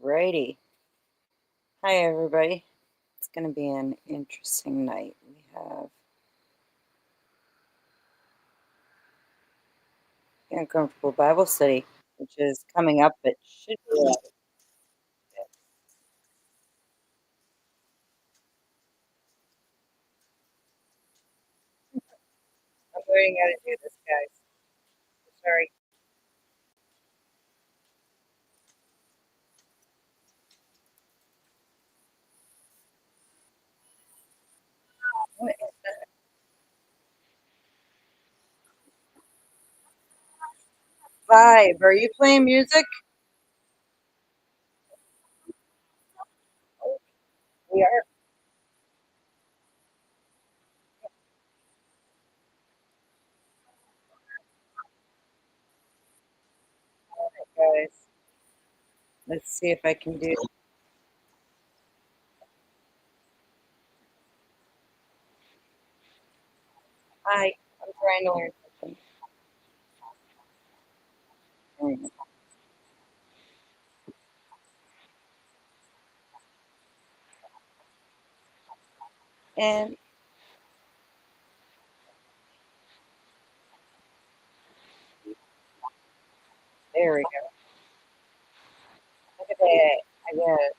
Righty. Hi, everybody. It's going to be an interesting night. We have the Uncomfortable Bible Study, which is coming up. It should be. I'm learning how to do this, guys. Sorry. What is that? Vibe. Are you playing music? We are, guys. Let's see if I can do. Hi. I'm trying to learn something. And there we go. Look at that. I got it.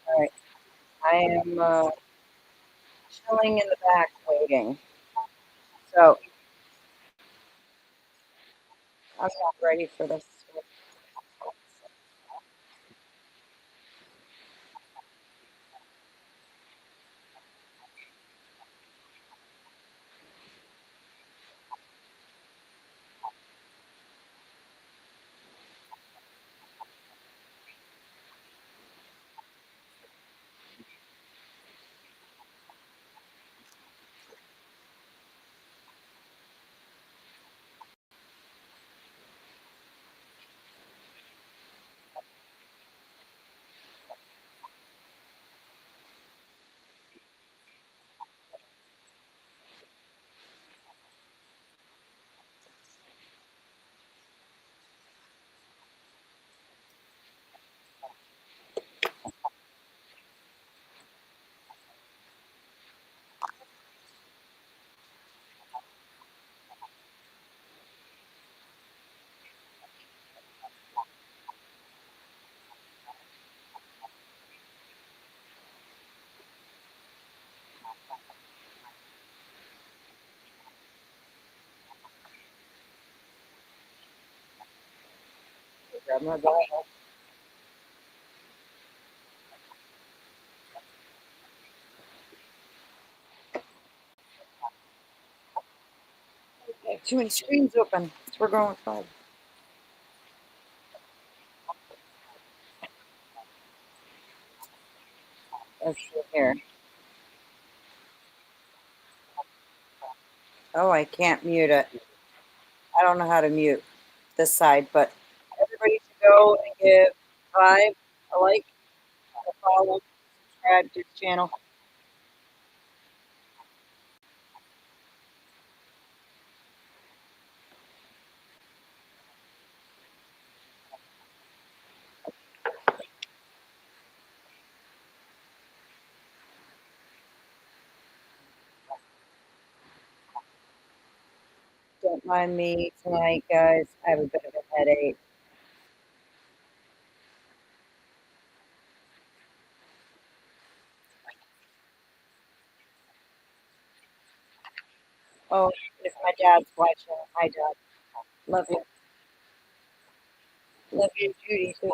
All right. I am chilling in the back waiting. So I'm not ready for this. Grab my Bible. I have too many screens open. So we're going with five. Let's see here. Oh, I can't mute it. I don't know how to mute this side, but everybody should go and give five a like, a follow, subscribe to the channel. Don't mind me tonight, guys. I have a bit of a headache. Oh, if my dad's watching, hi, Dad. Love you. Love you, Judy, too.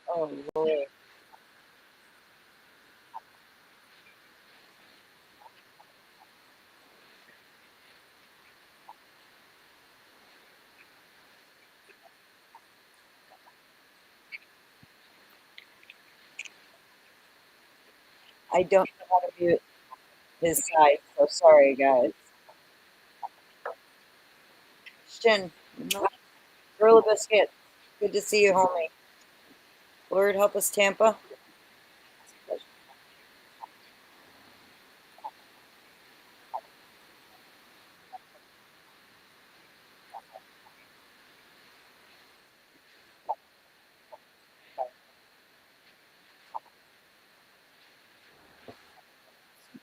Oh, Lord. I don't know how to mute his side, so sorry, guys. Shin, no, Gorilla Biscuit, good to see you, homie. Lord help us, Tampa.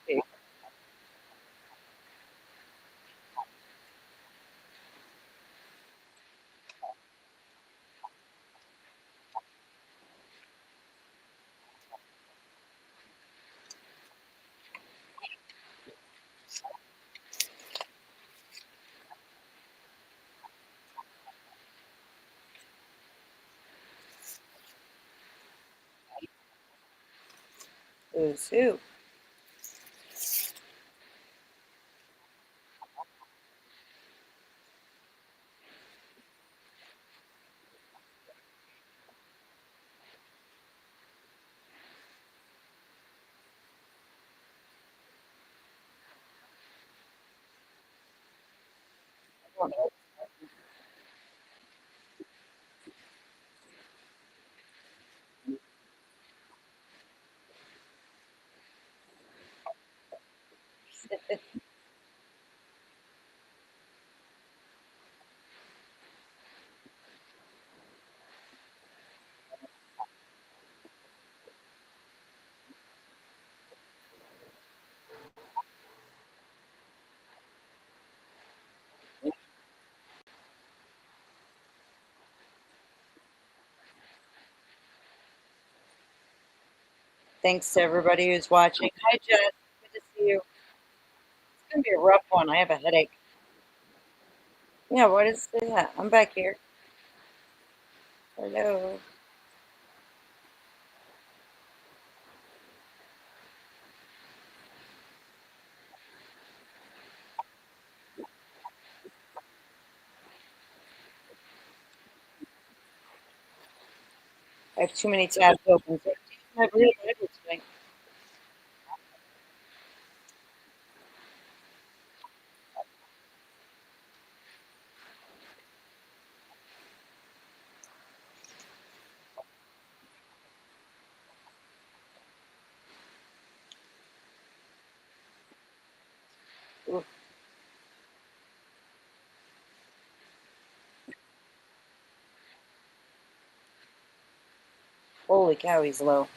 Okay. Who's who? I don't know. Thanks to everybody who's watching. Hi, Jess. Good to see you. It's gonna be a rough one. I have a headache. Yeah, what is that? I'm back here. Hello. I have too many tabs open. So I have real Bible tonight. Ooh, holy cow, he's low.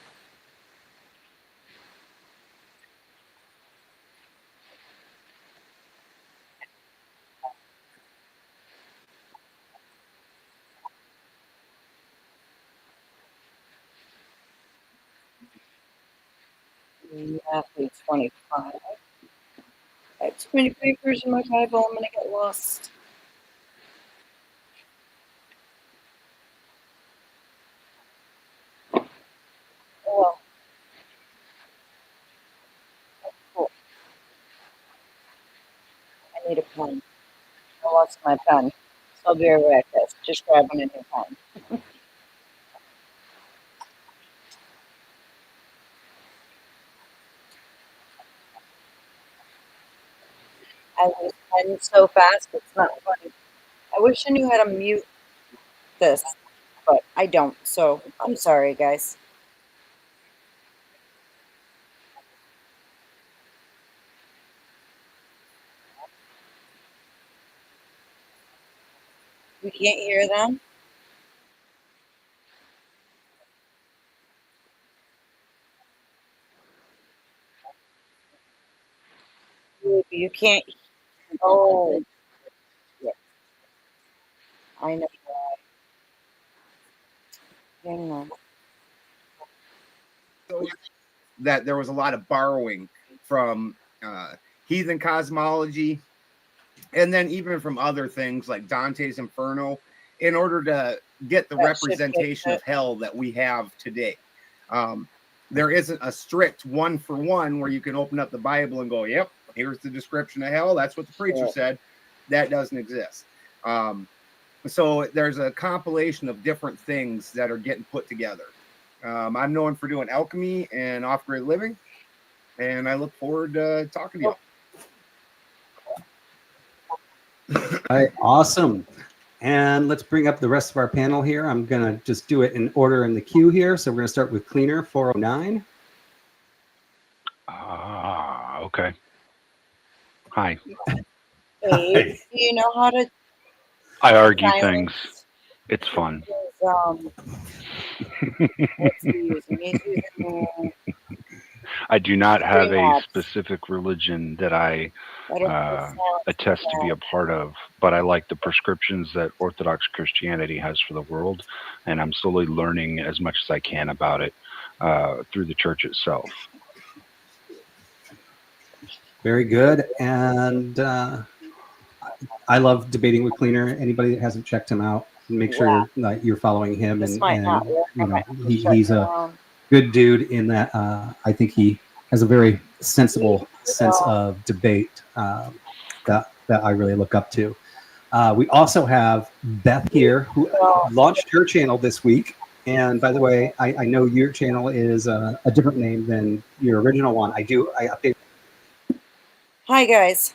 Matthew 25. I have too many papers in my Bible. I'm gonna get lost. Oh, well, cool. I need a pen. I lost my pen. So I'll be right back, guys. Just grabbing a new pen. I lose pens so fast, it's not funny. I wish I knew how to mute this, but I don't. So I'm sorry, guys. We can't hear them. You can't. Oh, yeah, I know. Hang on. That there was a lot of borrowing from heathen cosmology, and then even from other things like Dante's Inferno, in order to get the That should fix representation it. of hell that we have today. There isn't a strict one for one where you can open up the Bible and go, "Yep, here's the description of hell. That's what the preacher Sure. said." That doesn't exist. So there's a compilation of different things that are getting put together. I'm known for doing alchemy and off-grid living. and I look forward to talking to you. All right, awesome. And let's bring up the rest of our panel here. I'm going to just do it in order in the queue here. So we're going to start with Cleaner 409. Okay. Hi. Abe, do you know how to I argue silence things. It's fun. what's he using? He's using I do not have a Streamlabs. specific religion that I I don't know attest to be a part of, but I like the prescriptions that Orthodox Christianity has for the world, and I'm slowly learning as much as I can about it through the church itself. Very good. And I love debating with Cleaner. Anybody that hasn't checked him out, make sure that you're following him. This And, might and not work. you know, I might shut he's a down. good dude in that I think he has a very sensible sense of debate that I really look up to. We also have Beth here, who launched her channel this week. And by the way, I know your channel is a different name than your original one. I update. Hi guys.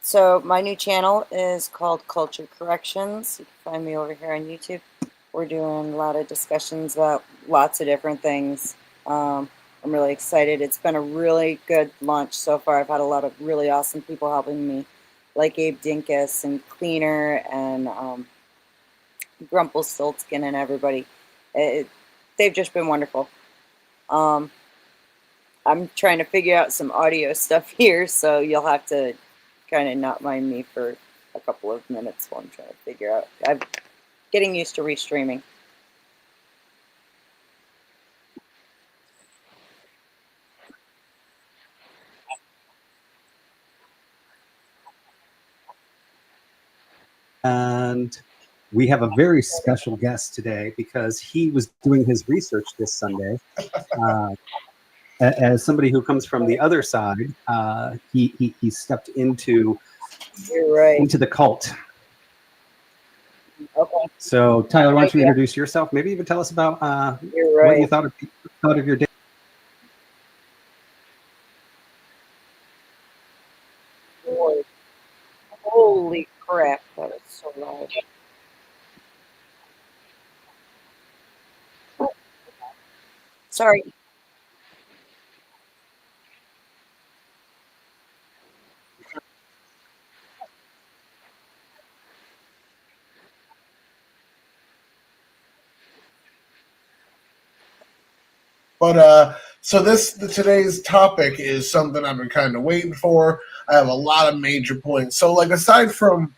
So my new channel is called Culture Corrections. You can find me over here on YouTube. We're doing a lot of discussions about lots of different things. I'm really excited. It's been a really good launch so far. I've had a lot of really awesome people helping me, like Abe Dinkus and Cleaner and Grumpelstiltskin and everybody. They've just been wonderful. I'm trying to figure out some audio stuff here, so you'll have to kind of not mind me for a couple of minutes while I'm trying to figure out. I'm getting used to restreaming. And we have a very special guest today because he was doing his research this Sunday. As somebody who comes from the other side, he stepped into the cult. Okay. So Tyler, why don't you introduce yourself? Maybe even tell us about what you thought of your day. Holy crap, that was so loud. Sorry. But so today's topic is something I've been kind of waiting for. I have a lot of major points. So, like, aside from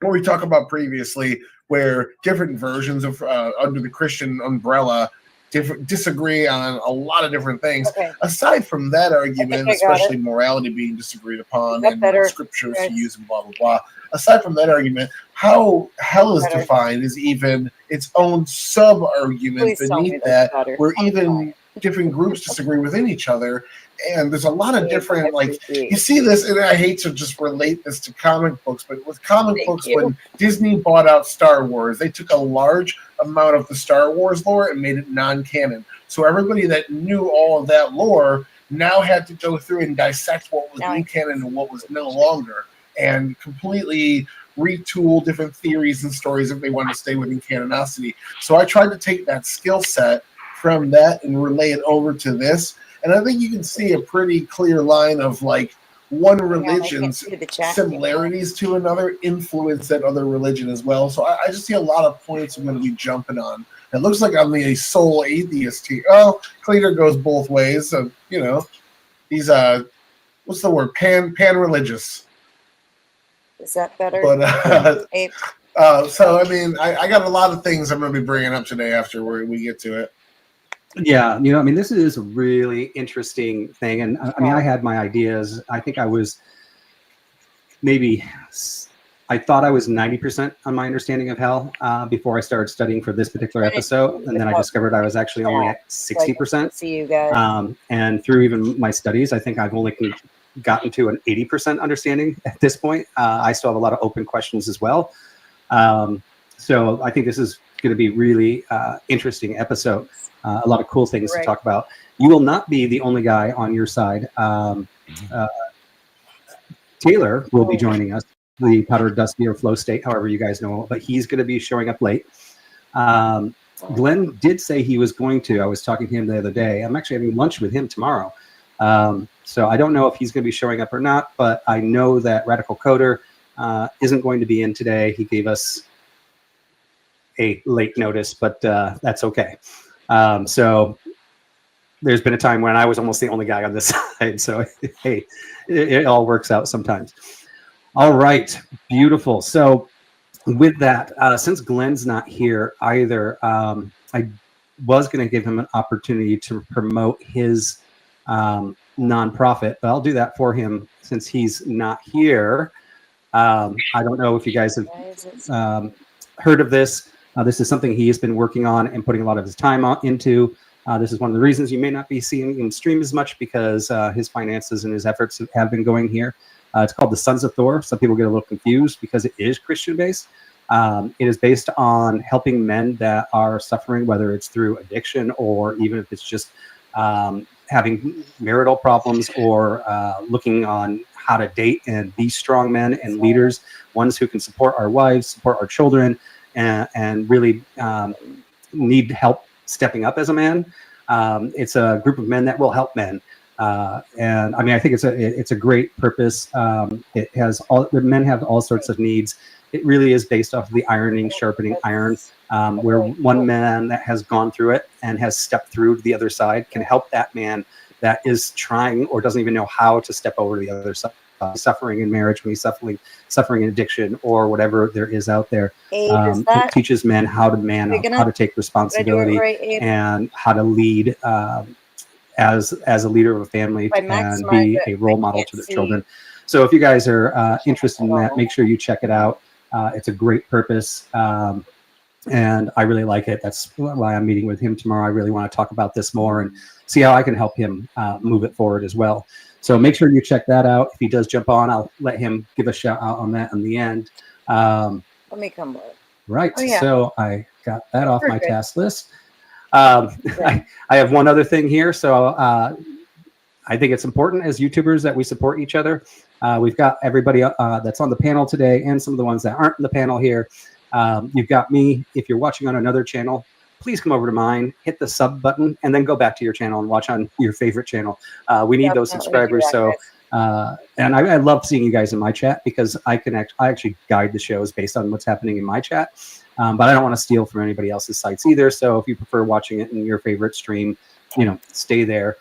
what we talked about previously, where different versions of under the Christian umbrella disagree on a lot of different things. Okay. Aside from that argument, especially morality being disagreed upon and scriptures to use and blah blah blah. Aside from that argument, how hell is defined is even its own sub-argument beneath that, where even different groups disagree within each other. And there's a lot of different, like, you see this, and I hate to just relate this to comic books, but with comic books, when Disney bought out Star Wars, they took a large amount of the Star Wars lore and made it non-canon. So everybody that knew all of that lore now had to go through and dissect what was new canon and what was no longer, and completely retool different theories and stories if they wanted to stay within canonicity. So I tried to take that skill set from that and relay it over to this. And I think you can see a pretty clear line of, like, one religion's similarities to another influence that other religion as well. So I just see a lot of points I'm going to be jumping on. It looks like I'm the sole atheist here. Oh, Cleaner goes both ways. So, you know, he's what's the word? Pan-religious. Is that better? But so I mean, I got a lot of things I'm going to be bringing up today after we get to it. Yeah, you know, I mean, this is a really interesting thing, and I mean, I had my ideas. I think I was I thought I was 90% on my understanding of hell before I started studying for this particular episode, and then I discovered I was actually only at 60%. See you guys. And through even my studies, I think I've only gotten to an 80% understanding at this point. I still have a lot of open questions as well. So I think this is going to be really interesting episode. A lot of cool things to talk about. You will not be the only guy on your side. Taylor will be joining us, the Powder Dusty or Flow State, however you guys know, but he's going to be showing up late. Glenn did say he was going to. I was talking to him the other day. I'm actually having lunch with him tomorrow. So I don't know if he's going to be showing up or not, but I know that Radical Coder isn't going to be in today. He gave us a late notice, but that's okay. So there's been a time when I was almost the only guy on this side. So, hey, it all works out sometimes. All right. Beautiful. So with that, since Glenn's not here either, I was going to give him an opportunity to promote his nonprofit, but I'll do that for him since he's not here. I don't know if you guys have heard of this. This is something he has been working on and putting a lot of his time into. This is one of the reasons you may not be seeing him stream as much, because his finances and his efforts have been going here. It's called the Sons of Thor. Some people get a little confused because it is Christian-based. It is based on helping men that are suffering, whether it's through addiction or even if it's just having marital problems or looking on how to date and be strong men and leaders, ones who can support our wives, support our children, and really need help stepping up as a man. It's a group of men that will help men. And I mean, I think it's a great purpose. It has the men have all sorts of needs. It really is based off of the ironing, sharpening iron, where one man that has gone through it and has stepped through to the other side can help that man that is trying or doesn't even know how to step over to the other side. Suffering in marriage, when he's suffering in addiction or whatever there is out there. It teaches men how to man up, how to take responsibility, and how to lead as a leader of a family and be a role model to their children. So if you guys are interested in that, make sure you check it out. It's a great purpose. And I really like it. That's why I'm meeting with him tomorrow. I really want to talk about this more and see how I can help him move it forward as well. So make sure you check that out. If he does jump on, I'll let him give a shout out on that in the end. Let me come with. Right. Oh, yeah. So I got that off my task list. I have one other thing here. So I think it's important as YouTubers that we support each other. We've got everybody that's on the panel today and some of the ones that aren't in the panel here. You've got me. If you're watching on another channel, please come over to mine, hit the sub button, and then go back to your channel and watch on your favorite channel. We need those subscribers. So, and I love seeing you guys in my chat because I actually guide the shows based on what's happening in my chat. But I don't want to steal from anybody else's sites either. So if you prefer watching it in your favorite stream, stay there.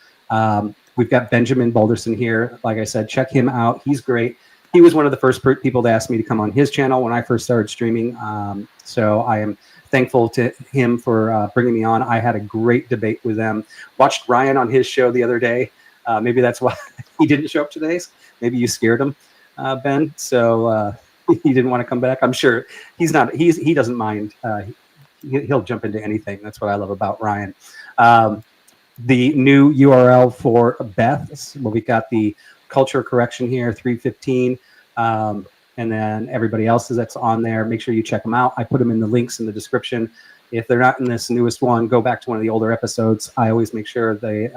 We've got Benjamin Balderson here. Like I said, check him out. He's great. He was one of the first people to ask me to come on his channel when I first started streaming. So I am thankful to him for bringing me on. I had a great debate with them. Watched Ryan on his show the other day. Maybe that's why he didn't show up today. Maybe you scared him, Ben. So he didn't want to come back. I'm sure he doesn't mind. He'll jump into anything. That's what I love about Ryan. The new URL for Beth. Well, we've got the Culture Correction here, 315. And then everybody else's that's on there. Make sure you check them out. I put them in the links in the description. If they're not in this newest one, go back to one of the older episodes. I always make sure they,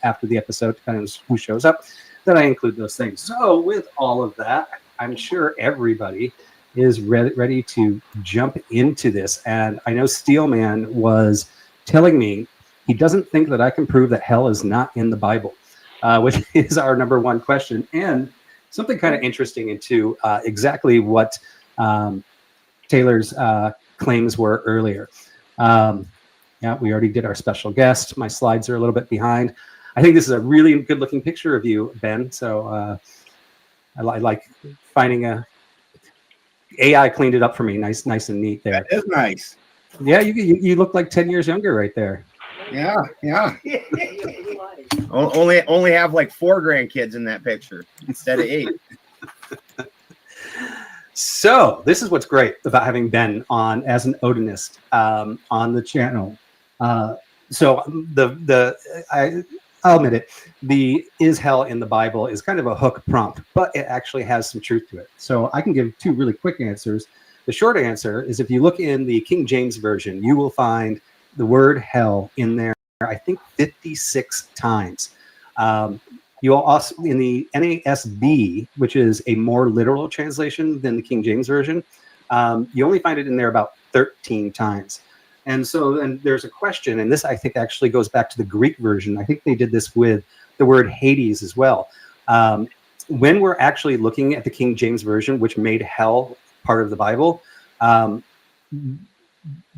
after the episode, depending on who shows up, that I include those things. So with all of that, I'm sure everybody is ready to jump into this. And I know Steelman was telling me he doesn't think that I can prove that hell is not in the Bible, which is our number one question. And something kind of interesting into exactly what Taylor's claims were earlier. Yeah, we already did our special guest. My slides are a little bit behind. I think this is a really good looking picture of you, Ben. So I like finding AI cleaned it up for me. Nice and neat there. That is nice. Yeah, you look like 10 years younger right there. Yeah. Only have like 4 grandkids in that picture instead of 8. So this is what's great about having Ben on as an Odinist on the channel. So I'll admit it, the is hell in the Bible is kind of a hook prompt, but it actually has some truth to it. So I can give 2 really quick answers. The short answer is if you look in the King James Version, you will find the word hell in there, I think 56 times. You'll also, in the NASB, which is a more literal translation than the King James Version, you only find it in there about 13 times. And so then there's a question, and this I think actually goes back to the Greek version. I think they did this with the word Hades as well. When we're actually looking at the King James Version, which made hell part of the Bible,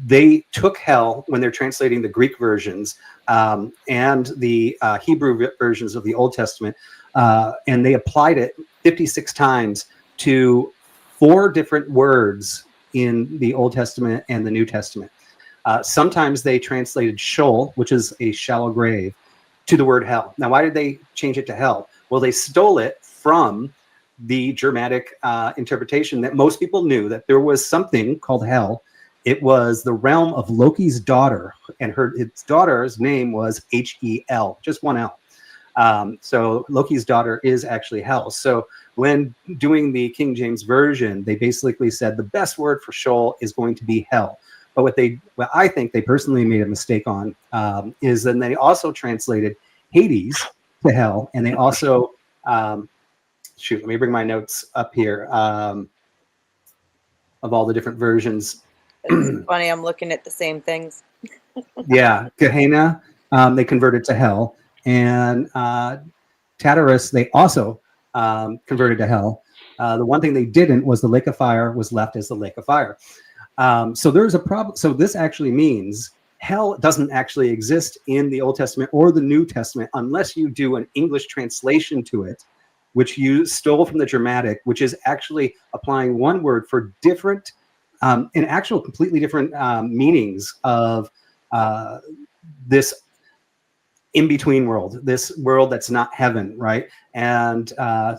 they took hell when they're translating the Greek versions and the Hebrew versions of the Old Testament, and they applied it 56 times to 4 different words in the Old Testament and the New Testament. Sometimes they translated Sheol, which is a shallow grave, to the word hell. Now, why did they change it to hell? Well, they stole it from the Germanic interpretation that most people knew, that there was something called hell. It was the realm of Loki's daughter, and its daughter's name was Hel, just one L. So Loki's daughter is actually hell. So when doing the King James Version, they basically said the best word for Sheol is going to be hell. But what I think they personally made a mistake on is then they also translated Hades to hell, and they also let me bring my notes up here of all the different versions. It's funny, I'm looking at the same things. Yeah, Gehenna, they converted to hell, and Tartarus, they also converted to hell. The one thing they didn't was the lake of fire was left as the lake of fire. So there's a problem. So this actually means hell doesn't actually exist in the Old Testament or the New Testament unless you do an English translation to it, which you stole from the Germanic, which is actually applying one word for different, in actual completely different meanings of this in-between world, this world that's not heaven, right? And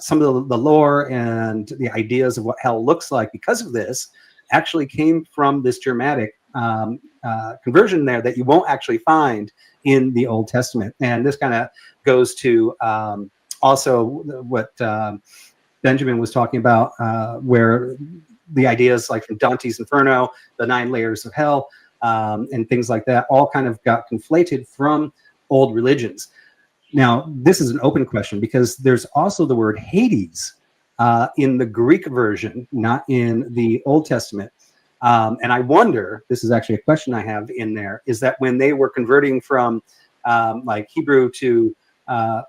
some of the lore and the ideas of what hell looks like because of this actually came from this Germanic conversion there that you won't actually find in the Old Testament. And this kind of goes to also what Benjamin was talking about, where the ideas like from Dante's Inferno, the 9 layers of hell, and things like that all kind of got conflated from old religions. Now, this is an open question because there's also the word Hades in the Greek version, not in the Old Testament. And I wonder, this is actually a question I have in there, is that when they were converting from like Hebrew to,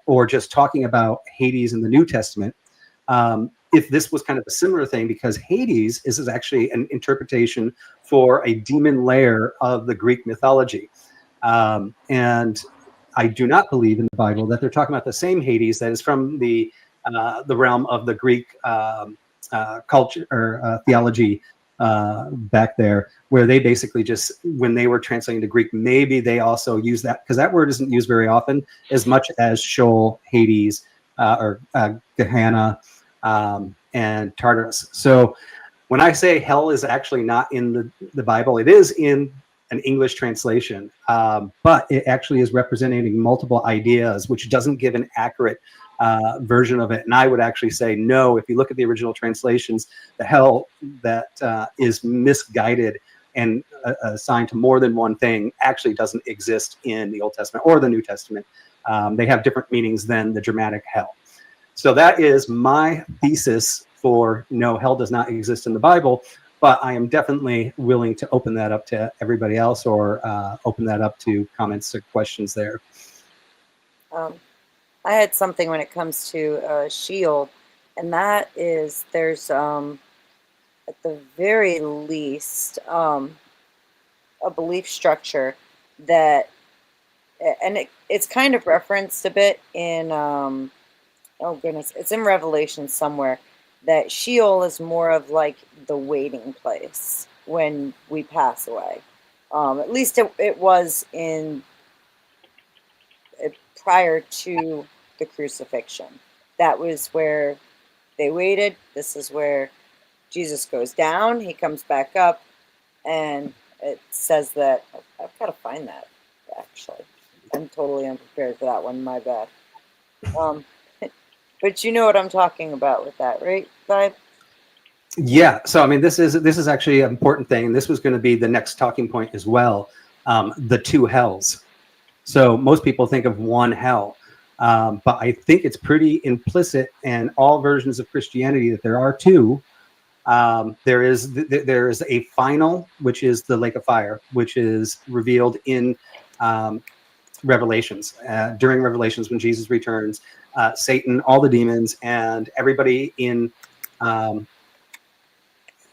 or just talking about Hades in the New Testament, if this was kind of a similar thing, because Hades is actually an interpretation for a demon layer of the Greek mythology. And I do not believe in the Bible that they're talking about the same Hades that is from the realm of the Greek culture or theology back there, where they basically just, when they were translating to Greek, maybe they also use that, because that word isn't used very often, as much as Sheol, Hades, or Gehenna, and Tartarus. So when I say hell is actually not in the Bible, it is in an English translation, but it actually is representing multiple ideas, which doesn't give an accurate version of it. And I would actually say, no, if you look at the original translations, the hell that is misguided and assigned to more than one thing actually doesn't exist in the Old Testament or the New Testament. They have different meanings than the Germanic hell. So that is my thesis for no, hell does not exist in the Bible, but I am definitely willing to open that up to everybody else, or open that up to comments or questions there. I had something when it comes to Sheol, and that is there's at the very least a belief structure that, and it's kind of referenced a bit in oh goodness, it's in Revelation somewhere, that Sheol is more of like the waiting place when we pass away. At least it was in prior to the crucifixion. That was where they waited. This is where Jesus goes down. He comes back up, and it says that, I've got to find that, actually. I'm totally unprepared for that one. My bad. But you know what I'm talking about with that, right, Vibe? Yeah. So I mean, this is actually an important thing, and this was going to be the next talking point as well. The two hells. So most people think of one hell, but I think it's pretty implicit in all versions of Christianity that there are two. There is a final, which is the lake of fire, which is revealed in Revelations. During Revelations, when Jesus returns, Satan, all the demons, and everybody in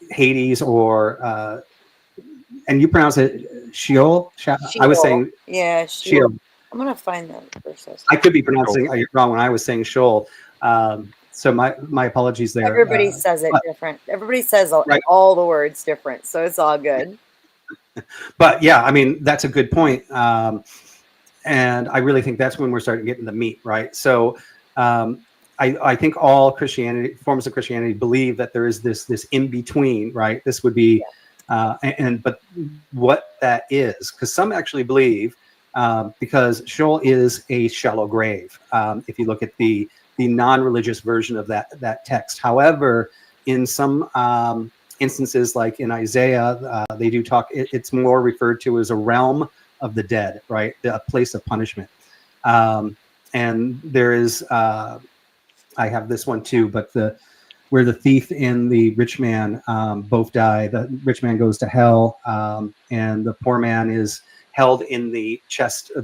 Hades, or and you pronounce it Sheol. I was saying Sheol. I'm gonna find that verse. I could be pronouncing it wrong when I was saying Sheol. So my apologies there. Everybody says it different. Everybody says all the words different, so it's all good. But yeah, I mean, that's a good point. And I really think that's when we're starting getting the meat, right? So I think all forms of Christianity believe that there is this in between, right? This would be, but what that is, because some actually believe, because Sheol is a shallow grave. If you look at the non-religious version of that text. However, in some instances, like in Isaiah, they do talk. It's more referred to as a realm of the dead, right? A place of punishment. And there is, I have this one too, but where the thief and the rich man both die. The rich man goes to hell, and the poor man is held in the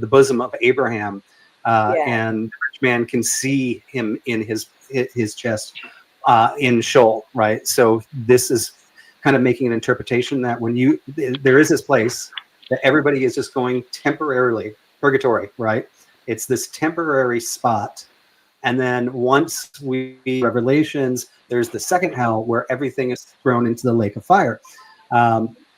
bosom of Abraham, and the rich man can see him in his chest in Sheol, right? So this is kind of making an interpretation that there is this place that everybody is just going temporarily, purgatory, right? It's this temporary spot. And then once we Revelations, there's the second hell where everything is thrown into the lake of fire.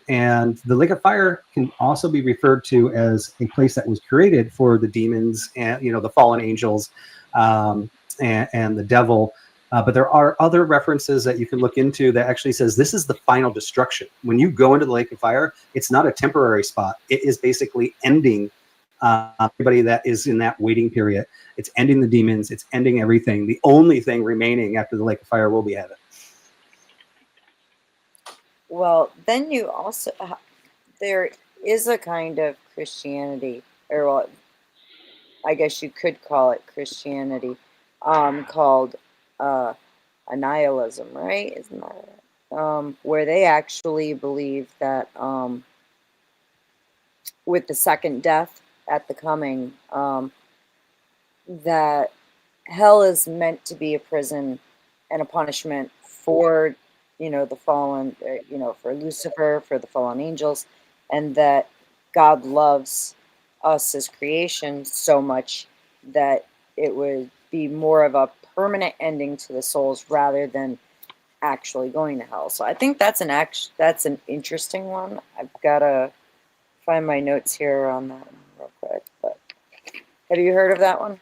And the lake of fire can also be referred to as a place that was created for the demons and, the fallen angels and the devil. But there are other references that you can look into that actually says this is the final destruction. When you go into the lake of fire, it's not a temporary spot. It is basically ending everybody that is in that waiting period. It's ending the demons. It's ending everything. The only thing remaining after the lake of fire will be heaven. Well, then you also, there is a kind of Christianity, or I guess you could call it Christianity, called annihilism, right? Isn't that where they actually believe that with the second death at the coming, that hell is meant to be a prison and a punishment for the fallen, for Lucifer, for the fallen angels, and that God loves us as creation so much that it would be more of a permanent ending to the souls rather than actually going to hell. So I think that's an interesting one. I've got to find my notes here on that one real quick. But have you heard of that one?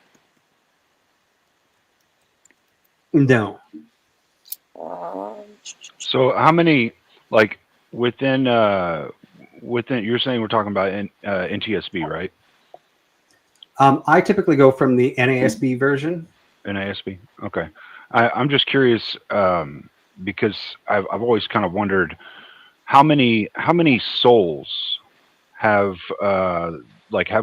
No. So how many, like within you're saying we're talking about NTSB, right? I typically go from the NASB version. NASB. Okay. I'm just curious because I've always kind of wondered how many souls have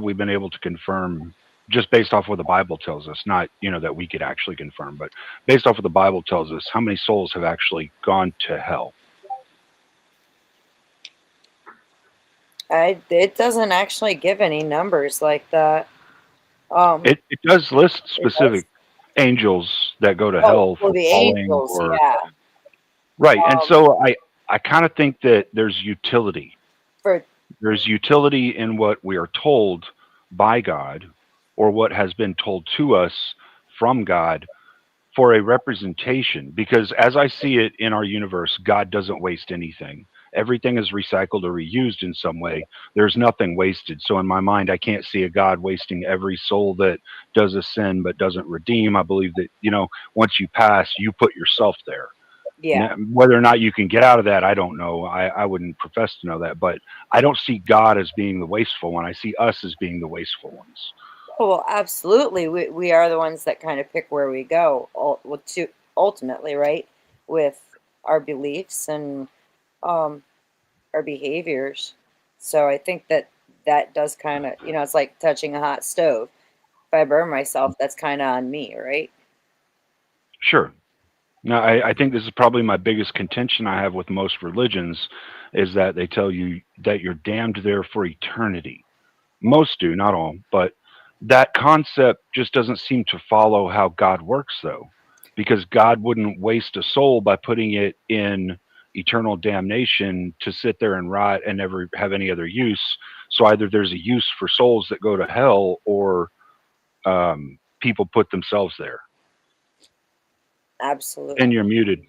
we been able to confirm, just based off what the Bible tells us, not that we could actually confirm, but based off what the Bible tells us, how many souls have actually gone to hell? It doesn't actually give any numbers like that. It does list specific angels that go to hell for the falling, angels, yeah. Right, and so I kind of think that there's utility. There's utility in what we are told by God, or what has been told to us from God, for a representation. Because as I see it in our universe, God doesn't waste anything. Everything is recycled or reused in some way. There's nothing wasted. So in my mind, I can't see a God wasting every soul that does a sin but doesn't redeem. I believe that, once you pass, you put yourself there. Yeah. Now, whether or not you can get out of that, I don't know. I wouldn't profess to know that. But I don't see God as being the wasteful one. I see us as being the wasteful ones. Well, absolutely. We are the ones that kind of pick where we go ultimately, right? With our beliefs and our behaviors. So I think that does kind of, it's like touching a hot stove. If I burn myself, that's kind of on me, right? Sure. Now, I think this is probably my biggest contention I have with most religions is that they tell you that you're damned there for eternity. Most do, not all, but that concept just doesn't seem to follow how God works, though, because God wouldn't waste a soul by putting it in eternal damnation to sit there and rot and never have any other use. So either there's a use for souls that go to hell, or people put themselves there. Absolutely. And you're muted.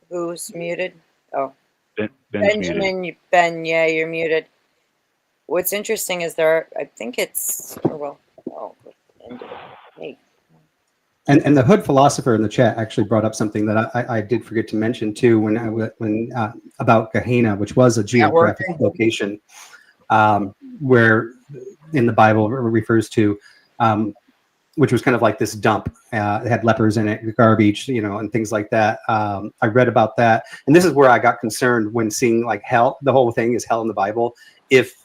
Who's muted? Oh, Ben's Benjamin, muted. Ben, yeah, you're muted. What's interesting is I think it's, hey. And the Hood philosopher in the chat actually brought up something that I did forget to mention too when about Gehenna, which was a geographic location where in the Bible it refers to, which was kind of like this dump. It had lepers in it, garbage, and things like that. I read about that, and this is where I got concerned when seeing like hell. The whole thing is hell in the Bible. If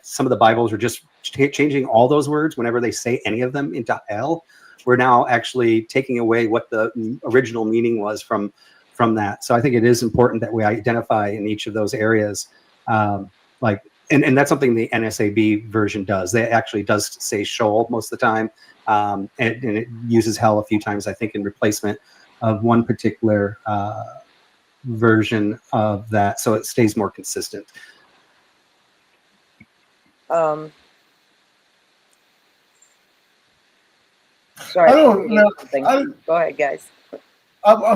some of the Bibles are just changing all those words whenever they say any of them into hell, we're now actually taking away what the original meaning was from that. So I think it is important that we identify in each of those areas, and that's something the NSAB version does. They actually does say Sheol most of the time, and it uses hell a few times, I think, in replacement of one particular version of that, so it stays more consistent. Sorry, I don't know. Go ahead, guys.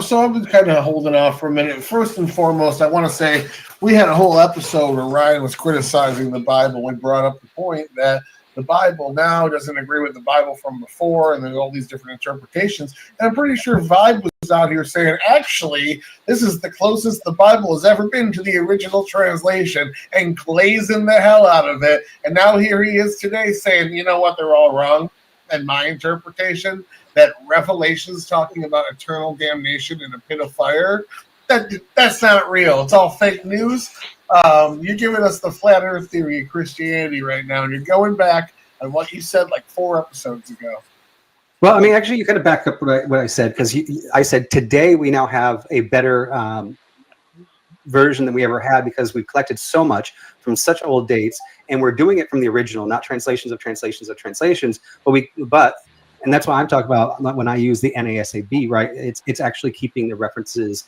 So I've been kind of holding off for a minute. First and foremost, I want to say we had a whole episode where Ryan was criticizing the Bible. We brought up the point that the Bible now doesn't agree with the Bible from before, and there's all these different interpretations. And I'm pretty sure Vibe was out here saying, actually, this is the closest the Bible has ever been to the original translation, and glazing the hell out of it. And now here he is today saying, you know what, they're all wrong. And my interpretation that Revelation's talking about eternal damnation in a pit of fire, that's not real. It's all fake news. You're giving us the flat earth theory of Christianity right now, and you're going back on what you said like 4 episodes ago. Well, I mean, actually, you kind of back up what I said, because I said today we now have a better version than we ever had, because we've collected so much from such old dates, and we're doing it from the original, not translations of translations of translations. But and that's why I'm talking about when I use the NASAB, right? It's actually keeping the references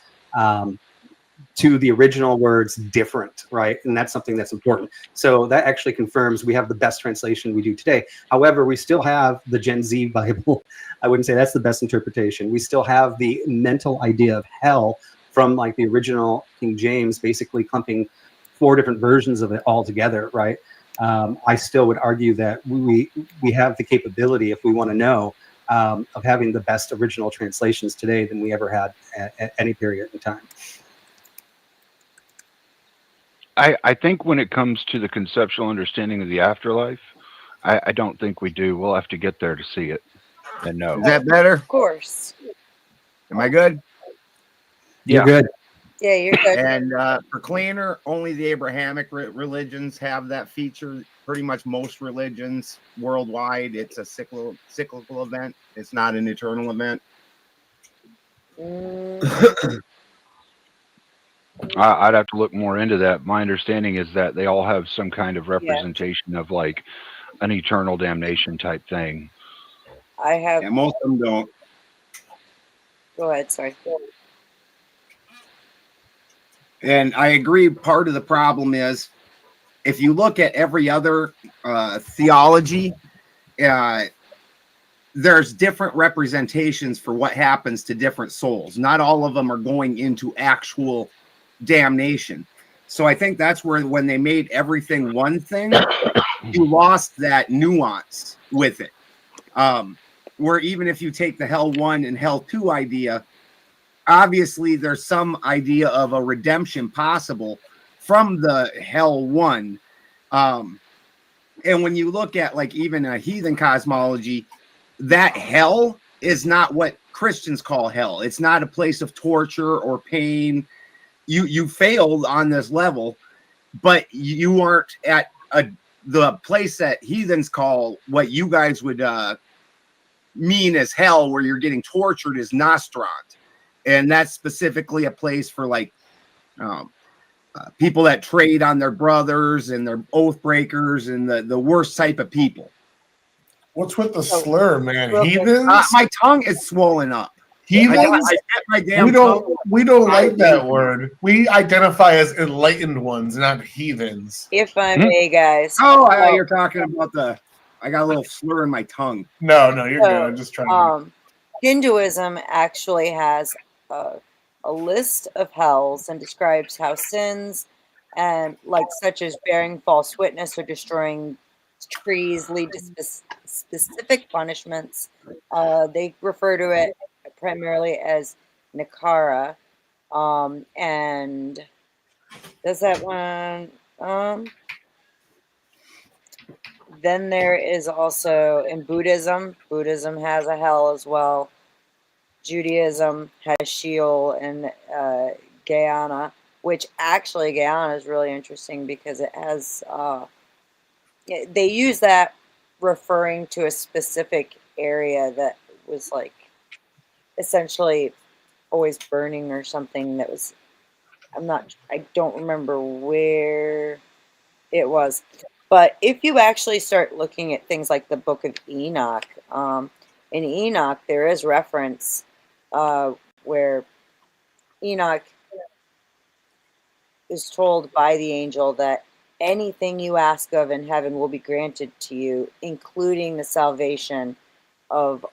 to the original words different, right? And that's something that's important. So that actually confirms we have the best translation we do today. However, we still have the Gen Z Bible. I wouldn't say that's the best interpretation. We still have the mental idea of hell from like the original King James, basically clumping 4 different versions of it all together, right? I still would argue that we have the capability, if we want to know, of having the best original translations today than we ever had at any period in time. I think when it comes to the conceptual understanding of the afterlife, I don't think we do. We'll have to get there to see it and know. Is that better? Of course. Am I good? You're good. Yeah, you're good. And for cleaner, only the Abrahamic religions have that feature. Pretty much most religions worldwide, it's a cyclical event. It's not an eternal event. I'd have to look more into that. My understanding is that they all have some kind of representation of like an eternal damnation type thing. I have. Yeah, most of them don't. Go ahead, sorry. And I agree. Part of the problem is if you look at every other theology, there's different representations for what happens to different souls. Not all of them are going into actual damnation. So I think that's where when they made everything one thing, you lost that nuance with it. Where even if you take the Hell 1 and Hell 2 idea, obviously there's some idea of a redemption possible from the Hell 1. And when you look at like even a heathen cosmology, that hell is not what Christians call hell. It's not a place of torture or pain. You failed on this level, but you aren't at the place that heathens call what you guys would mean as hell, where you're getting tortured, is Nostrand. And that's specifically a place for like people that trade on their brothers and their oath breakers and the worst type of people. What's with the slur, man? Heathens? My tongue is swollen up. Heathens? We don't like that word. We identify as enlightened ones, not heathens. If I may, guys. You're talking about I got a little slur in my tongue. No, you're good. I'm just trying to. Hinduism actually has a list of hells and describes how sins and such as bearing false witness or destroying trees lead to specific punishments. They refer to it primarily as Nakara. And does that one? Then there is also in Buddhism. Buddhism has a hell as well. Judaism has Sheol and Gehenna, which actually Gehenna is really interesting because it has. They use that referring to a specific area that was essentially always burning or something. That was. I don't remember where it was. But if you actually start looking at things like the Book of Enoch, in Enoch there is reference where Enoch is told by the angel that anything you ask of in heaven will be granted to you, including the salvation of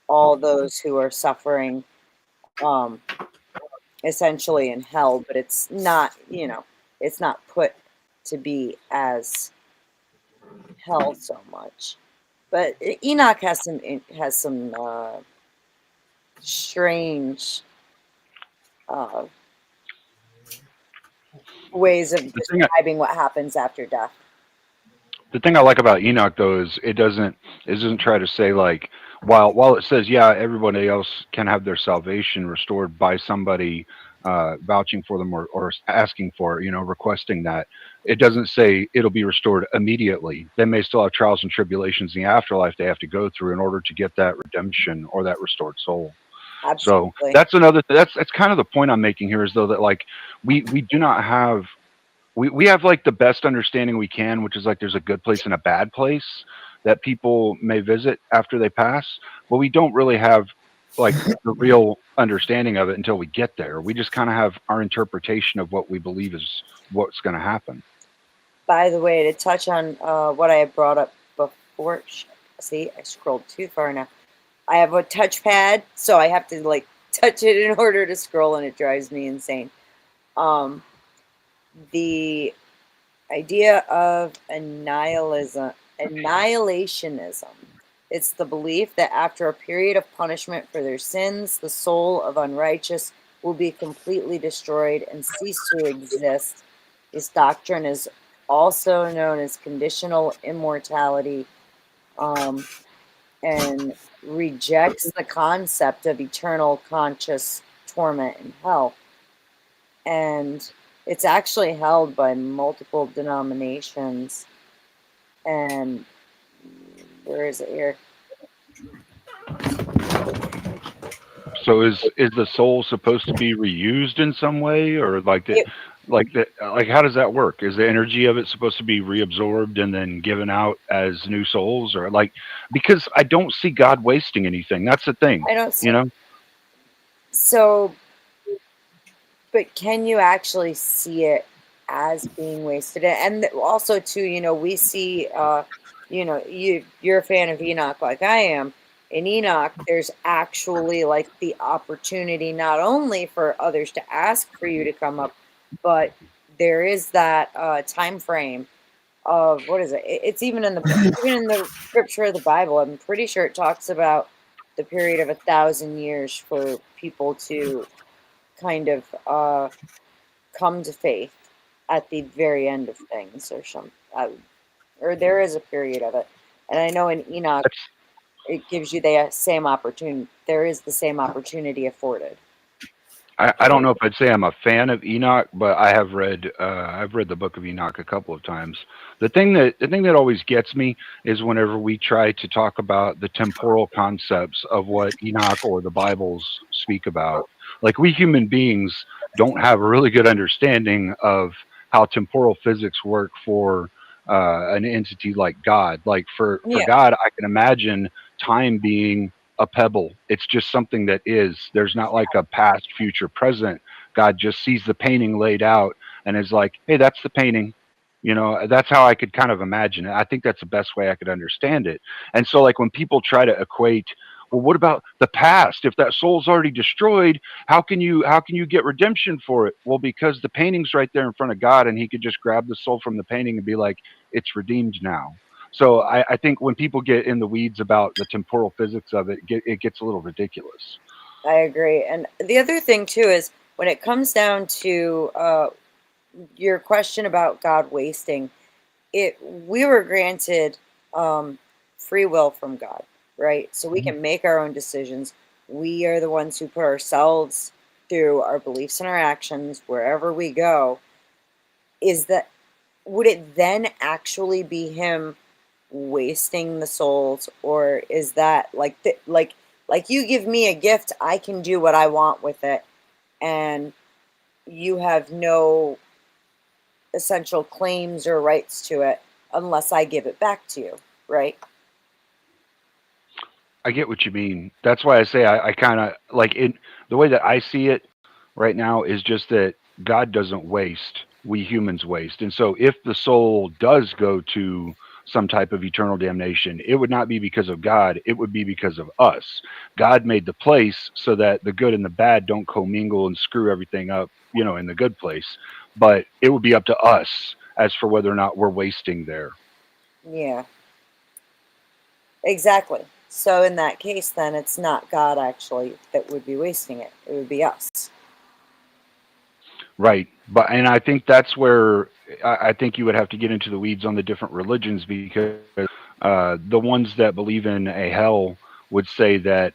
all those who are suffering essentially in hell. But it's not, it's not put to be as hell so much. But Enoch has some strange ways of describing what happens after death. The thing I like about Enoch, though, is it doesn't try to say like, while it says, yeah, everybody else can have their salvation restored by somebody vouching for them or asking for it, requesting that. It doesn't say it'll be restored immediately. They may still have trials and tribulations in the afterlife they have to go through in order to get that redemption or that restored soul. Absolutely. So that's another. That's kind of the point I'm making here, is though that like we do not have. We have like the best understanding we can, which is like there's a good place and a bad place that people may visit after they pass, but we don't really have like the real understanding of it until we get there. We just kind of have our interpretation of what we believe is what's going to happen. By the way, to touch on what I had brought up before, see, I scrolled too far now. I have a touchpad, so I have to touch it in order to scroll, and it drives me insane. The idea of annihilationism. It's the belief that after a period of punishment for their sins, the soul of unrighteous will be completely destroyed and cease to exist. This doctrine is also known as conditional immortality, and rejects the concept of eternal conscious torment in hell. And it's actually held by multiple denominations. And where is it here? So is the soul supposed to be reused in some way, or how does that work? Is the energy of it supposed to be reabsorbed and then given out as new souls, or because I don't see God wasting anything. That's the thing. I don't see, So, but can you actually see it as being wasted? And also too, we see, you're a fan of Enoch like I am. In Enoch, there's actually the opportunity not only for others to ask for you to come up, but there is that time frame of, what is it? It's even in the scripture of the Bible. I'm pretty sure it talks about the period of 1,000 years for people to kind of come to faith at the very end of things, or there is a period of it. And I know in Enoch, it gives you the same opportunity. There is the same opportunity afforded. I don't know if I'd say I'm a fan of Enoch, but I've read the book of Enoch a couple of times. The thing that always gets me is whenever we try to talk about the temporal concepts of what Enoch or the Bibles speak about. Like, we human beings don't have a really good understanding of how temporal physics work for an entity like God. Like, for God, I can imagine time being a pebble. It's just something that is. There's not like a past, future, present. God just sees the painting laid out and is like, hey, that's the painting. You know, that's how I could kind of imagine it. I think that's the best way I could understand it. And so, like, when people try to equate, well, what about the past? If that soul's already destroyed, how can you get redemption for it? Well, because the painting's right there in front of God, and he could just grab the soul from the painting and be like, it's redeemed now. So I think when people get in the weeds about the temporal physics of it, it gets a little ridiculous. I agree. And the other thing, too, is when it comes down to your question about God wasting, we were granted free will from God, right? So we can make our own decisions. We are the ones who put ourselves through our beliefs and our actions wherever we go. Would it then actually be him wasting the souls, or is that like you give me a gift, I can do what I want with it, and you have no essential claims or rights to it unless I give it back to you, right? I get what you mean. That's why I say I kind of like it. The way that I see it right now is just that God doesn't waste. We humans waste. And so if the soul does go to some type of eternal damnation, it would not be because of God. It would be because of us. God made the place so that the good and the bad don't commingle and screw everything up, you know, in the good place. But it would be up to us as for whether or not we're wasting there. Yeah. Exactly. So in that case, then it's not God actually that would be wasting it. It would be us. Right. And I think that's where I think you would have to get into the weeds on the different religions, because the ones that believe in a hell would say that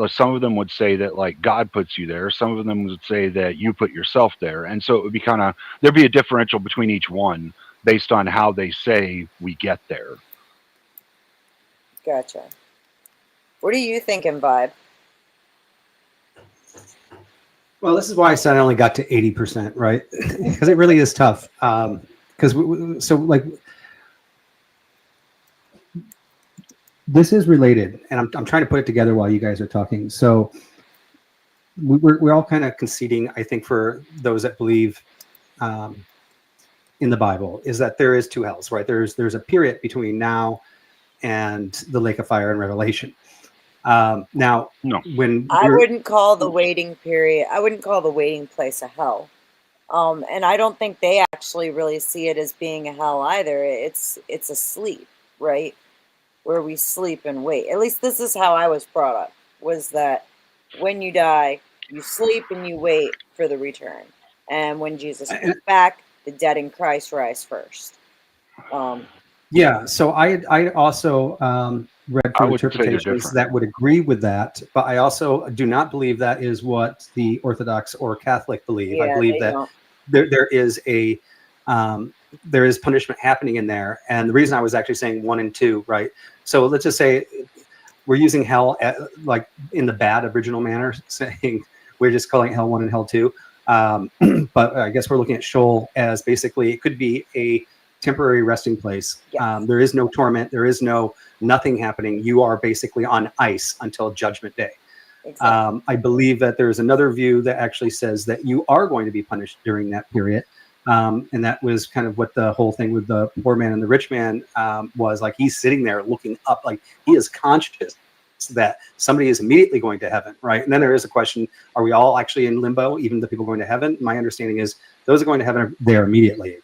some of them would say that like God puts you there. Some of them would say that you put yourself there. And so it would be there'd be a differential between each one based on how they say we get there. Gotcha. What are you thinking, Vibe? Well, this is why I said I only got to 80%, right? Because it really is tough. Because this is related, and I'm trying to put it together while you guys are talking. So we're all kind of conceding, I think, for those that believe in the Bible, is that there is two hells, right? There's a period between now and the lake of fire in Revelation. Now, no, I wouldn't call the waiting period, I wouldn't call the waiting place a hell. And I don't think they actually really see it as being a hell either. It's a sleep, right? Where we sleep and wait. At least this is how I was brought up, was that when you die, you sleep and you wait for the return. And when Jesus comes back, the dead in Christ rise first. Yeah, so I also read through interpretations that would agree with that, but I also do not believe that is what the Orthodox or Catholic believe. Yeah, I believe that there is punishment happening in there, and the reason I was actually saying 1 and 2, right? So let's just say we're using hell like in the bad original manner, saying we're just calling it hell 1 and hell 2. But I guess we're looking at Sheol as basically it could be a temporary resting place. Yes. There is no torment. There is nothing happening. You are basically on ice until Judgment Day. Exactly. I believe that there's another view that actually says that you are going to be punished during that period. And that was kind of what the whole thing with the poor man and the rich man was. Like, he's sitting there looking up, like he is conscious that somebody is immediately going to heaven, right? And then there is a question, are we all actually in limbo, even the people going to heaven? My understanding is those are going to heaven there immediately.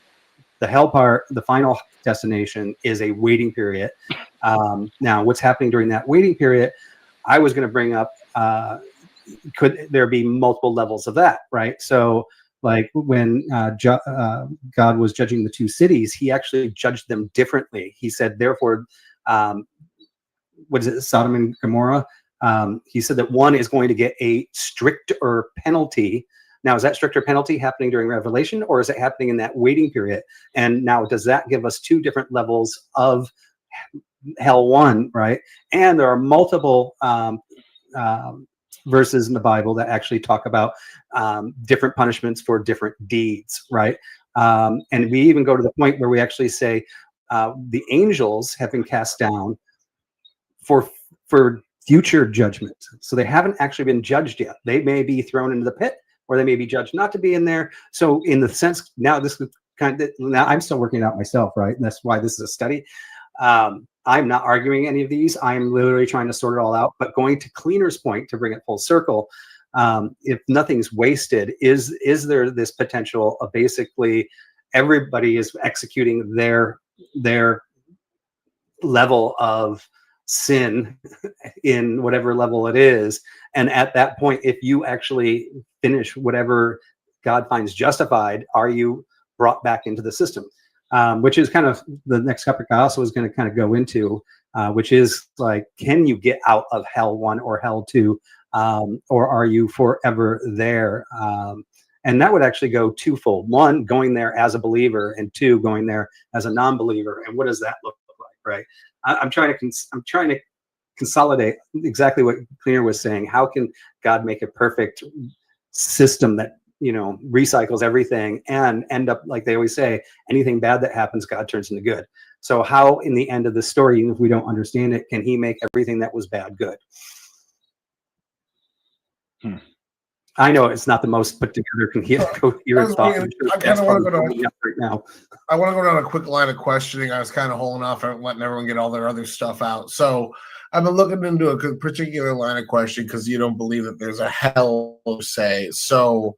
The hell part, the final destination, is a waiting period. Now, what's happening during that waiting period, I was going to bring up, could there be multiple levels of that, right? So like when God was judging the two cities, he actually judged them differently. He said, therefore, what is it, Sodom and Gomorrah. He said that one is going to get a stricter penalty. Now, is that stricter penalty happening during Revelation, or is it happening in that waiting period? And now, does that give us two different levels of hell one, right? And there are multiple verses in the Bible that actually talk about different punishments for different deeds, right? And we even go to the point where we actually say the angels have been cast down for future judgment. So they haven't actually been judged yet. They may be thrown into the pit, or they may be judged not to be in there. So in the sense, now this is now I'm still working it out myself, right? And that's why this is a study. I'm not arguing any of these. I'm literally trying to sort it all out. But going to Cleaner's point, to bring it full circle, if nothing's wasted, is there this potential of basically everybody is executing their level of sin in whatever level it is, and at that point, if you actually finish whatever God finds justified, are you brought back into the system? Which is kind of the next topic I also was going to kind of go into, which is like, can you get out of hell 1 or hell 2, or are you forever there? And that would actually go twofold: 1, going there as a believer, and 2, going there as a non-believer. And what does that look like, right? I'm trying to consolidate exactly what Cleaner was saying. How can God make a perfect system that, you know, recycles everything and end up, like they always say, anything bad that happens, God turns into good? So how, in the end of the story, even if we don't understand it, can he make everything that was bad good? I know it's not the most put together coherent thought. I kind of want to go down right now. I want to go down a quick line of questioning. I was kind of holding off and letting everyone get all their other stuff out. So I've been looking into a particular line of question because you don't believe that there's a hell, say. So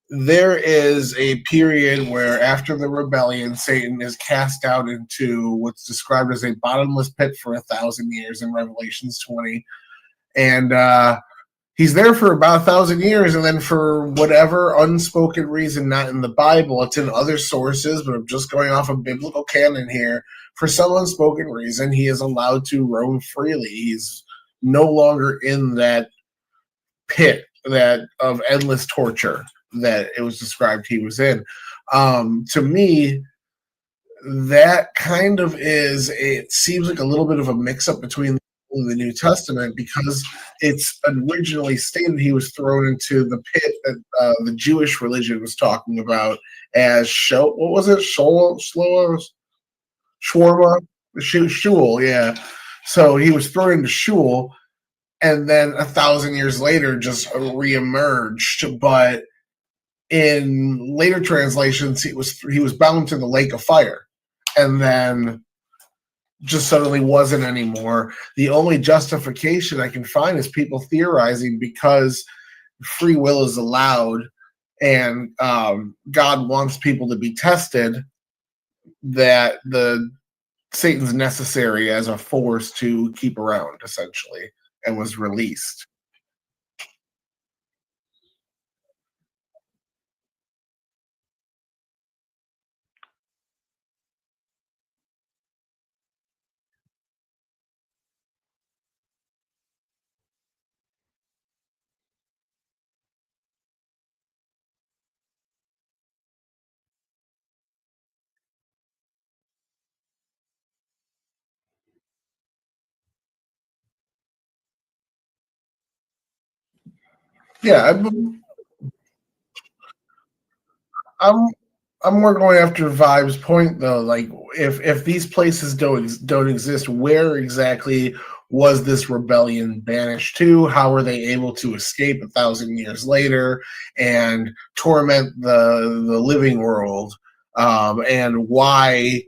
there is a period where after the rebellion, Satan is cast out into what's described as a bottomless pit for 1,000 years in Revelations 20. And he's there for about 1,000 years, and then for whatever unspoken reason, not in the Bible, it's in other sources, but I'm just going off of biblical canon here. For some unspoken reason, he is allowed to roam freely. He's no longer in that pit of endless torture that it was described he was in. To me, that kind of it seems like a little bit of a mix-up between the New Testament, because it's originally stated he was thrown into the pit that the Jewish religion was talking about as what was it? Shul, yeah. So he was thrown into Shul, and then 1,000 years later just reemerged. But in later translations, he was bound to the lake of fire, and then just suddenly wasn't anymore. The only justification I can find is people theorizing, because free will is allowed and God wants people to be tested, that Satan's necessary as a force to keep around, essentially, and was released. Yeah, I'm more going after Vibe's point, though. Like, if these places don't exist, where exactly was this rebellion banished to? How were they able to escape 1,000 years later and torment the living world? And why?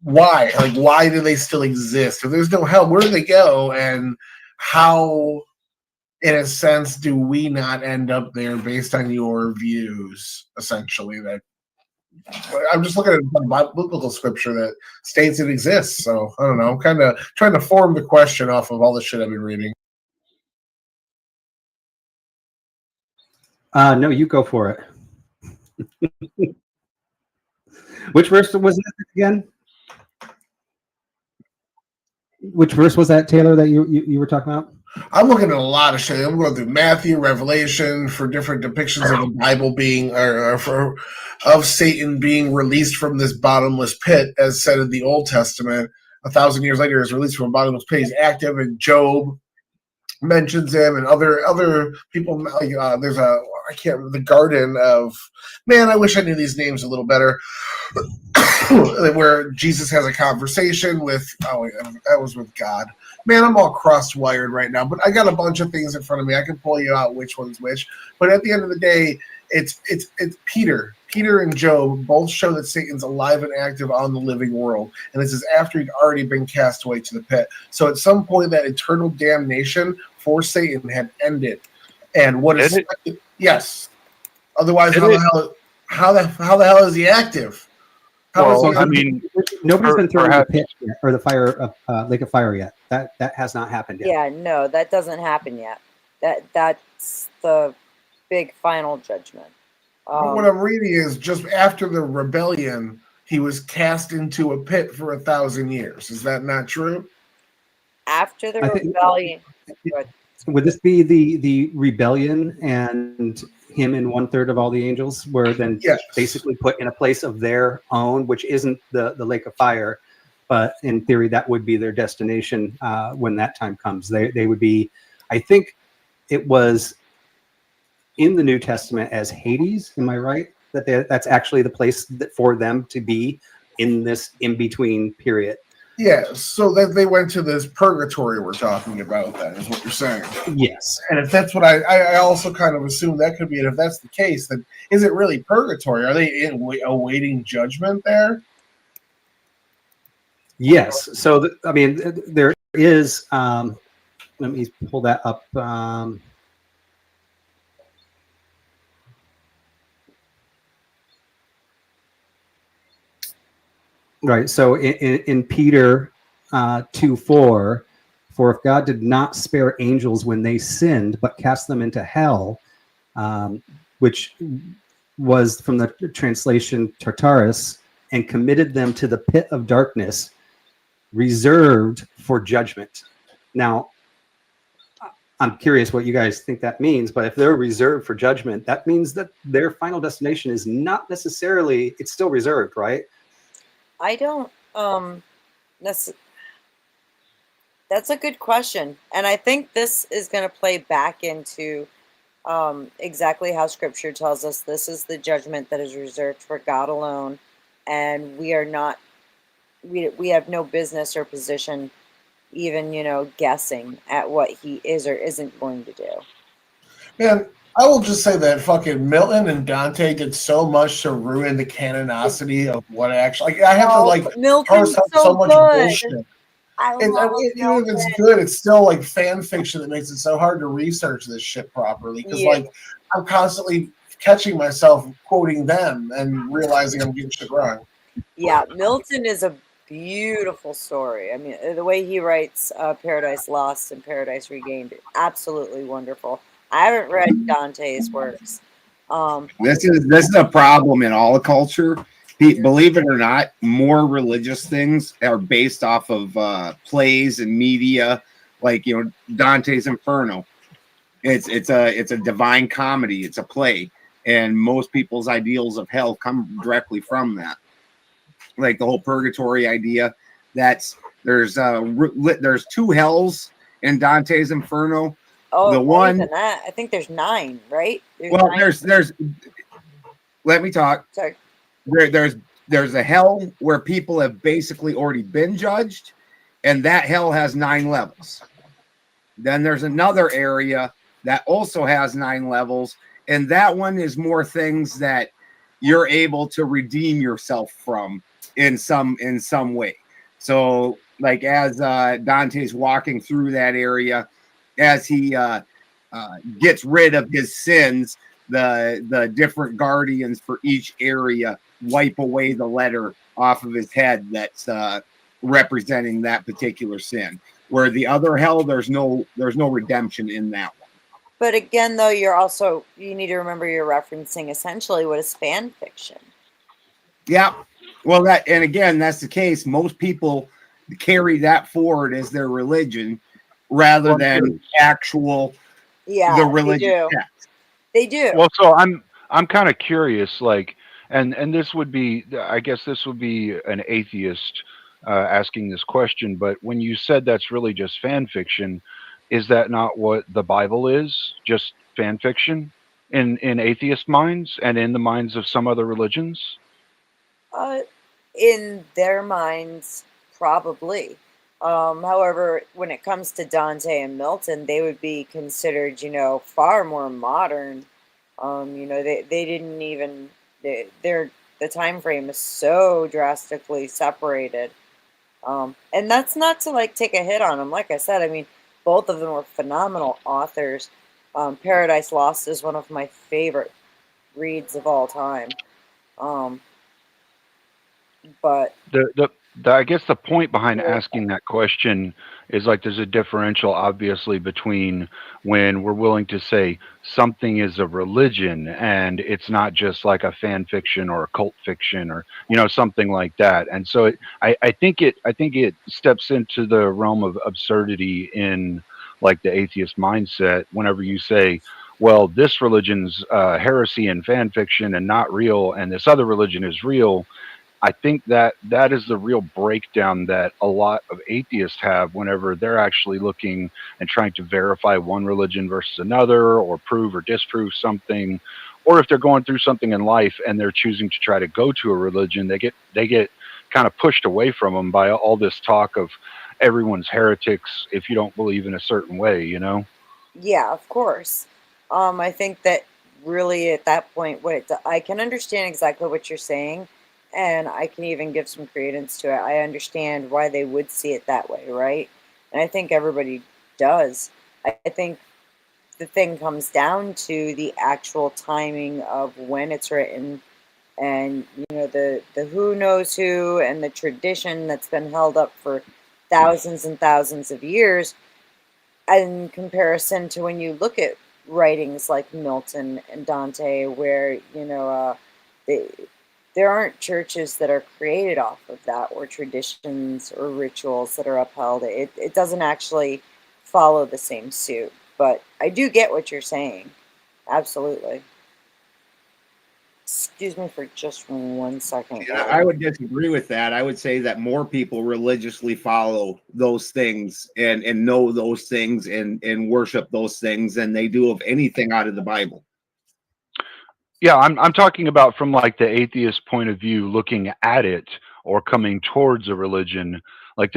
Why do they still exist? If there's no hell, where do they go? And how, in a sense, do we not end up there based on your views? Essentially, that I'm just looking at biblical scripture that states it exists. So I don't know. I'm kind of trying to form the question off of all the shit I've been reading. No, you go for it. Which verse was that again? Which verse was that, Taylor, that you were talking about? I'm looking at a lot of shit. I'm going through Matthew, Revelation for different depictions of the Bible being, of Satan being released from this bottomless pit, as said in the Old Testament. 1,000 years later, is released from a bottomless pit. He's active, and Job mentions him, and other people. Like the Garden of Man. I wish I knew these names a little better. Where Jesus has a conversation with. That was with God. Man, I'm all cross-wired right now, but I got a bunch of things in front of me. I can pull you out which one's which. But at the end of the day, it's Peter. Peter and Job both show that Satan's alive and active on the living world. And this is after he'd already been cast away to the pit. So at some point, that eternal damnation for Satan had ended. And what is it? Yes. Otherwise, how the hell is he active? Nobody's been thrown in the pit yet, or the fire, lake of fire yet. That has not happened yet. Yeah, no, that doesn't happen yet. That's the big final judgment. But what I'm reading is just after the rebellion, he was cast into a pit for 1,000 years. Is that not true? After the rebellion. Would this be the rebellion and him and 1/3 of all the angels were then basically put in a place of their own, which isn't the lake of fire, but in theory that would be their destination when that time comes. They would be, I think it was in the New Testament as Hades. Am I right? That's actually the place for them to be in this in-between period. Yeah, so that they went to this purgatory we're talking about, then, is what you're saying. Yes. And if that's what I also kind of assume that could be it. If that's the case, then is it really purgatory? Are they awaiting judgment there? Yes. So, there is, let me pull that up. Right. So in Peter 2:4, for if God did not spare angels when they sinned, but cast them into hell, which was from the translation Tartarus, and committed them to the pit of darkness, reserved for judgment. Now, I'm curious what you guys think that means, but if they're reserved for judgment, that means that their final destination is not necessarily, it's still reserved, right? I don't that's a good question, and I think this is going to play back into exactly how Scripture tells us this is the judgment that is reserved for God alone, and we are not we have no business or position even guessing at what he is or isn't going to do. Man, I will just say that fucking Milton and Dante did so much to ruin the canonicity of what actually. I have to parse out so much bullshit. Even if it's good, it's still like fan fiction that makes it so hard to research this shit properly. Because I'm constantly catching myself quoting them and realizing I'm getting shit wrong. Yeah, Milton is a beautiful story. I mean, the way he writes Paradise Lost and Paradise Regained, absolutely wonderful. I haven't read Dante's works. This is a problem in all culture. Believe it or not, more religious things are based off of plays and media, like Dante's Inferno. It's a divine comedy. It's a play, and most people's ideals of hell come directly from that. Like the whole purgatory idea. There's two hells in Dante's Inferno. Oh, the one than that. I think there's 9, right? There's. Let me talk. Sorry. There's a hell where people have basically already been judged, and that hell has 9 levels. Then there's another area that also has 9 levels, and that one is more things that you're able to redeem yourself from in some way. So, like as Dante's walking through that area, as he gets rid of his sins, the different guardians for each area wipe away the letter off of his head that's representing that particular sin. Where the other hell, there's no redemption in that one. But again, though, you need to remember you're referencing essentially what is fan fiction. Yeah. Well, that's the case. Most people carry that forward as their religion rather than actual the religion text. They do. Well, so I'm kind of curious, like, and this would be, I guess this would be an atheist asking this question, but when you said that's really just fan fiction, is that not what the Bible is? Just fan fiction in atheist minds and in the minds of some other religions? In their minds, probably. However, when it comes to Dante and Milton, they would be considered, far more modern. They didn't even the time frame is so drastically separated. And that's not to like take a hit on them. Like I said, I mean, both of them were phenomenal authors. Paradise Lost is one of my favorite reads of all time. But I guess the point behind asking that question is like there's a differential, obviously, between when we're willing to say something is a religion and it's not just like a fan fiction or a cult fiction or something like that. And so I think it steps into the realm of absurdity in like the atheist mindset whenever you say, well, this religion's heresy and fan fiction and not real, and this other religion is real. I think that is the real breakdown that a lot of atheists have whenever they're actually looking and trying to verify one religion versus another, or prove or disprove something, or if they're going through something in life and they're choosing to try to go to a religion, they get kind of pushed away from them by all this talk of everyone's heretics if you don't believe in a certain way, Yeah, of course. I think that really at that point, I can understand exactly what you're saying. And I can even give some credence to it. I understand why they would see it that way, right? And I think everybody does. I think the thing comes down to the actual timing of when it's written, and the who knows who, and the tradition that's been held up for thousands and thousands of years, in comparison to when you look at writings like Milton and Dante, where there aren't churches that are created off of that, or traditions or rituals that are upheld. It doesn't actually follow the same suit. But I do get what you're saying. Absolutely. Excuse me for just 1 second. Yeah, I would disagree with that. I would say that more people religiously follow those things and know those things and worship those things than they do of anything out of the Bible. Yeah, I'm talking about from like the atheist point of view, looking at it or coming towards a religion. Like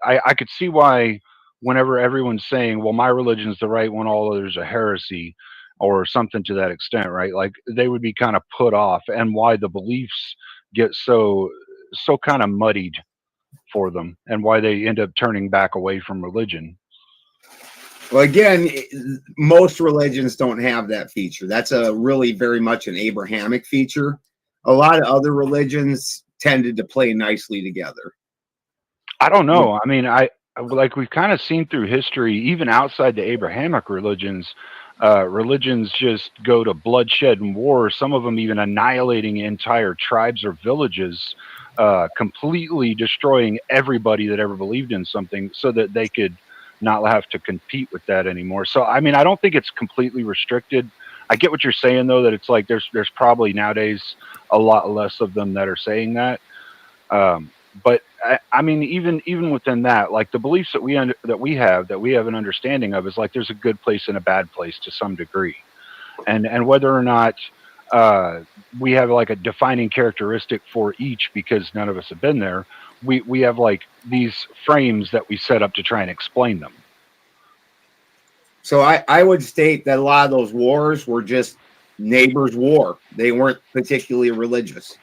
I could see why whenever everyone's saying, "Well, my religion's the right one, all others are heresy," or something to that extent, right? Like they would be kind of put off, and why the beliefs get so kind of muddied for them, and why they end up turning back away from religion. Well, again, most religions don't have that feature. That's a really very much an Abrahamic feature. A lot of other religions tended to play nicely together. I don't know. I mean, like we've kind of seen through history, even outside the Abrahamic religions, religions just go to bloodshed and war. Some of them even annihilating entire tribes or villages, completely destroying everybody that ever believed in something so that they could not have to compete with that anymore. So, I mean, I don't think it's completely restricted. I get what you're saying, though, that it's like there's probably nowadays a lot less of them that are saying that. But I mean, even within that, like the beliefs that we have an understanding of is like there's a good place and a bad place to some degree, and whether or not we have like a defining characteristic for each, because none of us have been there. We have like these frames that we set up to try and explain them. So I would state that a lot of those wars were just neighbors' war. They weren't particularly religious.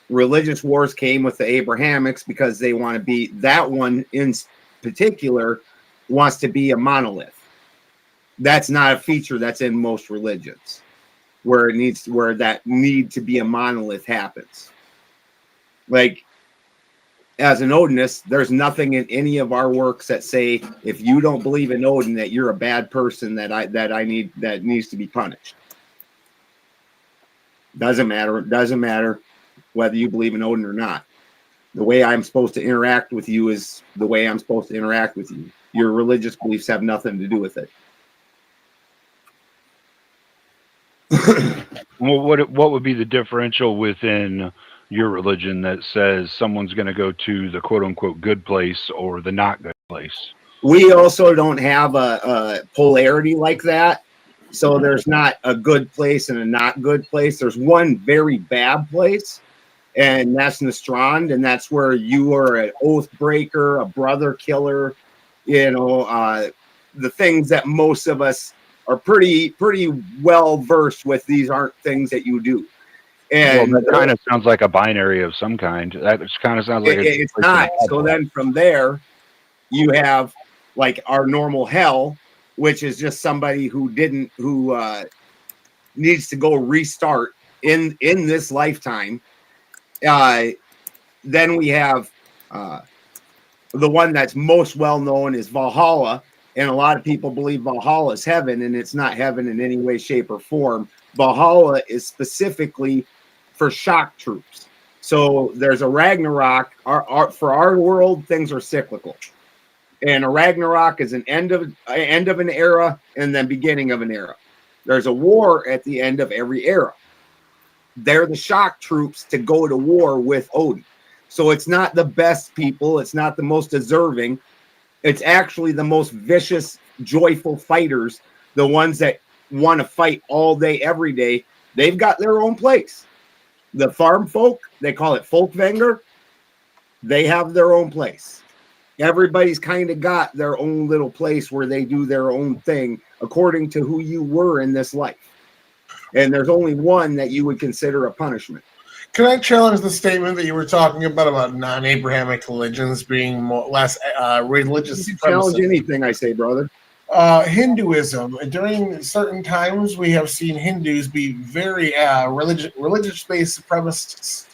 Religious wars came with the Abrahamics because they want to be, that one in particular wants to be a monolith. That's not a feature that's in most religions, where that need to be a monolith happens. Like, as an Odinist, there's nothing in any of our works that say if you don't believe in Odin that you're a bad person that needs to be punished. Doesn't matter. It doesn't matter whether you believe in Odin or not. The way I'm supposed to interact with you is the way I'm supposed to interact with you. Your religious beliefs have nothing to do with it. Well, what would be the differential within your religion that says someone's going to go to the quote unquote good place or the not good place? We also don't have a polarity like that. So there's not a good place and a not good place. There's one very bad place, and that's Nostrand, and that's where you are an oath breaker, a brother killer, the things that most of us are pretty well versed with. These aren't things that you do. And that kind of sounds like a binary of some kind. That kind of sounds like it's not. So then from there, you have like our normal hell, which is just somebody who needs to go restart in this lifetime. Then we have the one that's most well known is Valhalla, and a lot of people believe Valhalla is heaven, and it's not heaven in any way, shape, or form. Valhalla is specifically for shock troops. So there's a Ragnarok. For our world, things are cyclical, and a Ragnarok is an end of an era and then beginning of an era. There's a war at the end of every era. They're the shock troops to go to war with Odin. So it's not the best people. It's not the most deserving. It's actually the most vicious, joyful fighters, the ones that want to fight all day, every day. They've got their own place. The farm folk, they call it Folkvanger. They have their own place. Everybody's kind of got their own little place where they do their own thing according to who you were in this life. And there's only one that you would consider a punishment. Can I challenge the statement that you were talking about non-Abrahamic religions being less religious? You challenge anything I say, brother. Hinduism. During certain times, we have seen Hindus be very religious-based supremacists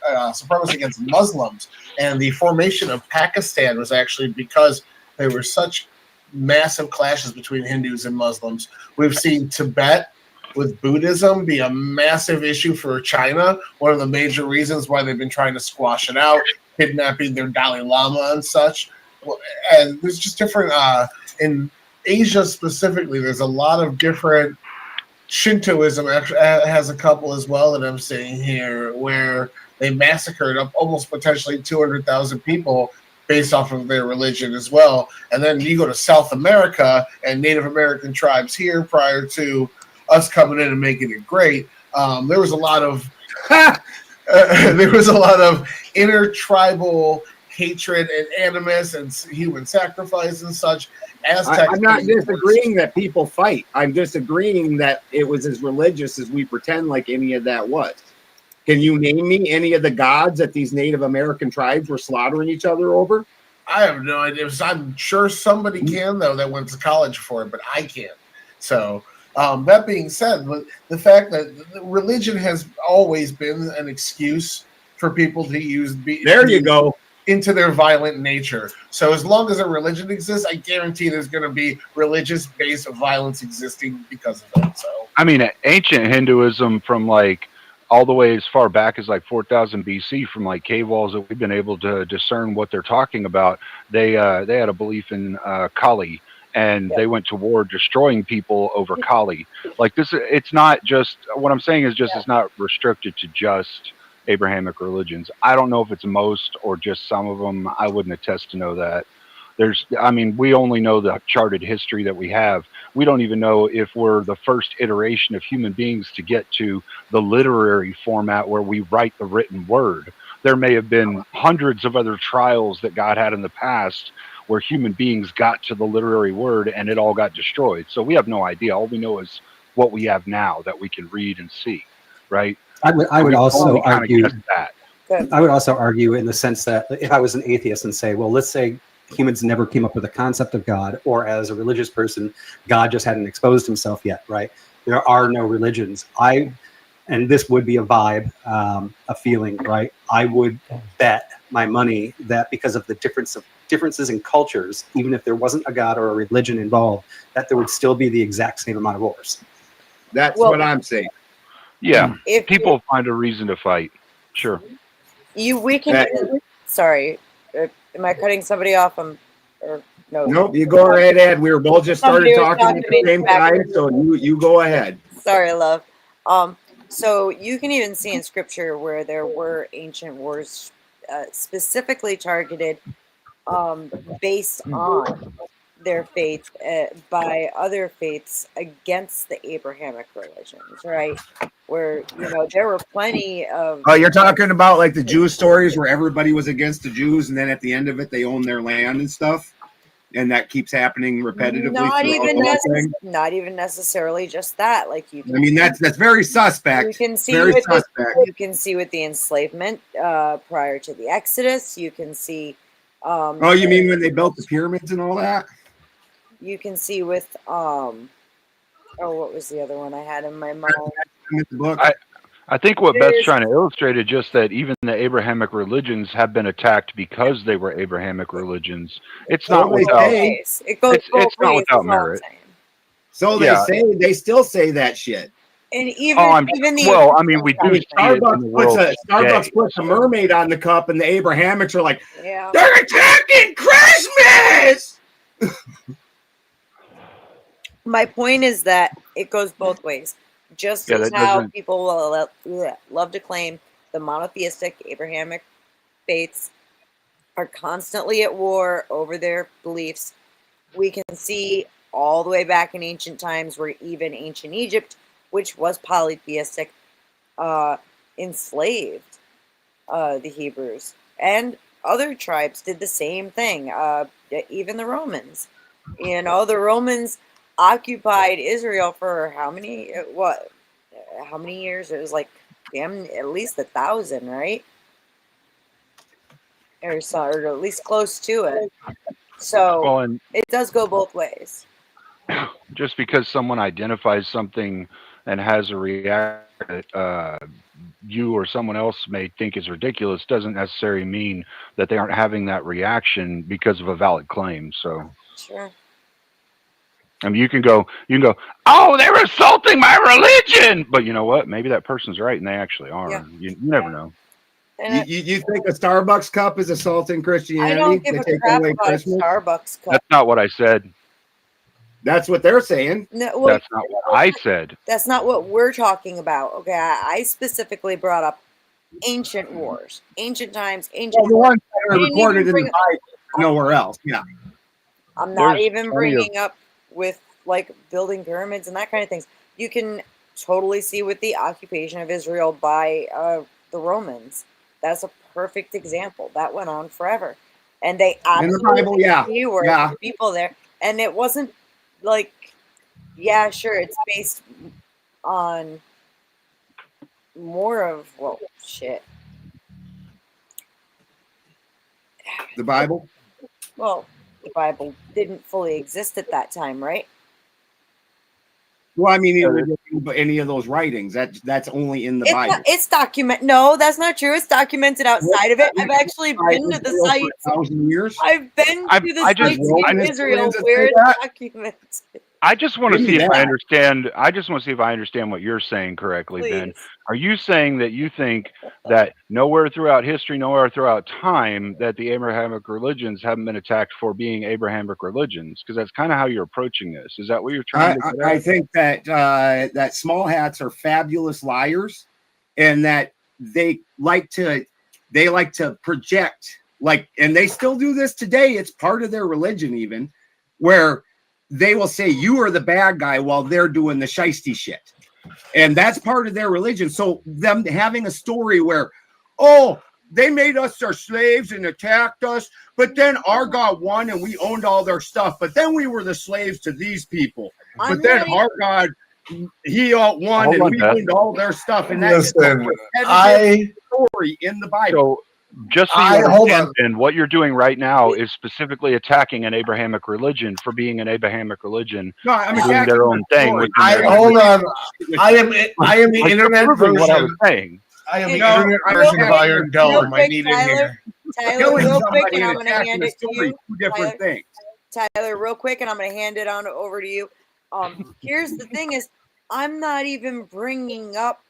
against Muslims. And the formation of Pakistan was actually because there were such massive clashes between Hindus and Muslims. We've seen Tibet with Buddhism be a massive issue for China. One of the major reasons why they've been trying to squash it out, kidnapping their Dalai Lama and such. And there's just different, in Asia specifically, there's a lot of different. Shintoism actually has a couple as well that I'm seeing here, where they massacred up almost potentially 200,000 people based off of their religion as well. And then you go to South America and Native American tribes here prior to us coming in and making it great. There was a lot of intertribal hatred and animus and human sacrifice and such. I'm not disagreeing that people fight. I'm disagreeing that it was as religious as we pretend like any of that was. Can you name me any of the gods that these Native American tribes were slaughtering each other over? I have no idea. I'm sure somebody can, though, that went to college for it, but I can't. So that being said, the fact that religion has always been an excuse for people to use into their violent nature. So as long as a religion exists, I guarantee there's going to be religious-based violence existing because of it. So I mean, ancient Hinduism from like all the way as far back as like 4000 BC, from like cave walls that we've been able to discern what they're talking about. They had a belief in Kali, and they went to war destroying people over Kali. Like this, it's not just what I'm saying is just it's not restricted to just Abrahamic religions. I don't know if it's most or just some of them. I wouldn't attest to know that. We only know the charted history that we have. We don't even know if we're the first iteration of human beings to get to the literary format where we write the written word. There may have been hundreds of other trials that God had in the past where human beings got to the literary word and it all got destroyed. So we have no idea. All we know is what we have now that we can read and see, right? I would also argue that. I would also argue in the sense that if I was an atheist and say, well, let's say humans never came up with a concept of God, or as a religious person, God just hadn't exposed himself yet, right? There are no religions. And this would be a vibe, a feeling, right? I would bet my money that because of the differences in cultures, even if there wasn't a God or a religion involved, that there would still be the exact same amount of wars. That's what I'm saying. Yeah, if people find a reason to fight. Sure. We can Sorry, am I cutting somebody off? Or no? Nope, you go right ahead. We were both just started Somebody was talking at the same time, so you go ahead. Sorry, love. So you can even see in scripture where there were ancient wars specifically targeted based on their faith by other faiths against the Abrahamic religions, right? Where, there were plenty of... Oh, you're talking about like the Jewish stories where everybody was against the Jews, and then at the end of it, they own their land and stuff, and that keeps happening repetitively. Not even necessarily just that. Like I mean, that's very suspect. You can see very suspect. You can see with the enslavement prior to the Exodus. You can see. Oh, you mean when they built the pyramids and all that? You can see with what was the other one I had in my mind? I think what Beth's trying to illustrate is just that even the Abrahamic religions have been attacked because they were Abrahamic religions. It's not without. It's not without merit. So they say, they still say that shit. And even we do see Starbucks puts a mermaid on the cup, and the Abrahamics are like, they're attacking Christmas. My point is that it goes both ways. Just as how people love to claim the monotheistic Abrahamic faiths are constantly at war over their beliefs, we can see all the way back in ancient times where even ancient Egypt, which was polytheistic, enslaved the Hebrews. And other tribes did the same thing, even the Romans. The Romans occupied Israel for how many years? It was like at least 1,000, right? Or at least close to it. So it does go both ways. Just because someone identifies something and has a reaction you or someone else may think is ridiculous doesn't necessarily mean that they aren't having that reaction because of a valid claim. So sure. I mean, you can go, oh, they're assaulting my religion. But you know what? Maybe that person's right, and they actually are. Yeah. You never know. You think a Starbucks cup is assaulting Christianity? I don't give a crap about Starbucks cup. That's not what I said. That's what they're saying. No, that's not what I said. That's not what we're talking about. Okay, I specifically brought up ancient wars, ancient times, ancient. The ones that are recorded in the Bible, nowhere else. Yeah. I'm not even bringing up with like building pyramids and that kind of things. You can totally see with the occupation of Israel by the Romans. That's a perfect example. That went on forever, and they absolutely were people there, and it wasn't like, sure, it's based on more of the Bible. Well, the Bible didn't fully exist at that time, right? Well, I mean, any of those writings, that's only in the Bible. It's documented. No, that's not true. It's documented outside of it. I've actually been to the sites. 1,000 years. I've been to the sites in Israel where it's documented. I just want to see if I understand. I just want to see if I understand what you're saying correctly, Please. Ben. Are you saying that you think that nowhere throughout history, nowhere throughout time, that the Abrahamic religions haven't been attacked for being Abrahamic religions? Because that's kind of how you're approaching this. Is that what you're trying to do? I think that that small hats are fabulous liars, and that they like to project, and they still do this today. It's part of their religion, even, where they will say you are the bad guy while they're doing the shiesty shit. And that's part of their religion. So them having a story where, they made us their slaves and attacked us, but then our God won and we owned all their stuff. But then we were the slaves to these people. But then our God, he won and we owned all their stuff. And that's a story in the Bible. So, just so you understand, Ben, what you're doing right now is specifically attacking an Abrahamic religion for being an Abrahamic religion. No, I'm doing their own thing. Hold on. I am the internet version. What I was saying. I am the internet version of Iron Dome. I need it here. Tyler, real quick, and I'm going to hand it to you. Two different things. Tyler, real quick, and I'm going to hand it on over to you. Here's the thing: is I'm not even bringing up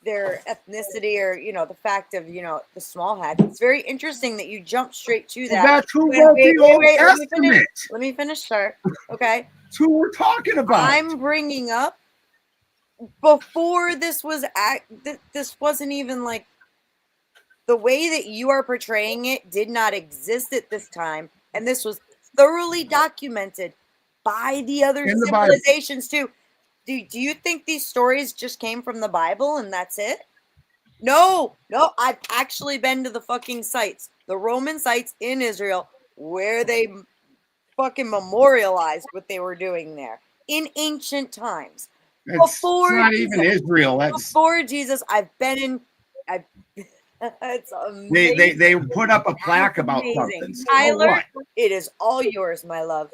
their ethnicity or the fact of the small hat. It's very interesting that you jump straight to that. That's who wrote the Old Testament. Let me finish, sir. Okay. That's who we're talking about. I'm bringing up before this was this wasn't even like the way that you are portraying it did not exist at this time, and this was thoroughly documented by the other civilizations too. Do you think these stories just came from the Bible and that's it? No, I've actually been to the fucking sites, the Roman sites in Israel, where they fucking memorialized what they were doing there in ancient times. It's not even Israel. That's before Jesus. I've been in. It's amazing. They put up a plaque about something. Tyler, it is all yours, my love.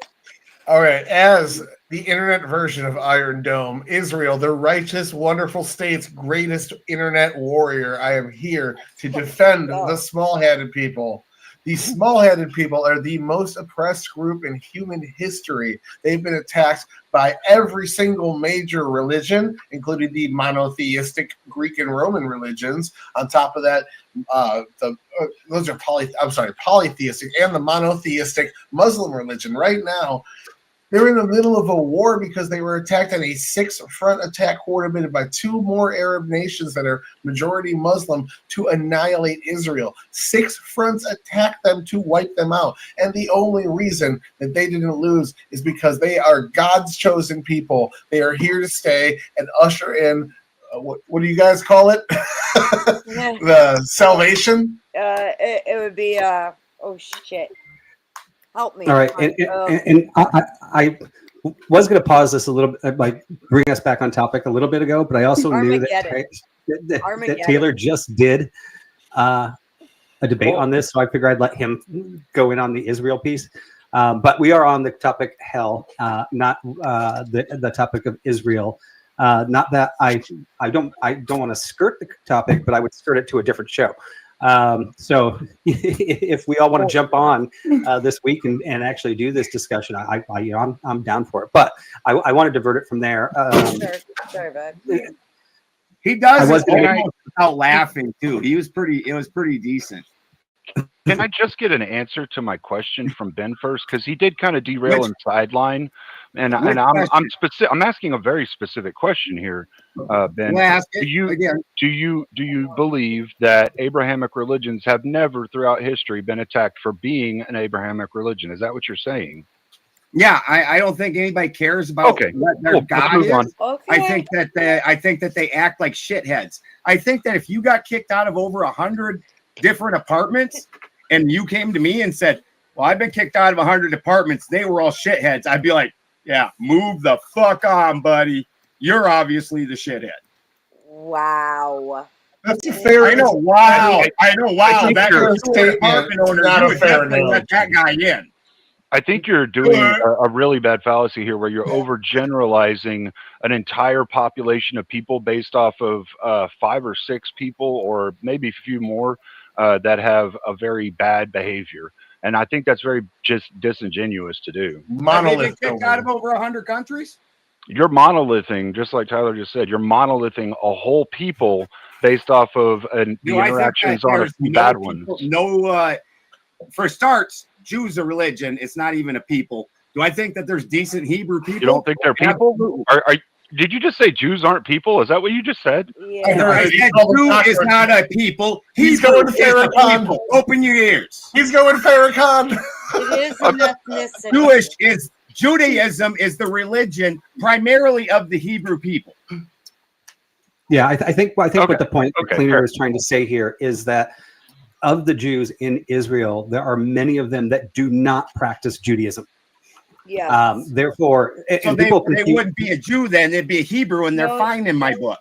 All right, as the internet version of Iron Dome, Israel, the righteous, wonderful state's greatest internet warrior, I am here to defend the small-headed people. The small-headed people are the most oppressed group in human history. They've been attacked by every single major religion, including the monotheistic Greek and Roman religions. On top of that, those are polytheistic and the monotheistic Muslim religion. Right now, they're in the middle of a war because they were attacked on a 6-front attack coordinated by 2 more Arab nations that are majority Muslim to annihilate Israel. 6 fronts attacked them to wipe them out. And the only reason that they didn't lose is because they are God's chosen people. They are here to stay and usher in, what do you guys call it? The salvation? It would be, oh shit. Help me. All right, and I was going to pause this a little bit, like bring us back on topic a little bit ago, but I also knew that Taylor just did a debate on this, so I figured I'd let him go in on the Israel piece. But we are on the topic hell, not the topic of Israel. Not that I don't want to skirt the topic, but I would skirt it to a different show. So if we all want to jump on this week and actually do this discussion, I'm down for it. But I want to divert it from there. Sorry, bud. He does it without laughing too. It was pretty decent. Can I just get an answer to my question from Ben first? Because he did kind of derail and sideline, and I'm asking a very specific question here, Ben. Do you believe that Abrahamic religions have never throughout history been attacked for being an Abrahamic religion? Is that what you're saying? Yeah, I don't think anybody cares about what their God is. Okay. I think that they act like shitheads. I think that if you got kicked out of over 100 different apartments and you came to me and said, well, I've been kicked out of 100 apartments, they were all shitheads, I'd be like, yeah, move the fuck on, buddy. You're obviously the shithead. Wow. That's a fair. I know. Wow. That's a statement. Apartment owner, not a fair. Let that guy in. I think you're doing a really bad fallacy here where you're overgeneralizing an entire population of people based off of 5 or 6 people or maybe a few more that have a very bad behavior. And I think that's very just disingenuous to do. Monolith. Have they been kicked out of over 100 countries? You're monolithing, just like Tyler just said, you're monolithing a whole people based off of the interactions on a few bad ones. For starts, Jews are religion. It's not even a people. Do I think that there's decent Hebrew people? You don't think they're people? Did you just say Jews aren't people? Is that what you just said? Yeah. Jew is not a people. He's going to Farrakhan. Open your ears. He's going to Farrakhan. It is an ethnicity. Judaism is the religion primarily of the Hebrew people. Yeah, I think what the point Cleaner is trying to say here is that of the Jews in Israel, there are many of them that do not practice Judaism. Yeah. Therefore, so they wouldn't be a Jew then; they'd be a Hebrew, and they're fine in my book.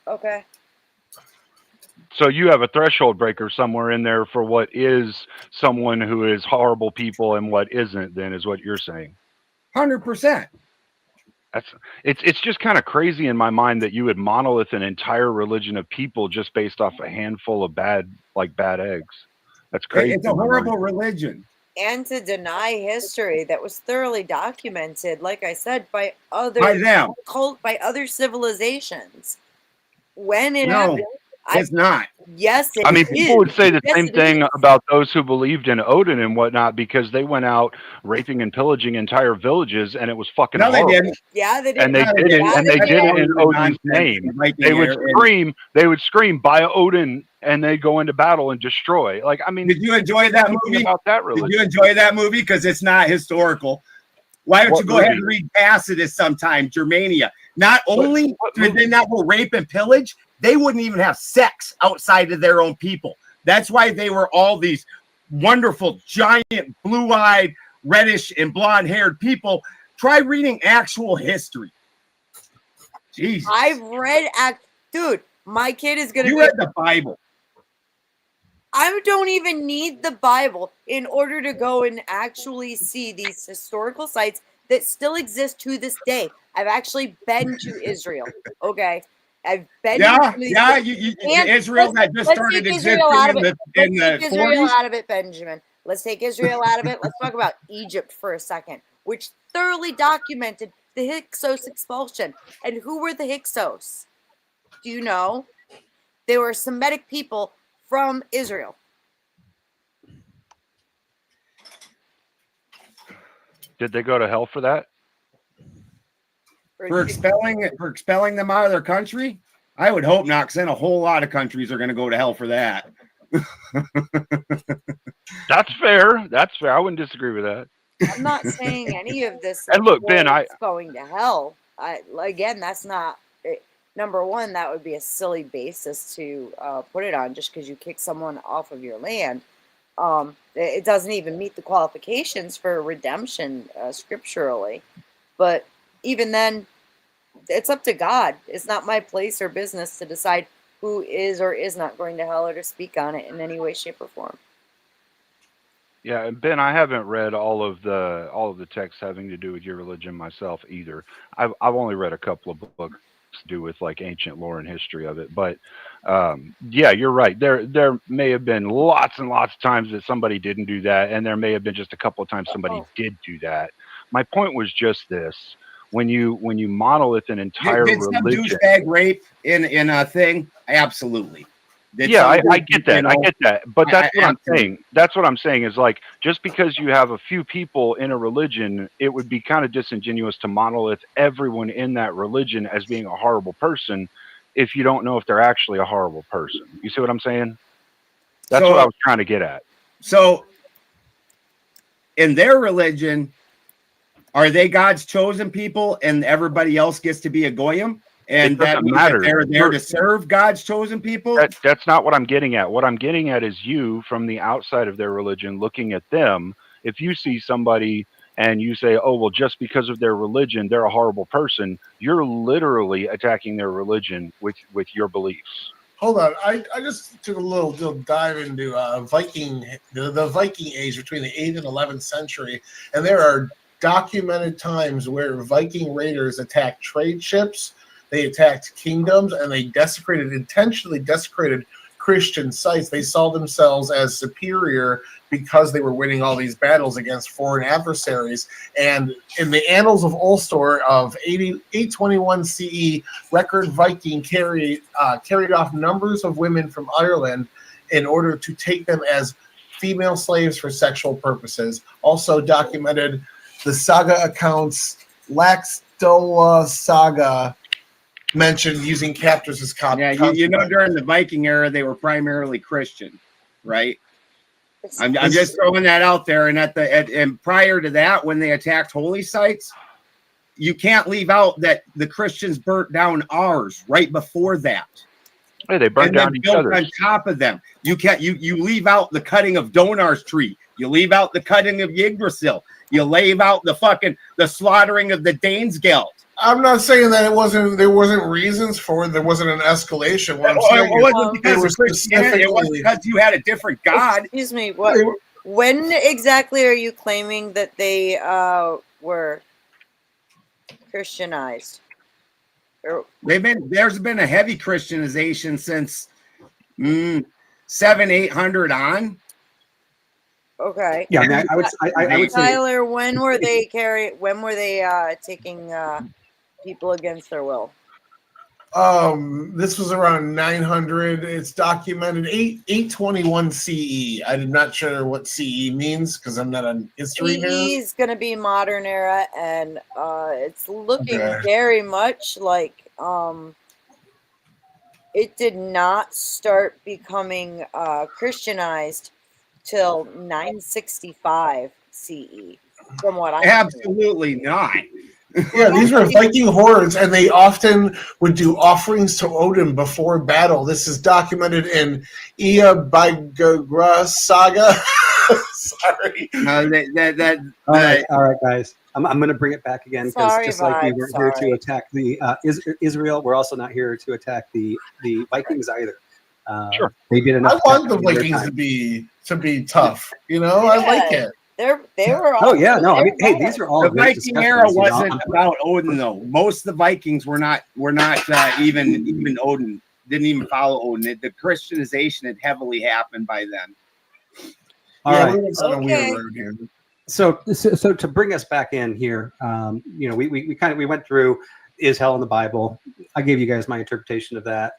Okay. So you have a threshold breaker somewhere in there for what is someone who is horrible people and what isn't. Then is what you're saying. 100%. It's just kind of crazy in my mind that you would monolith an entire religion of people just based off a handful of bad eggs. That's crazy. It's a horrible religion. And to deny history that was thoroughly documented, like I said, by other civilizations. when it No, happened. it's not. Yes, it I mean, is. people would say the Yes, same it thing is. about those who believed in Odin and whatnot because they went out raping and pillaging entire villages, and it was fucking No, they horrible. didn't. Yeah, they did. And they No, did it, Yeah, and they they did did. it in Odin's name. They would scream, "By Odin!" and they go into battle and destroy. Like, I mean, Did you enjoy that movie? About that religion. Did you enjoy that movie? Because it's not historical. Why don't What you go ahead movie? and read Tacitus sometime, Germania? Not only did they not go rape and pillage, they wouldn't even have sex outside of their own people. That's why they were all these wonderful, giant, blue-eyed, reddish, and blonde-haired people. Try reading actual history. Jesus. I've read, dude, my kid is going to You read the Bible. I don't even need the Bible in order to go and actually see these historical sites that still exist to this day. I've actually been to Israel. Okay. I've been Israel that just started existing in the Israel 40s. out of it, Benjamin. Let's take Israel out of it. Let's talk about Egypt for a second, which thoroughly documented the Hyksos expulsion. And who were the Hyksos? Do you know? They were Semitic people from Israel. Did they go to hell for that? For expelling them out of their country? I would hope not, because then a whole lot of countries are going to go to hell for that. That's fair. That's fair. I wouldn't disagree with that. I'm not saying any of this. And look, Ben, going to hell. Again, that's not number one. That would be a silly basis to put it on, just because you kick someone off of your land. It doesn't even meet the qualifications for redemption scripturally. But even then, it's up to God. It's not my place or business to decide who is or is not going to hell or to speak on it in any way, shape, or form. Yeah, and Ben, I haven't read all of the texts having to do with your religion myself either. I've only read a couple of books to do with like ancient lore and history of it. But yeah, you're right. There may have been lots and lots of times that somebody didn't do that, and there may have been just a couple of times somebody did do that. My point was just this: when you monolith an entire religion, some douchebag rape in a thing? Absolutely. I get that. I get that. But that's what I'm saying. That's what I'm saying is, like, just because you have a few people in a religion, it would be kind of disingenuous to monolith everyone in that religion as being a horrible person if you don't know if they're actually a horrible person. You see what I'm saying? That's what I was trying to get at. So in their religion, are they God's chosen people and everybody else gets to be a goyim? And that means that they're there to serve God's chosen people? That's not what I'm getting at. What I'm getting at is you, from the outside of their religion, looking at them. If you see somebody and you say, oh, well, just because of their religion, they're a horrible person, you're literally attacking their religion with your beliefs. Hold on. I just took a little dive into the Viking age between the 8th and 11th century. And there are documented times where Viking raiders attacked trade ships. They attacked kingdoms, and they intentionally desecrated Christian sites. They saw themselves as superior because they were winning all these battles against foreign adversaries. And in the Annals of Ulster of 821 CE, record Viking carried off numbers of women from Ireland in order to take them as female slaves for sexual purposes. Also documented the saga accounts, Laxdœla saga, mentioned using captors as during the Viking era they were primarily Christian, right? I'm just throwing that out there. And and prior to that, when they attacked holy sites, you can't leave out that the Christians burnt down ours right before that. Hey, they burned down each other's. On top of them, you leave out the cutting of Donar's tree. You leave out the cutting of Yggdrasil. You leave out the slaughtering of the Danesgeld. I'm not saying that there wasn't reasons for it. There wasn't an escalation. What I'm saying it wasn't because of Christianity. It was because you had a different God. Excuse me. When exactly are you claiming that they were Christianized? There's been a heavy Christianization since 700-800 on. Okay. Yeah, I would say, Tyler, when were they taking people against their will? This was around 900. It's documented 821 CE. I'm not sure what CE means because I'm not on history here. CE is going to be modern era, and it's looking very much like it did not start becoming Christianized till 965 CE, from what I absolutely not. Yeah, these were Viking hordes, and they often would do offerings to Odin before battle. This is documented in Eabaigra saga. Sorry. All right, guys. I'm going to bring it back again because just like we weren't here to attack the Israel, we're also not here to attack the Vikings either. Sure. They did enough. I want the Vikings to be tough. You know, I like it. They were. Oh yeah, no. I mean, hey, these are all the Viking era wasn't about Odin though. Most of the Vikings were not even Odin. Didn't even follow Odin. The Christianization had heavily happened by then. All right. Okay. So to bring us back in here, you know, we went through is hell in the Bible. I gave you guys my interpretation of that.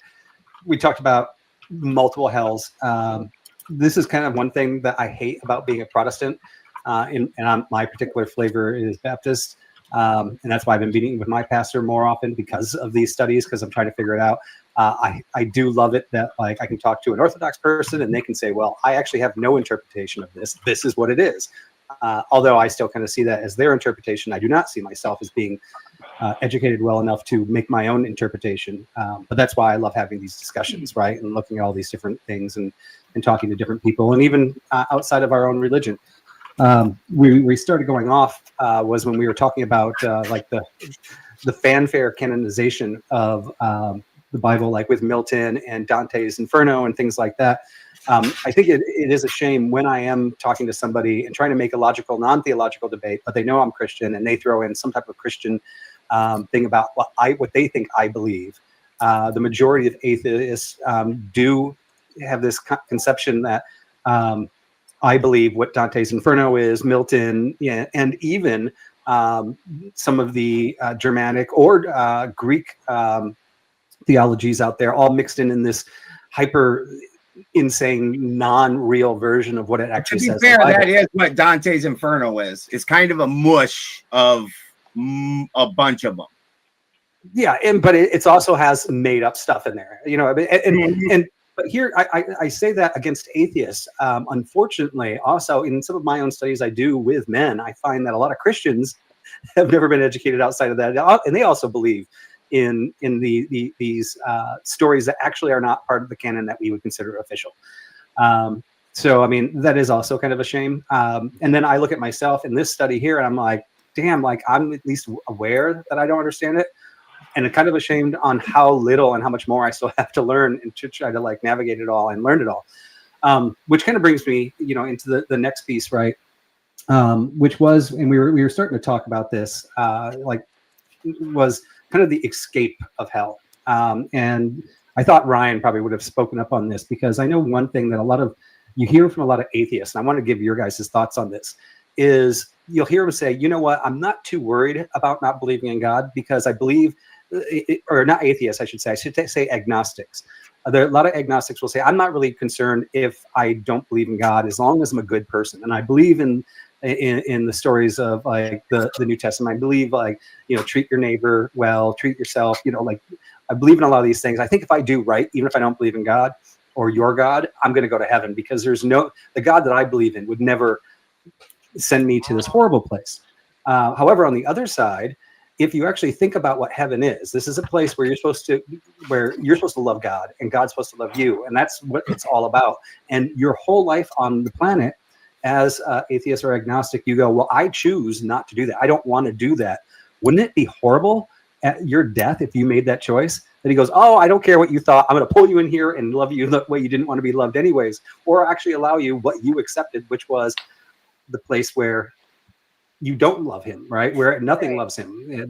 We talked about multiple hells. This is kind of one thing that I hate about being a Protestant. My particular flavor is Baptist, and that's why I've been meeting with my pastor more often because of these studies, because I'm trying to figure it out. I do love it that like I can talk to an Orthodox person and they can say, well, I actually have no interpretation of this. This is what it is. Although I still kind of see that as their interpretation. I do not see myself as being educated well enough to make my own interpretation. But that's why I love having these discussions, right? And looking at all these different things and talking to different people, and even outside of our own religion. We started going off was when we were talking about like the fanfare canonization of the Bible, like with Milton and Dante's Inferno and things like that. I think it is a shame when I am talking to somebody and trying to make a logical, non-theological debate, but they know I'm Christian and they throw in some type of Christian thing about what they think I believe. The majority of atheists do have this conception that I believe what Dante's Inferno is, Milton, and even some of the Germanic or Greek theologies out there, all mixed in this hyper insane, non-real version of what it actually says. To be fair, that is what Dante's Inferno is. It's kind of a mush of a bunch of them. Yeah, but it also has made up stuff in there, you know. But here, I say that against atheists. Unfortunately, also in some of my own studies I do with men, I find that a lot of Christians have never been educated outside of that, and they also believe in these stories that actually are not part of the canon that we would consider official. So, I mean, that is also kind of a shame. And then I look at myself in this study here, and I'm like, damn, like I'm at least aware that I don't understand it. And I'm kind of ashamed on how little and how much more I still have to learn and to try to like navigate it all and learn it all. Which kind of brings me, you know, into the next piece, right? Which was, and we were starting to talk about this, was kind of the escape of hell. And I thought Ryan probably would have spoken up on this, because I know one thing that you hear from a lot of atheists, and I want to give your guys' thoughts on this, is you'll hear them say, you know what, I'm not too worried about not believing in God because I believe, or not atheists, I should say agnostics. There are a lot of agnostics will say, I'm not really concerned if I don't believe in God as long as I'm a good person. And I believe in the stories of like the New Testament. I believe like, you know, treat your neighbor well, treat yourself, you know, like I believe in a lot of these things. I think if I do right, even if I don't believe in God or your God, I'm going to go to heaven, because the God that I believe in would never send me to this horrible place. However, on the other side, if you actually think about what heaven is, this is a place where you're supposed to love God and God's supposed to love you. And that's what it's all about. And your whole life on the planet, as atheist or agnostic, you go, well, I choose not to do that. I don't want to do that. Wouldn't it be horrible at your death if you made that choice? That he goes, oh, I don't care what you thought. I'm going to pull you in here and love you the way you didn't want to be loved anyways, or actually allow you what you accepted, which was the place where you don't love him, right? Where nothing loves him.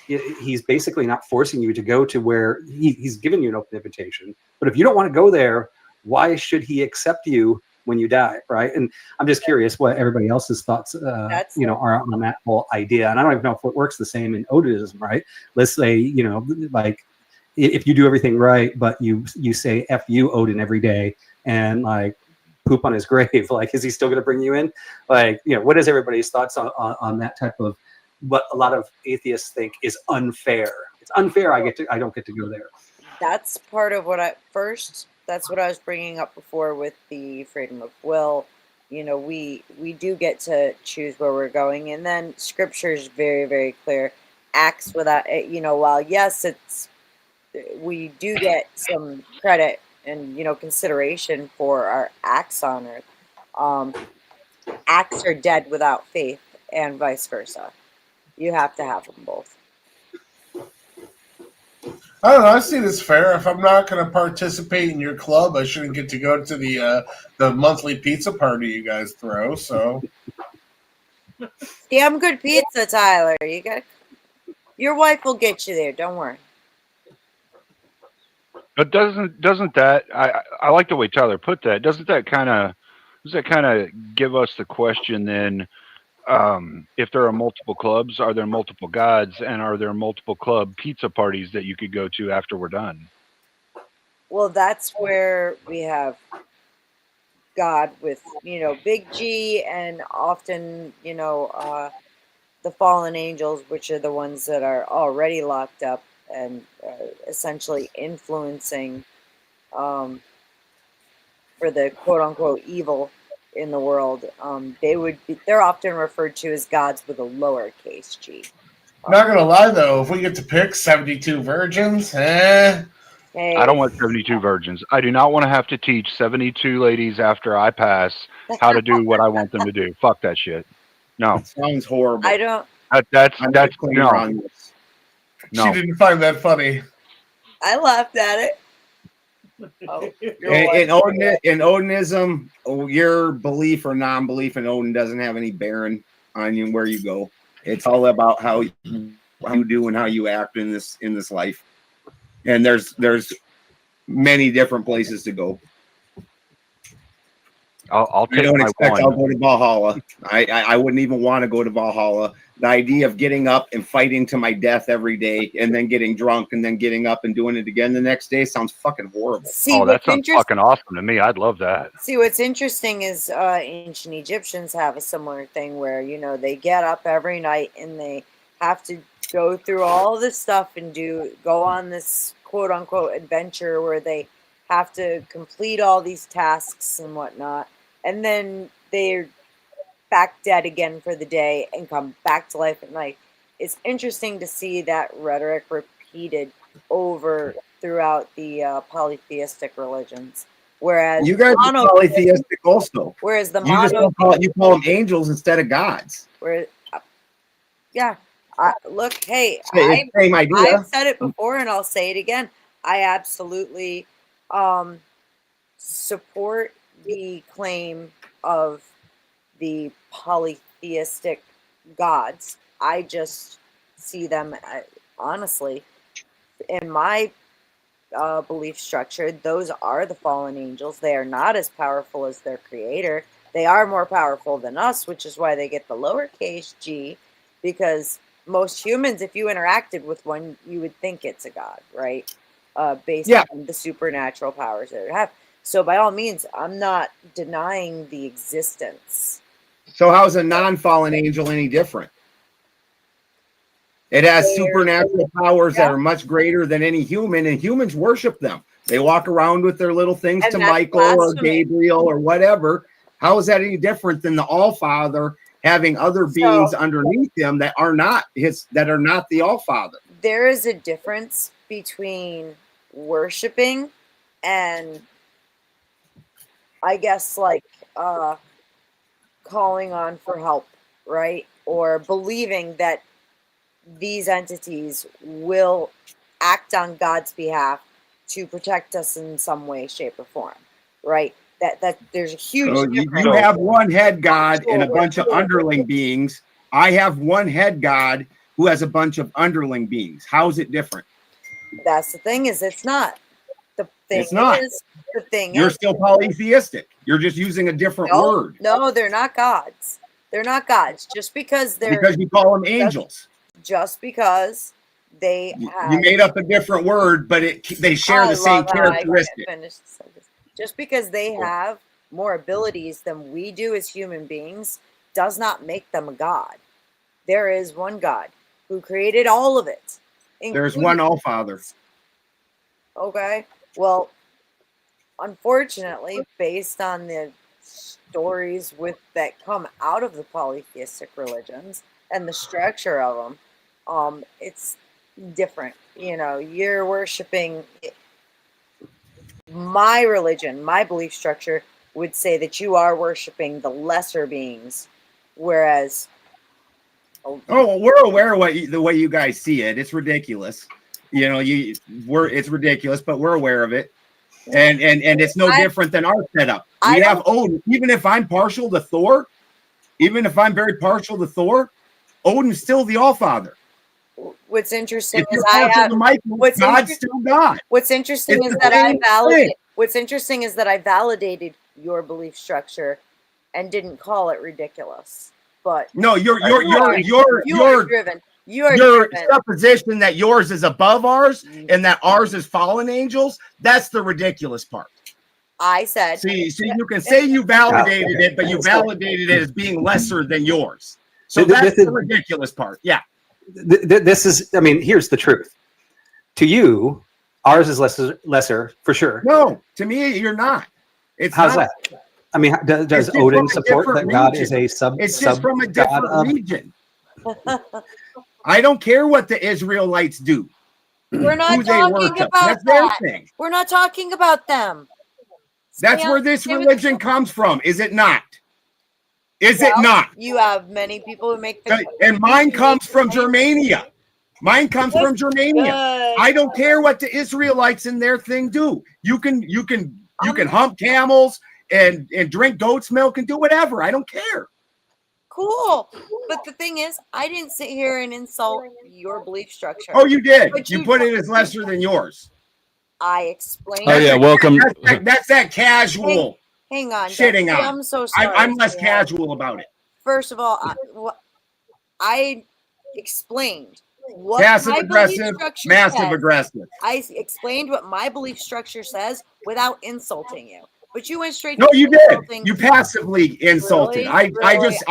He's basically not forcing you to go to where he's given you an open invitation. But if you don't want to go there, why should he accept you when you die, right? And I'm just curious what everybody else's thoughts, are on that whole idea. And I don't even know if it works the same in Odinism, right? Let's say, like if you do everything right, but you say F you Odin every day and like poop on his grave, like, is he still going to bring you in? Like, what is everybody's thoughts on that type of what a lot of atheists think is unfair? It's unfair. I don't get to go there. That's part of what that's what I was bringing up before with the freedom of will. We do get to choose where we're going, and then scripture is very, very clear. Acts without, while yes, we do get some credit and consideration for our acts on earth. Acts are dead without faith, and vice versa. You have to have them both. I don't know. I see this fair. If I'm not going to participate in your club, I shouldn't get to go to the monthly pizza party you guys throw. So, damn good pizza, Tyler. Your wife will get you there. Don't worry. But doesn't that I like the way Tyler put that? Does that kind of give us the question then? If there are multiple clubs, are there multiple gods, and are there multiple club pizza parties that you could go to after we're done? Well, that's where we have God with big G, and often the fallen angels, which are the ones that are already locked up and essentially influencing for the quote unquote evil in the world. They're often referred to as gods with a lowercase g. Not gonna lie though, if we get to pick 72 virgins, Hey. I don't want 72 virgins. I do not want to have to teach 72 ladies after I pass how to do what I want them to do. Fuck that shit. No. It sounds horrible. I don't. That's no. She didn't find that funny. I laughed at it. Oh, in Odinism, your belief or non-belief in Odin doesn't have any bearing on you where you go. It's all about how you do and how you act in this life. And there's many different places to go. I'll take I don't my expect one. I'll go to Valhalla. I wouldn't even want to go to Valhalla. The idea of getting up and fighting to my death every day and then getting drunk and then getting up and doing it again the next day sounds fucking horrible. That sounds fucking awesome to me. I'd love that. See, what's interesting is ancient Egyptians have a similar thing where, they get up every night and they have to go through all this stuff and go on this quote unquote adventure where they have to complete all these tasks and whatnot. And then they're back dead again for the day and come back to life at night. It's interesting to see that rhetoric repeated over throughout the polytheistic religions. Whereas you guys are polytheistic also. Whereas the you just don't call them angels instead of gods. Look, hey, same idea. I've said it before and I'll say it again. I absolutely support the claim of the polytheistic gods. I just see them, honestly, in my belief structure, those are the fallen angels. They are not as powerful as their creator. They are more powerful than us, which is why they get the lowercase g, because most humans, if you interacted with one, you would think it's a god, right? Based on the supernatural powers that it have. So by all means, I'm not denying the existence. So how's a non-fallen angel any different? It has supernatural powers that are much greater than any human, and humans worship them. They walk around with their little things to Michael or Gabriel or whatever. How is that any different than the All-Father having other beings underneath him that are not the All-Father? There is a difference between worshiping and, I guess, calling on for help, right? Or believing that these entities will act on God's behalf to protect us in some way, shape, or form, right? That there's a huge difference. You have one head god and a bunch of underling beings. I have one head god who has a bunch of underling beings. How is it different? That's the thing, is it's not. The thing it's not. Is, the thing You're is, still polytheistic. You're just using a different word. No, they're not gods. They're not gods. Just because because you call them angels. Just because They have. You made up a different word, but they share the same characteristic. Just because they have more abilities than we do as human beings does not make them a god. There is one God who created all of it. There's one All-Father. Okay. Well, unfortunately, based on the stories that come out of the polytheistic religions and the structure of them, it's different. You know, you're worshiping my religion, my belief structure would say that you are worshiping the lesser beings, whereas we're aware of the way you guys see it. It's ridiculous. You know, it's ridiculous, but we're aware of it. And it's no different than our setup. We have Odin. Even if I'm partial to Thor, even if I'm very partial to Thor, Odin's still the All-Father. What's interesting if is God's still God. What's interesting is that I validated. What's interesting is that I validated your belief structure and didn't call it ridiculous. But no, you're driven. Your supposition that yours is above ours and that ours is fallen angels, that's the ridiculous part. I said. See, you can say you validated it, but you validated it as being lesser than yours. So that's the ridiculous part. Yeah. This is, I mean, here's the truth. To you, ours is lesser for sure. No, to me, you're not. How's that? I mean, does Odin support that God is a sub? It's just from a different region. I don't care what the Israelites do. We're not talking about that. We're not talking about them. That's where this religion comes from, is it not? Is it not? You have many people who make and mine comes from Germania. Mine comes from Germania. I don't care what the Israelites in their thing do. You can hump camels and drink goat's milk and do whatever. I don't care. Cool. But the thing is, I didn't sit here and insult your belief structure. Oh, you did. You put it as lesser than yours. I explained. Oh yeah, welcome. That's that casual. Hang on. Shitting on. I'm so sorry. I'm less casual about it. First of all, I explained what passive aggressive, massive aggressive. I explained what my belief structure says without insulting you. But you went straight. No, you did. You passively insulted. Really? I just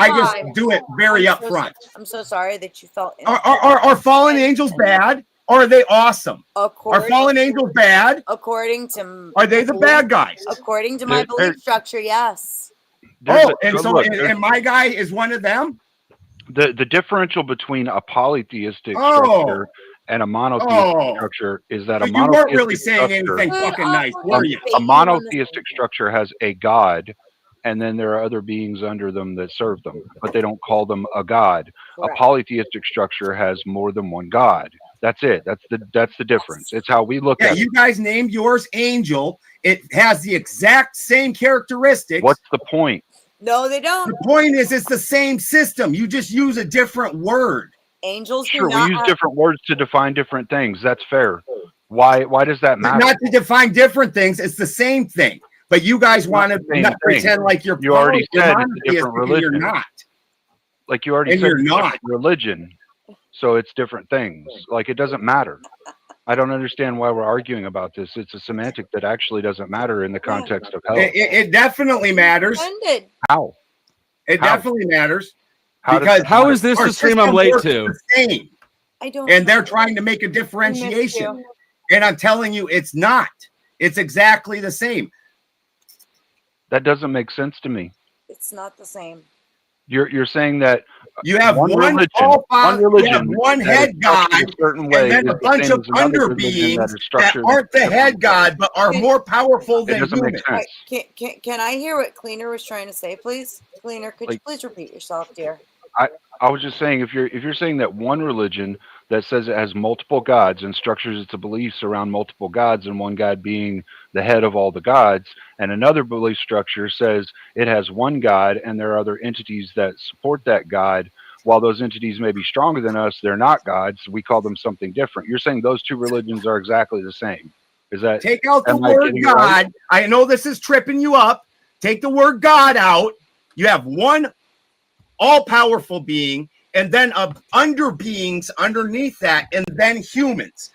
do it very upfront. I'm so sorry that you felt. Are fallen angels bad? Or are they awesome? Are fallen angels bad? According to. Are they the bad guys? According to my belief structure, yes. And my guy is one of them. The differential between a polytheistic structure and a monotheistic structure is that you weren't really saying anything fucking nice, were you? A monotheistic structure has a god, and then there are other beings under them that serve them, but they don't call them a god. Correct. A polytheistic structure has more than one god. That's it. That's the difference. It's how we look at it. You guys named yours Angel. It has the exact same characteristics. What's the point? No, they don't. The point is it's the same system. You just use a different word. Angels sure, we use different words to define different things. That's fair. Why does that matter? Not to define different things. It's the same thing. But you guys want to pretend like you're. You already said it's a different religion. You're not. Like you already said, you're not religion. So it's different things. Like it doesn't matter. I don't understand why we're arguing about this. It's a semantic that actually doesn't matter in the context of hell. It definitely matters. How? It definitely matters. How is this the stream I'm late to? I don't. And they're trying to make a differentiation. And I'm telling you, it's not. It's exactly the same. That doesn't make sense to me. It's not the same. You're saying that you have one religion, one head god, and then a bunch of under beings that aren't the head god, but are more powerful than human. Can I hear what Cleaner was trying to say, please? Cleaner, could you please repeat yourself, dear? I was just saying, if you're saying that one religion that says it has multiple gods and structures its beliefs around multiple gods and one god being the head of all the gods, and another belief structure says it has one god and there are other entities that support that god, while those entities may be stronger than us, they're not gods. We call them something different. You're saying those two religions are exactly the same. Is that take out the word God? Right? I know this is tripping you up. Take the word God out. You have one all-powerful being and then under beings underneath that, and then humans.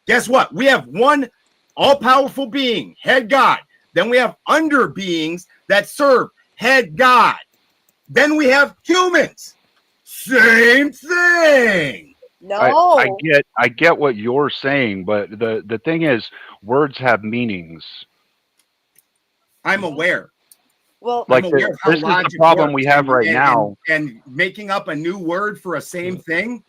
Guess what? We have one all-powerful being, head God. Then we have under beings that serve head God. Then we have humans. Same thing. No. I get what you're saying, but the thing is, words have meanings. I'm aware. Well, like I'm aware of how this is the logic problem works, we have right now. And making up a new word for a same thing.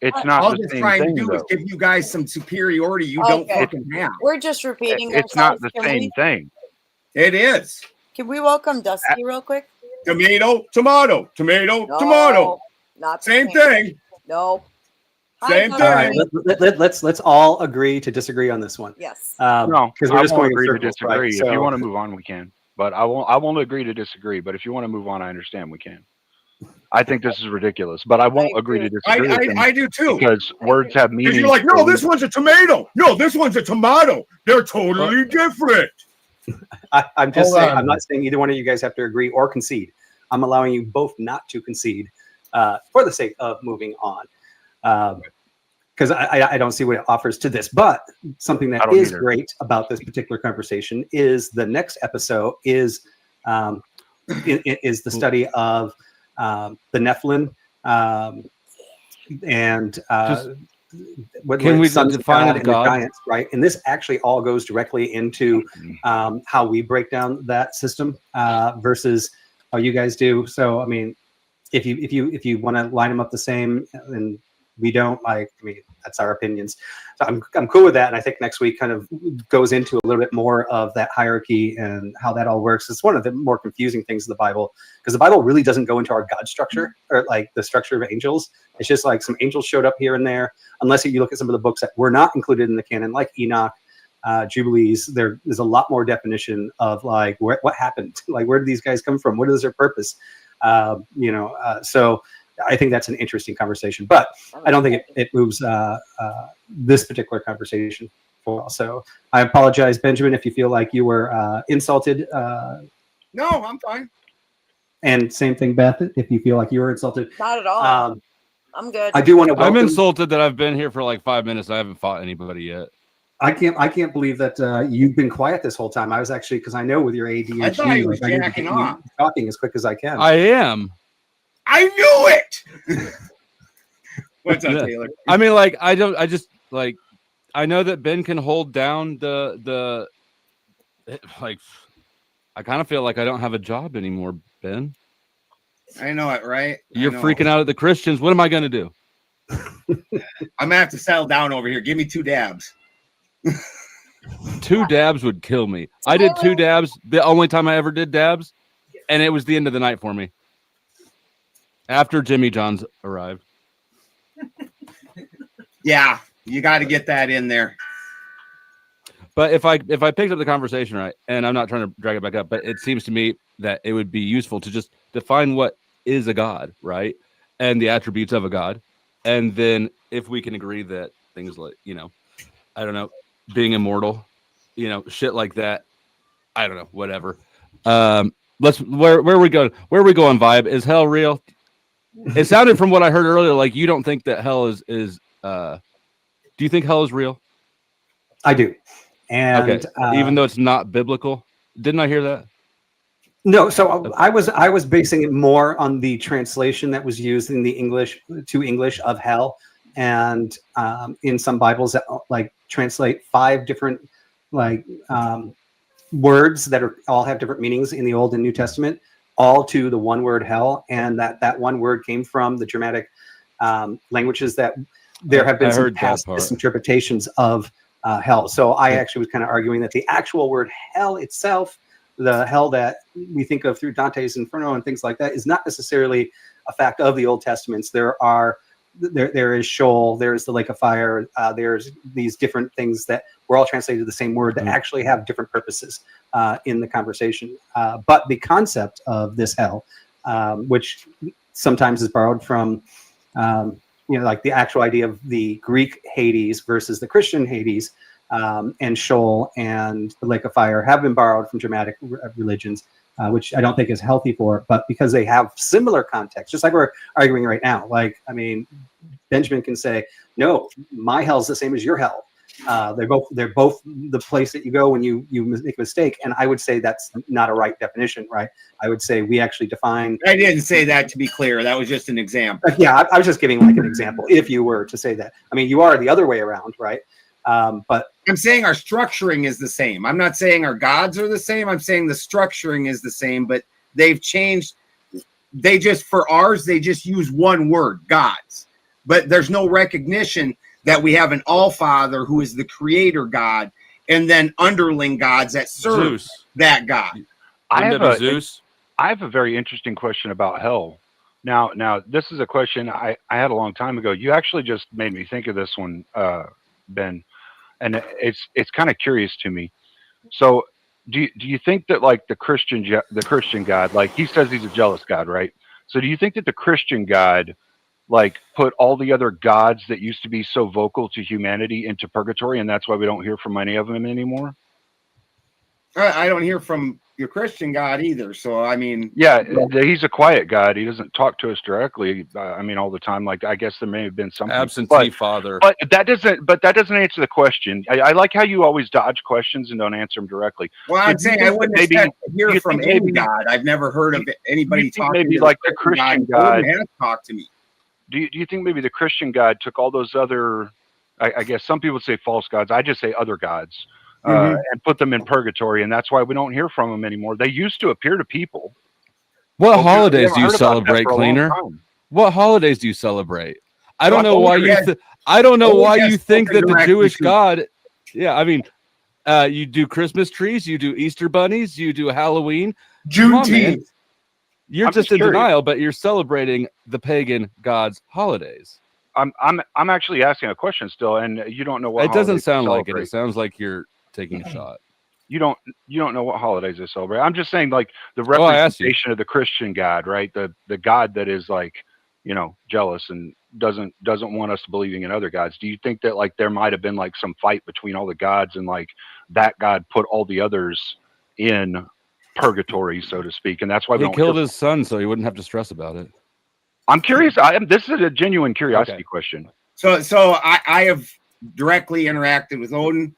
It's not all the it's same trying thing, to do though. is give you guys some superiority you don't fucking have. We're just repeating It's not ourselves. the same thing. It is. Can we welcome Dusty real quick? Tomato, tomato, tomato, No, tomato. Not the Same thing. No. Same Hi, thing. All right, let's all agree to disagree on this one. Yes. No, because we're I just won't going in agree to circles, disagree. right? If So- you want to move on, we can. But I won't agree to disagree. But if you want to move on, I understand we can. I think this is ridiculous, but I won't agree to disagree. with them I do too. because words have Because meaning. you're like, no, this one's a tomato. No, this one's a tomato. They're totally different. I'm just Hold saying. on. I'm not saying either one of you guys have to agree or concede. I'm allowing you both not to concede for the sake of moving on. Because I don't see what it offers to this. But something that is great about this particular conversation is the next episode is the study of the Nephilim and Can we sons of define God it, and God? the giants, right? And this actually all goes directly into how we break down that system versus how you guys do. So I mean, if you want to line them up the same and we don't, like, I mean, that's our opinions. So I'm cool with that. And I think next week kind of goes into a little bit more of that hierarchy and how that all works. It's one of the more confusing things in the Bible, because the Bible really doesn't go into our God structure or like the structure of angels. It's just like some angels showed up here and there, unless you look at some of the books that were not included in the canon, like Enoch, Jubilees. There's a lot more definition of like what happened, like where did these guys come from? What is their purpose? So I think that's an interesting conversation, but I don't think it moves this particular conversation well. So I apologize, Benjamin, if you feel like you were insulted. No, I'm fine. And same thing, Beth, if you feel like you were insulted. Not at all. I'm good. I do want to. I'm insulted that I've been here for like 5 minutes. I haven't fought anybody yet. I can't believe that you've been quiet this whole time. I was actually, because I know with your ADHD, I thought he was I need to jacking get you off. talking as quick as I can. I am. I knew it. What's up, Yeah. Taylor? I mean, like, I know that Ben can hold down the like, I kind of feel like I don't have a job anymore, Ben. I know it, right? You're freaking out at the Christians. What am I going to do? I'm gonna have to settle down over here. Give me 2 dabs. 2 dabs would kill me. I did 2 dabs. The only time I ever did dabs, and it was the end of the night for me. After Jimmy John's arrived. Yeah, you got to get that in there. But if I picked up the conversation right, and I'm not trying to drag it back up, but it seems to me that it would be useful to just define what is a god, right? And the attributes of a god. And then if we can agree that things like, I don't know, being immortal, shit like that. I don't know, whatever. Where are we going? Where are we going, Vibe? Is hell real? It sounded from what I heard earlier like you don't think that hell is do you think hell is real? I do. And okay. Even though it's not biblical. Didn't I hear that? No, so I was basing it more on the translation that was used in the English of hell, and in some Bibles that like translate 5 different words that all have different meanings in the Old and New Testament, all to the one word hell, and that one word came from the Germanic languages that there have been some past misinterpretations of hell. So I actually was kind of arguing that the actual word hell itself, the hell that we think of through Dante's Inferno and things like that, is not necessarily a fact of the Old Testaments. There is Sheol, there's the lake of fire, there's these different things that were all translated the same word that actually have different purposes in the conversation. But the concept of this hell, which sometimes is borrowed from, like the actual idea of the Greek Hades versus the Christian Hades, and Sheol and the lake of fire have been borrowed from Germanic religions. which I don't think is healthy for it, but because they have similar context, just like we're arguing right now. Like, I mean, Benjamin can say, no, my hell's the same as your hell. They're both the place that you go when you make a mistake. And I would say that's not a right definition, right? I would say we actually define. I didn't say that, to be clear. That was just an example. Yeah, I was just giving like an example. If you were to say that, I mean, you are the other way around, right? But I'm saying our structuring is the same. I'm not saying our gods are the same. I'm saying the structuring is the same, but they've changed. They just, for ours, they just use one word, gods. But there's no recognition that we have an all-father who is the creator God, and then underling gods that serve Zeus. that God. I have a very interesting question about hell. Now, this is a question I had a long time ago. You actually just made me think of this one, Ben, and it's kind of curious to me. So, do you think that like the Christian God, like he says he's a jealous God, right? So, do you think that the Christian God like put all the other gods that used to be so vocal to humanity into purgatory, and that's why we don't hear from any of them anymore? I don't hear from your Christian God either. So, I mean, yeah, he's a quiet God. He doesn't talk to us directly. I mean, all the time. Like, I guess there may have been some absentee father, but that doesn't answer the question. I like how you always dodge questions and don't answer them directly. Well, I'm saying I wouldn't expect to hear from any God. I've never heard of anybody talking. Maybe like the Christian God has talked to me. Do you think maybe the Christian God took all those other, I guess some people say false gods, I just say other gods, and put them in purgatory, and that's why we don't hear from them anymore. They used to appear to people. What holidays do you celebrate, Cleaner? What holidays do you celebrate? I don't know why you. I don't know why you think that the Jewish God. Yeah, I mean, you do Christmas trees, you do Easter bunnies, you do Halloween, Juneteenth. You're just in denial, but you're celebrating the pagan gods' holidays. I'm actually asking a question still, and you don't know what. It doesn't sound like it. It sounds like you're taking a shot. You don't know what holidays they celebrate. I'm just saying, like the representation of the Christian God, right? The God that is like, jealous and doesn't want us believing in other gods. Do you think that like there might have been like some fight between all the gods, and like that God put all the others in purgatory, so to speak, and that's why he killed his son so he wouldn't have to stress about it? I'm curious. This is a genuine curiosity question. So I have directly interacted with Odin.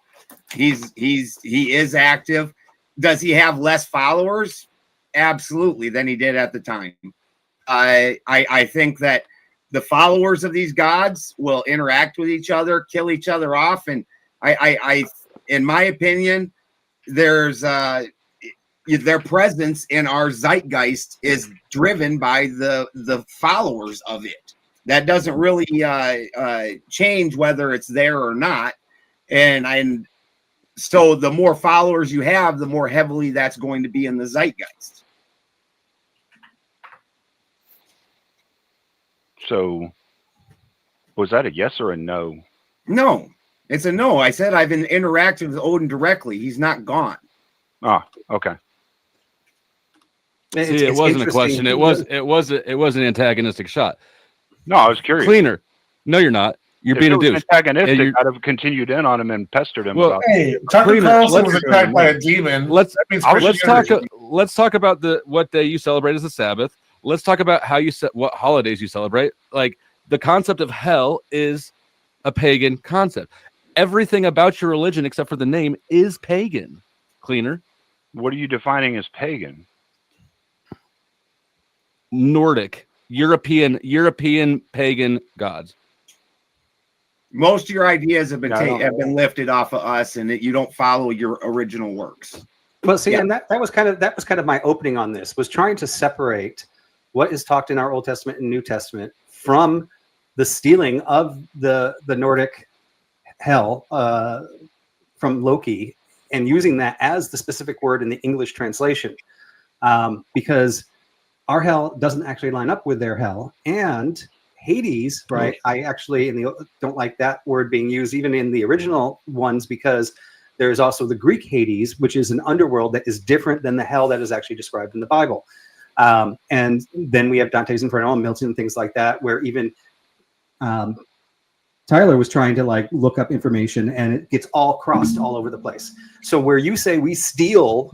He is active. Does he have less followers? Absolutely, than he did at the time. I think that the followers of these gods will interact with each other, kill each other off, and I in my opinion, there's their presence in our zeitgeist is driven by the followers of it. That doesn't really change whether it's there or not. And so the more followers you have, the more heavily that's going to be in the zeitgeist. So was that a yes or a no? No, it's a no. I said I've been interacting with Odin directly. He's not gone. Ah, okay. See, it wasn't a question. It was an antagonistic shot. No, I was curious. Cleaner. No, you're not. You're being a douche. Antagonistic. I'd have continued in on him and pestered him. Well, about hey, Tucker Carlson was attacked by a demon. Let's talk about what day you celebrate as the Sabbath. Let's talk about what holidays you celebrate. Like the concept of hell is a pagan concept. Everything about your religion except for the name is pagan. Cleaner. What are you defining as pagan? Nordic, European pagan gods. Most of your ideas have been lifted off of us, and that you don't follow your original works. Well, see, and that was kind of my opening on this, was trying to separate what is talked in our Old Testament and New Testament from the stealing of the Nordic hell from Loki, and using that as the specific word in the English translation, because our hell doesn't actually line up with their hell. And Hades, right? I actually don't like that word being used even in the original ones, because there's also the Greek Hades, which is an underworld that is different than the hell that is actually described in the Bible. And then we have Dante's Inferno and Milton and things like that, where even Tyler was trying to look up information, and it gets all crossed all over the place. So where you say we steal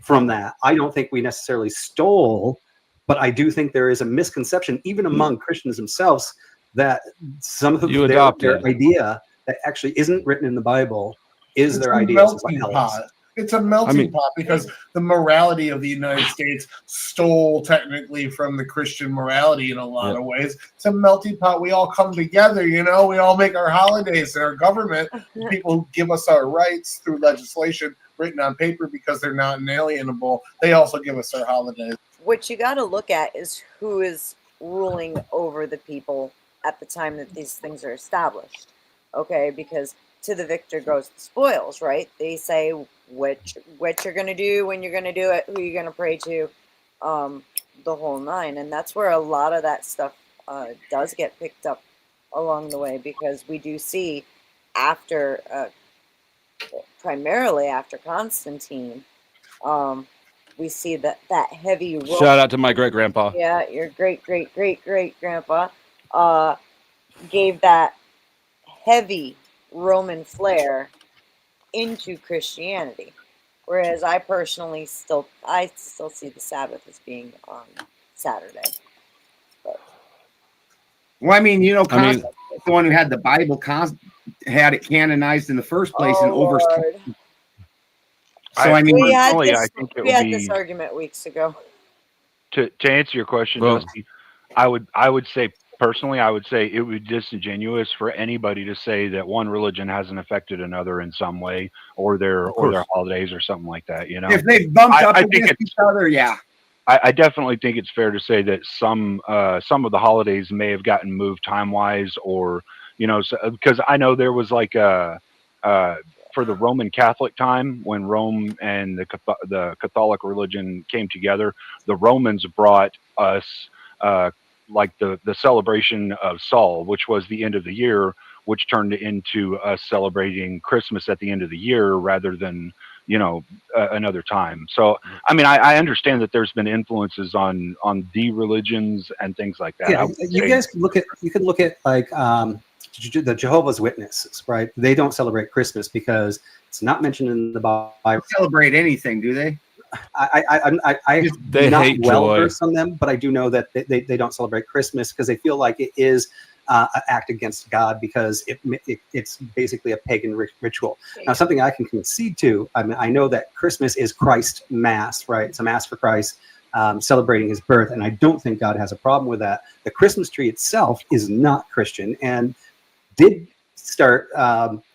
from that. I don't think we necessarily stole, but I do think there is a misconception, even among Christians themselves, that some of their idea that actually isn't written in the Bible is their idea. It's a melting pot because the morality of the United States stole technically from the Christian morality in a lot of ways. It's a melting pot. We all come together, we all make our holidays, and our government, people who give us our rights through legislation written on paper because they're not inalienable, they also give us our holidays. What you got to look at is who is ruling over the people at the time that these things are established. Okay, because to the victor goes the spoils, right? They say what you're going to do, when you're going to do it, who you're going to pray to, the whole nine. And that's where a lot of that stuff does get picked up along the way, because we do see after, primarily after Constantine, we see that heavy role. Shout out to my great grandpa. Yeah, your great grandpa gave that heavy Roman flair into Christianity, whereas I personally still see the Sabbath as being on Saturday. Well, the one who had the Bible had it canonized in the first place and over. So I think we had this argument weeks ago. To answer your question, Dusty, I would say personally, it would be disingenuous for anybody to say that one religion hasn't affected another in some way, or their holidays or something like that. If they've bumped up against each other, yeah. I definitely think it's fair to say that some of the holidays may have gotten moved time-wise, or because I know there was like for the Roman Catholic time, when Rome and the Catholic religion came together, the Romans brought us like the celebration of Saul, which was the end of the year, which turned into us celebrating Christmas at the end of the year rather than another time. So I understand that there's been influences on the religions and things like that. Yeah, you could look at like the Jehovah's Witnesses, right? They don't celebrate Christmas because it's not mentioned in the Bible. They don't celebrate anything, do they? They not hate well versed on them, but I do know that they don't celebrate Christmas because they feel like it is an act against God, because it's basically a pagan ritual. Now, something I can concede to, I know that Christmas is Christ Mass, right? It's a Mass for Christ, celebrating his birth, and I don't think God has a problem with that. The Christmas tree itself is not Christian and did start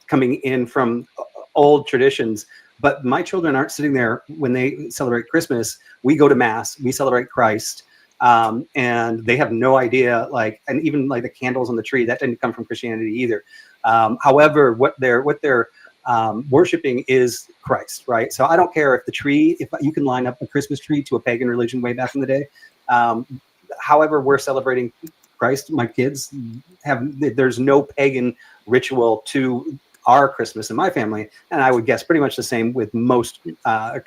coming in from old traditions. But my children aren't sitting there when they celebrate Christmas. We go to Mass, we celebrate Christ, and they have no idea, and even like the candles on the tree, that didn't come from Christianity either. However, what they're worshiping is Christ, right? So I don't care if you can line up a Christmas tree to a pagan religion way back in the day. However, we're celebrating Christ. My kids there's no pagan ritual to our Christmas in my family, and I would guess pretty much the same with most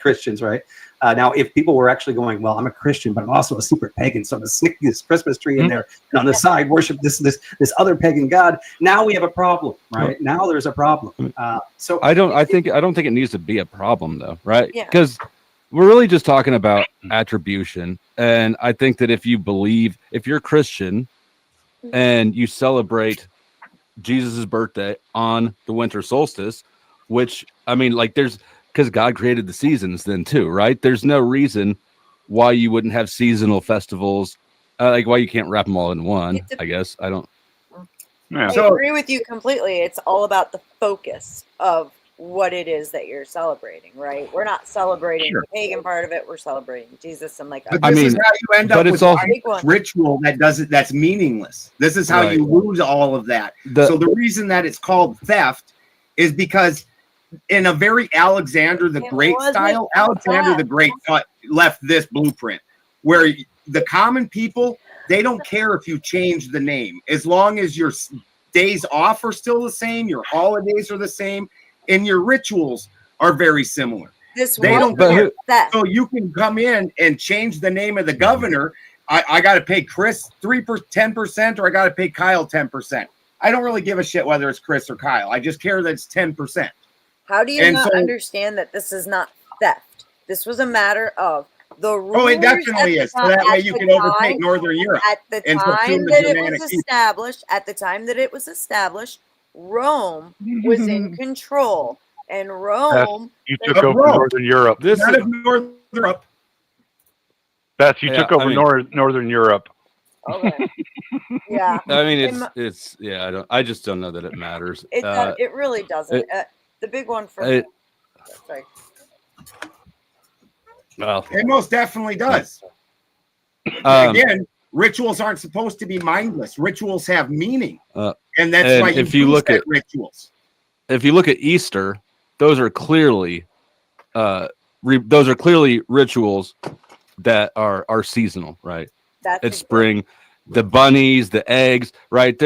Christians, right? Now, if people were actually going, well, I'm a Christian, but I'm also a secret pagan, so I'm gonna stick this Christmas tree in there, and on the side worship this other pagan god. Now we have a problem, right? Now there's a problem. So I don't think it needs to be a problem, though, right? Because we're really just talking about attribution, and I think that if you're Christian and you celebrate Jesus' birthday on the winter solstice, which because God created the seasons then too, right? There's no reason why you wouldn't have seasonal festivals, why you can't wrap them all in one. I guess I don't. Yeah. I agree with you completely. It's all about the focus of what it is that you're celebrating, right? We're not celebrating the pagan part of it. We're celebrating Jesus, and this is how you end up with a ritual that's meaningless. This is how you lose all of that. So the reason that it's called theft is because in a very Alexander the Great style, Alexander the Great left this blueprint where the common people, they don't care if you change the name, as long as your days off are still the same, your holidays are the same, and your rituals are very similar. They don't care. So you can come in and change the name of the governor. I got to pay Chris 10%, or I got to pay Kyle 10%. I don't really give a shit whether it's Chris or Kyle. I just care that it's 10%. How do you not understand that this is not theft? This was a matter of the rules. Oh, it definitely is. So that way you can overtake Northern Europe. At the time that it was established, Rome was in control, and Rome. You took over Northern Europe. This is Northern Europe. Beth, you took over Northern Europe. Okay. Yeah. I mean, it's yeah. I just don't know that it matters. It really doesn't. The big one for me. Sorry. Well, it most definitely does. Again, rituals aren't supposed to be mindless. Rituals have meaning, and that's why if you look at rituals. If you look at Easter, those are clearly rituals that are seasonal, right? It's spring, the bunnies, the eggs, right?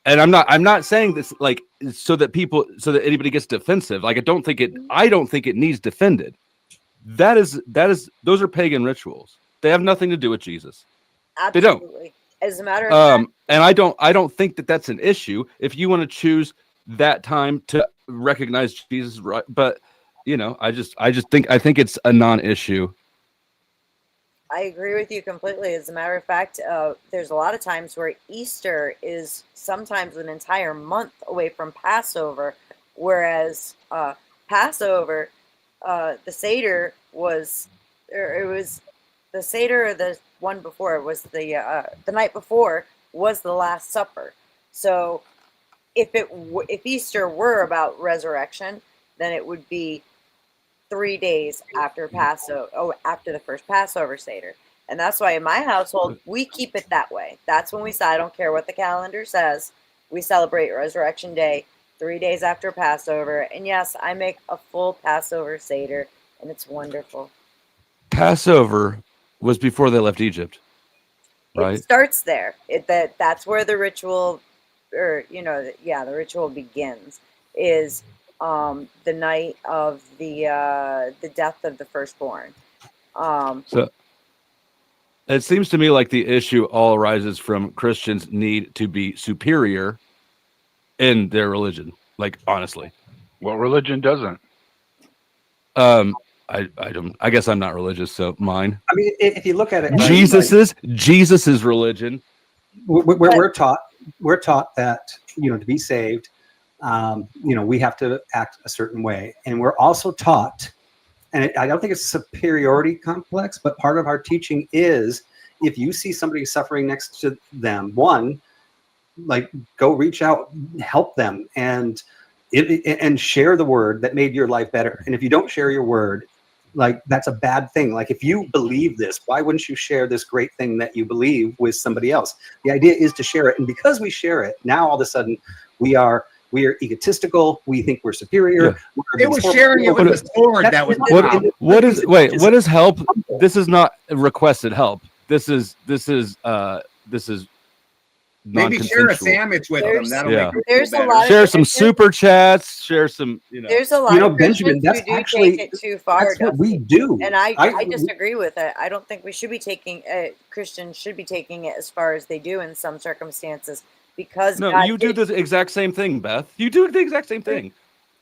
And I'm not saying this like so that anybody gets defensive. Like I don't think it needs defended. Those are pagan rituals. They have nothing to do with Jesus. Absolutely. They don't. As a matter of fact, and I don't think that that's an issue if you want to choose that time to recognize Jesus, right? But I think it's a non-issue. I agree with you completely. As a matter of fact, there's a lot of times where Easter is sometimes an entire month away from Passover, whereas Passover, the Seder was the Seder or the one before was the night before was the Last Supper. So if Easter were about resurrection, then it would be 3 days after Passover, after the first Passover Seder. And that's why in my household, we keep it that way. That's when we say, I don't care what the calendar says. We celebrate Resurrection Day 3 days after Passover. And yes, I make a full Passover Seder, and it's wonderful. Passover was before they left Egypt, right? It starts there. That's where the ritual, the ritual begins, is the night of the death of the firstborn. So it seems to me like the issue all arises from Christians' need to be superior in their religion. Like honestly, what religion doesn't? I don't. I guess I'm not religious, so mine. I mean, if you look at it, Jesus's religion. We're taught that to be saved, we have to act a certain way, and we're also taught, and I don't think it's a superiority complex, but part of our teaching is if you see somebody suffering next to them, one, like go reach out, help them, and share the word that made your life better. And if you don't share your word, like that's a bad thing. Like if you believe this, why wouldn't you share this great thing that you believe with somebody else? The idea is to share it, and because we share it, now all of a sudden we are egotistical. We think we're superior. Yeah. It was sharing it with the sword. That was what is help? This is not requested help. This is maybe share a sandwich with them. That'll make them there's feel a lot. Share some super chats. Share some. There's a lot of Benjamin. That's who do actually take it too far. That's what we do, and I disagree with it. I don't think we should be taking Christians should be taking it as far as they do in some circumstances. Because you do the exact same thing, Beth. You do the exact same thing.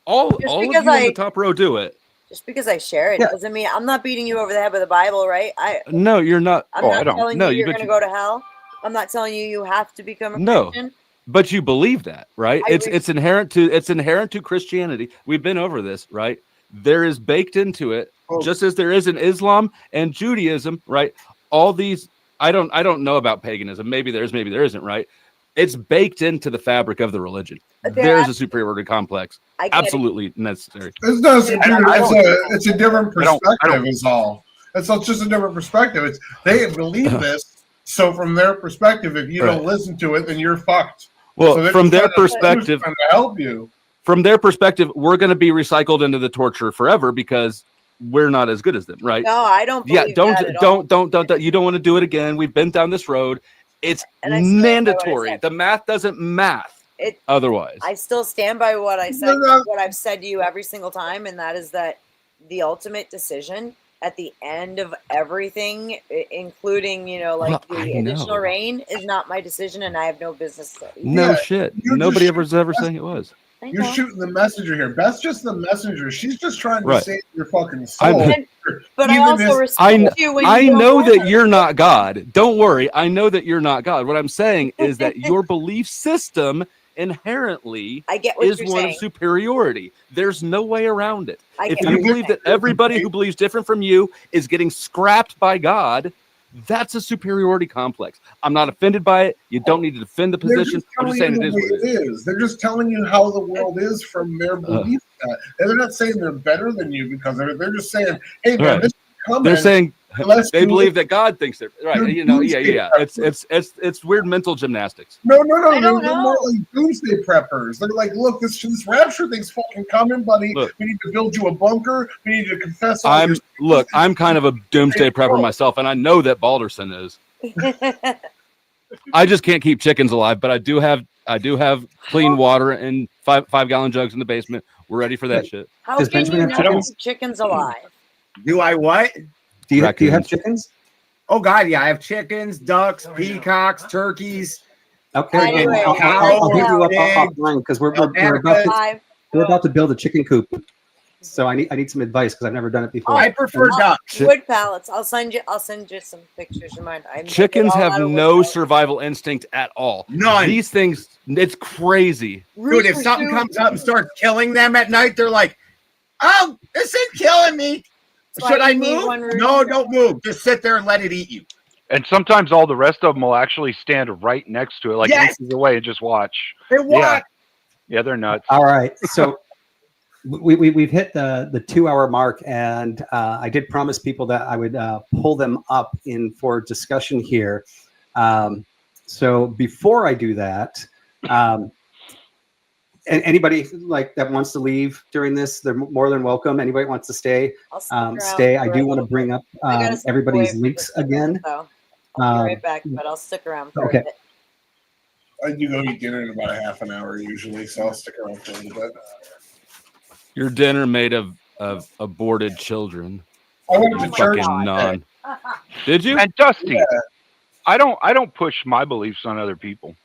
All of you on the top row do it. Just because I share it doesn't mean I'm not beating you over the head with the Bible, right? No, you're not. I'm not telling you you're going to go to hell. I'm not telling you have to become a Christian. But you believe that, right? It's inherent to Christianity. We've been over this, right? There is baked into it, just as there is in Islam and Judaism, right? All these, I don't know about paganism. Maybe there is, maybe there isn't, right? It's baked into the fabric of the religion. There's a superiority complex. Absolutely necessary. It's not superior. It's a different perspective is all. It's just a different perspective. They believe this. So from their perspective, if you don't listen to it, then you're fucked. Well, so from their perspective, to help you. From their perspective, we're going to be recycled into the torture forever because we're not as good as them, right? No, I don't. Don't. You don't want to do it again. We've been down this road. It's mandatory. The math doesn't math. Otherwise, I still stand by what I said. What I've said to you every single time, and that is that the ultimate decision at the end of everything, including the additional rain, is not my decision, and I have no business. No shit. Nobody ever saying it was. You're shooting the messenger here. Beth's just the messenger. She's just trying to Right. save your fucking soul. But I Even also this- respect you when I you don't know want that it. you're not God. Don't worry. I know that you're not God. What I'm saying is that your belief system inherently I get what is you're one saying. of superiority. There's no way around it. I If get you what you're believe that saying. everybody who believes different from you is getting scrapped by God, that's a superiority complex. I'm not offended by it. You don't need to defend the They're position. I'm just telling saying you it the is way what it is. it is. They're just telling you how the world is from their belief set. And they're not saying they're better than you because they're just saying, hey man, Right. this is coming. They're saying Let's they do believe it. that God thinks they're right. They're You know, doomsday yeah. It's weird mental gymnastics. No, I don't they're know. more like doomsday preppers. They're like, look, this rapture thing's fucking coming, buddy. Look. We need to build you a bunker. We need to confess all your I'm kind of a doomsday prepper myself, and I know that Balderson is. I just can't keep chickens alive, but I do have clean water and five gallon jugs in the basement. We're ready for that shit. How Does can Benjamin you have not chickens? keep chickens alive? Do I what? Do you have Raccoons. chickens? Oh God, yeah, I have chickens, ducks, peacocks, turkeys. Okay, Anyway, I'll hit you up pigs, offline because we're alpacas. about to build a chicken coop. So I need some advice because I've never done it before. I prefer ducks. Wood pallets. I'll send you some pictures of mine. I make it Chickens all have out of wood no pallets. survival instinct at all. None. These things, it's crazy. Dude, if something comes up and starts killing them at night, they're like, "Oh, this ain't killing me. That's why Should I you need move? one rooster. No, don't move. Just sit there and let it eat you." And sometimes all the rest of them will actually stand right next to it, like Yes. inches away, and just watch. They walk. Yeah, they're nuts. All right, so we've hit the 2 hour mark, and I did promise people that I would pull them up in for discussion here. So before I do that, anybody like that wants to leave during this, they're more than welcome. Anybody wants to stay, I'll stick around stay. I for do a want to little bring bit. up I gotta step everybody's away for links just a minute, again. though. I'll be right back, but I'll stick around for okay. a bit. I do go eat dinner in about a half an hour usually, so I'll stick around for a little bit. Your dinner made of aborted children. I went to Oh my church. Fucking non. Did you? And Dusty, Yeah. I don't push my beliefs on other people.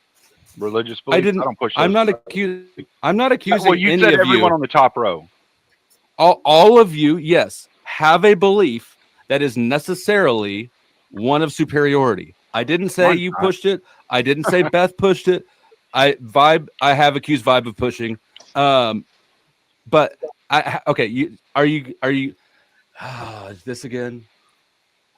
Religious beliefs. I don't push. I'm those. not accusing. I'm not accusing Well, you any said of everyone you. on the top row. All of you, yes, have a belief that is necessarily one of superiority. I didn't say Mine's you not. pushed it. I didn't say Beth pushed it. I have accused Vibe of pushing. But okay, are you is this again?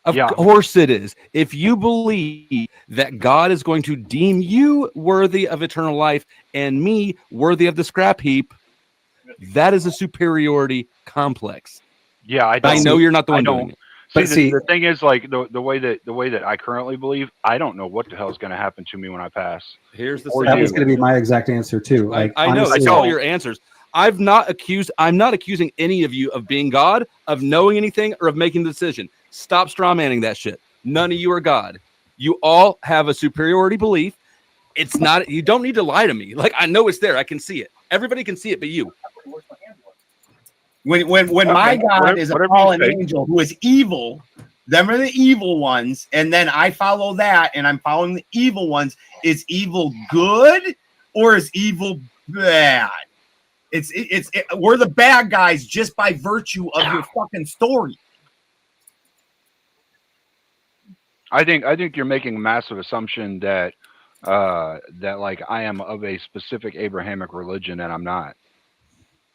Of Yeah. course it is. If you believe that God is going to deem you worthy of eternal life and me worthy of the scrap heap, that is a superiority complex. Yeah, I know you're not the one doing it. But See, the thing is, like the way that I currently believe, I don't know what the hell is going to happen to me when I pass. Here's the Or That thing. was going to be my exact answer too. Like, I know honestly, that's all your answers. I'm not accusing any of you of being God, of knowing anything, or of making the decision. Stop straw manning that shit. None of you are God. You all have a superiority belief. It's not. You don't need to lie to me. Like, I know it's there. I can see it. Everybody can see it, but you. When my God is a whatever you fallen say. angel who is evil, them are the evil ones, and then I follow that, and I'm following the evil ones. Is evil good or is evil bad? We're the bad guys just by virtue of your fucking story. I think you're making a massive assumption that like I am of a specific Abrahamic religion, and I'm not.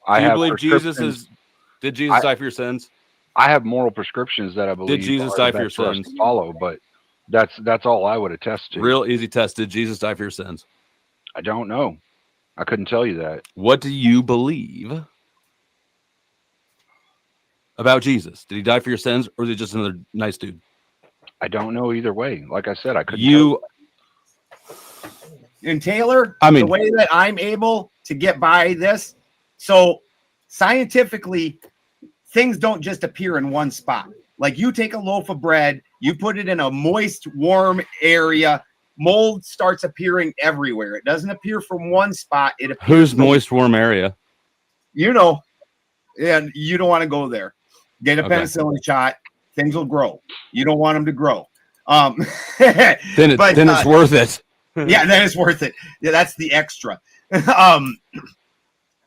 Do you believe Jesus prescriptions- is? Did Jesus die for your sins? I have moral prescriptions that I believe. Jesus are die the for your best us sins? to follow, but that's all I would attest to. Real easy test. Did Jesus die for your sins? I don't know. I couldn't tell you that. What do you believe about Jesus? Did he die for your sins, or is he just another nice dude? I don't know either way. Like I said, I couldn't. You, And Taylor, I mean- the way that I'm able to get by this, so scientifically, things don't just appear in one spot. Like you take a loaf of bread, you put it in a moist, warm area, mold starts appearing everywhere. It doesn't appear from one spot. It appears who's from, moist, warm area? you know, and you don't want to go there. Get a Okay. penicillin shot, things will grow. You don't want them to grow. Then but, it's worth it. yeah, then it's worth it. Yeah, that's the extra.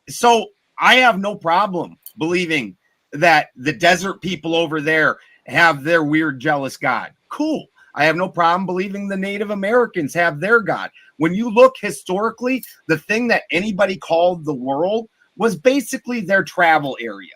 So I have no problem believing that the desert people over there have their weird, jealous God. Cool. I have no problem believing the Native Americans have their God. When you look historically, the thing that anybody called the world was basically their travel area.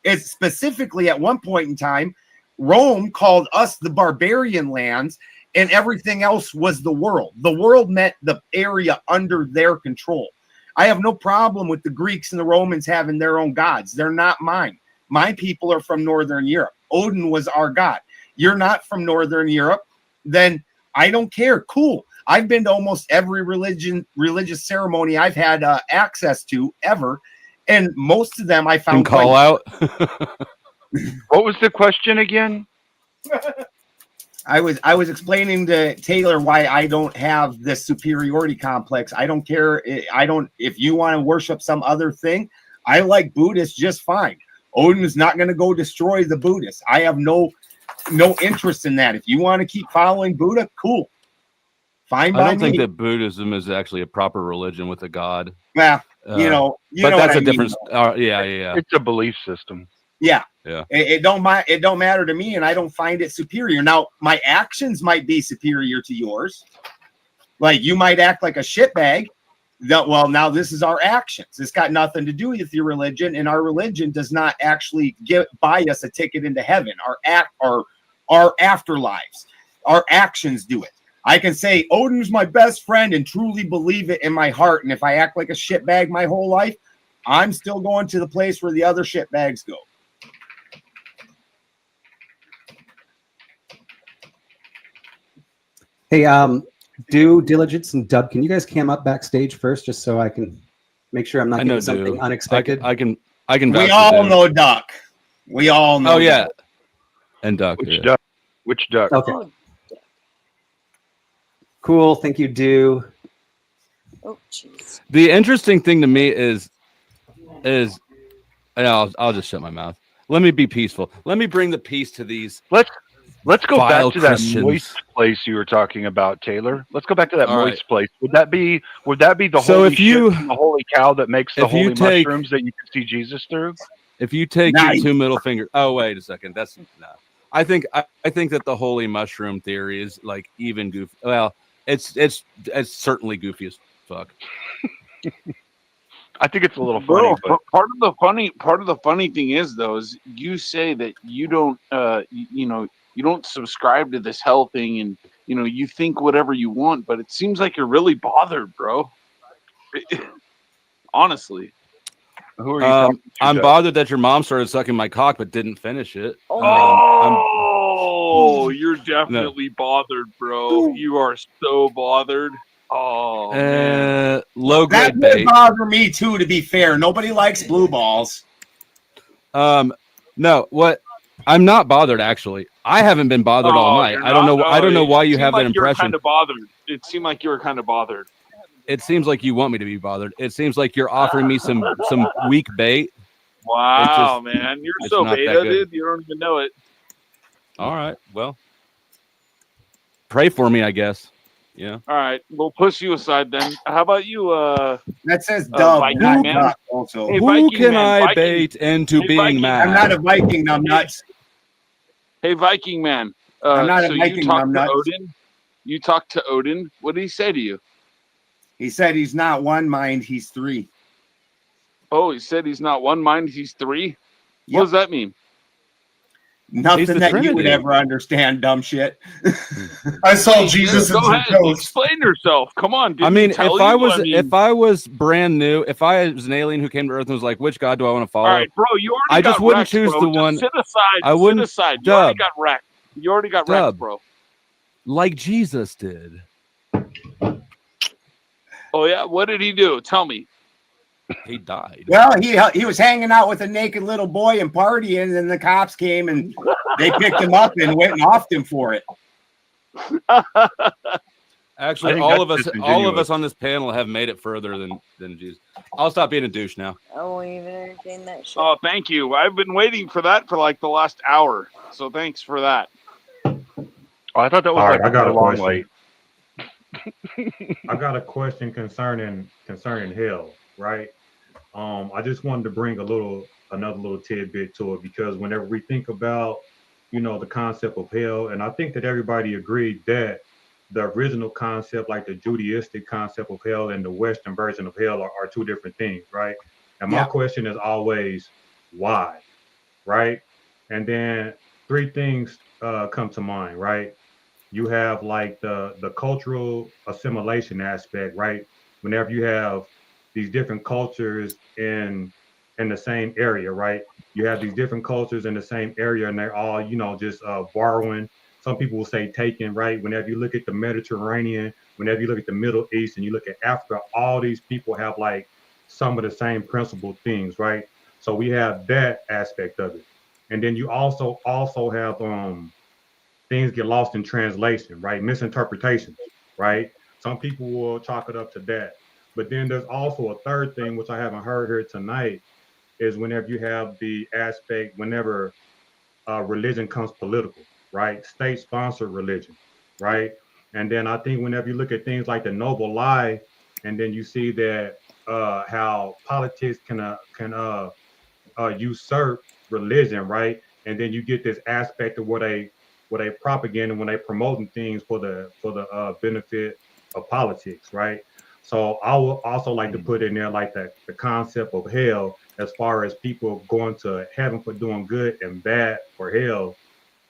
It's specifically at one point in time, Rome called us the barbarian lands, and everything else was the world. The world meant the area under their control. I have no problem with the Greeks and the Romans having their own gods. They're not mine. My people are from Northern Europe. Odin was our god. You're not from Northern Europe, then I don't care. Cool. I've been to almost every religious ceremony I've had access to ever, and most of them I found And call out. What was the question again? I was explaining to Taylor why I don't have this superiority complex. I don't care. If you want to worship some other thing, I like Buddhists just fine. Odin is not going to go destroy the Buddhists. I have no interest in that. If you want to keep following Buddha, cool. Fine by me. I don't think that Buddhism is actually a proper religion with a god. Well, but what that's a I different. mean, Yeah. It's a belief system. Yeah. Yeah. It don't matter to me, and I don't find it superior. Now, my actions might be superior to yours. Like you might act like a shitbag. Well, now this is our actions. It's got nothing to do with your religion, and our religion does not actually buy us a ticket into heaven. Our afterlives, our actions do it. I can say Odin's my best friend and truly believe it in my heart. And if I act like a shitbag my whole life, I'm still going to the place where the other shitbags go. Hey, Do Diligence and Dub, can you guys cam up backstage first, just so I can make sure I'm not getting something unexpected? I can. We all know Duck. We all know. Oh yeah, Duck. And Duck. Which duck? Okay. Cool. Thank you, Do. Oh, jeez. The interesting thing to me is, I'll just shut my mouth. Let me be peaceful. Let me bring the peace to these. Let's go back to that Christians. moist place you were talking about, Taylor. Let's go back to that All moist place. Would that be the So holy if you- shit from the holy cow that makes the if you holy take- mushrooms that you can see Jesus through? If you take Nice. your two middle fingers. Oh wait a second. That's no. I think that the holy mushroom theory is like even goofy. Well, it's certainly goofy as fuck. I think it's a little funny. Well, But part of the funny thing is though, is you say that you don't you don't subscribe to this hell thing, and you think whatever you want, but it seems like you're really bothered, bro. Honestly. who are you talking to? I'm Doug? bothered that your mom started sucking my cock but didn't finish it. Oh, you're definitely bothered, bro. You are so bothered. Oh, man. Low That grade would bait. bother me too, to be fair. Nobody likes blue balls. No, what? I'm not bothered actually. I haven't been bothered all night. you're I don't not? know. I don't know It why you seemed have that like you were impression. kind of bothered. It seemed like you were kind of bothered. It seems like you want me to be bothered. It seems like you're offering me some weak bait. Wow, man, you're it's so not that beta, good. dude. You don't even know it. All right. Well, pray for me, I guess. Yeah. All right, we'll push you aside then. How about you? That says dove, Viking not man. duck. Also, Hey, Who Viking can man, I Viking- bait into Hey, being Viking, mad? I'm not a Viking. I'm nuts. Hey, Viking man. I'm not a so Viking, you talked I'm to nuts. Odin. You talked to Odin. What did he say to you? He said he's not one mind, he's three. Oh, he said he's not one mind. He's three. Yep. What does that mean? Nothing the that you would Trinity. ever understand, dumb shit. I saw Jesus in Go some ahead. toast. Explain yourself. Come on. I didn't mean, he tell if I you? was mean, if I was brand new, if I was an alien who came to Earth and was like, which god do I want to follow? all right, bro. You already I got just wouldn't wrecked, choose bro. the Just one- Sit aside. I wouldn't- Sit aside. You already Dub. got wrecked. You already got Dub. wrecked, bro. Like Jesus did. Oh yeah. What did he do? Tell me. He died. Well, he was hanging out with a naked little boy and partying, and then the cops came and they picked him up and went and offed him for it. Actually, I think all of that's us disingenuous. on this panel have made it further than Jesus. I'll stop being a douche now. I won't even entertain that shit. Oh, thank you. I've been waiting for that for like the last hour. So thanks for that. Oh, I thought that was All like right, I got a long question. light. I got a question concerning hell, right? I just wanted to bring another little tidbit to it, because whenever we think about, the concept of hell, and I think that everybody agreed that the original concept, like the Judaistic concept of hell and the Western version of hell are two different things, right? And my question is always, why, right? And then three things come to mind, right? You have like the cultural assimilation aspect, right? Whenever you have these different cultures in the same area, right? You have these different cultures in the same area, and they're all, just borrowing. Some people will say taking, right? Whenever you look at the Mediterranean, whenever you look at the Middle East, and you look at Africa, all these people have like some of the same principal things, right? So we have that aspect of it, and then you also have things get lost in translation, right? Misinterpretations, right? Some people will chalk it up to that. But then there's also a third thing, which I haven't heard here tonight, is whenever you have the aspect, whenever religion comes political, right? State-sponsored religion, right? And then I think whenever you look at things like the noble lie, and then you see that how politics can usurp religion, right? And then you get this aspect of what they propaganda when they promoting things for the benefit of politics, right? So I would also like to put in there like the concept of hell, as far as people going to heaven for doing good and bad for hell,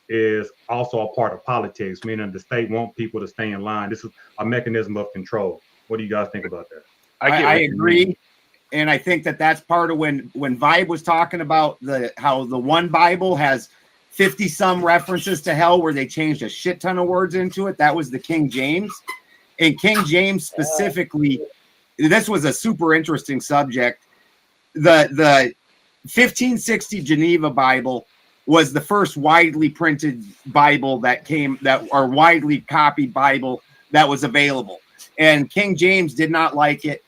is also a part of politics, meaning the state want people to stay in line. This is a mechanism of control. What do you guys think about that? I agree. And I think that that's part of when Vibe was talking about how the one Bible has 50 some references to hell where they changed a shit ton of words into it. That was the King James. And King James specifically, this was a super interesting subject. The 1560 Geneva Bible was the first widely printed Bible or widely copied Bible that was available. And King James did not like it.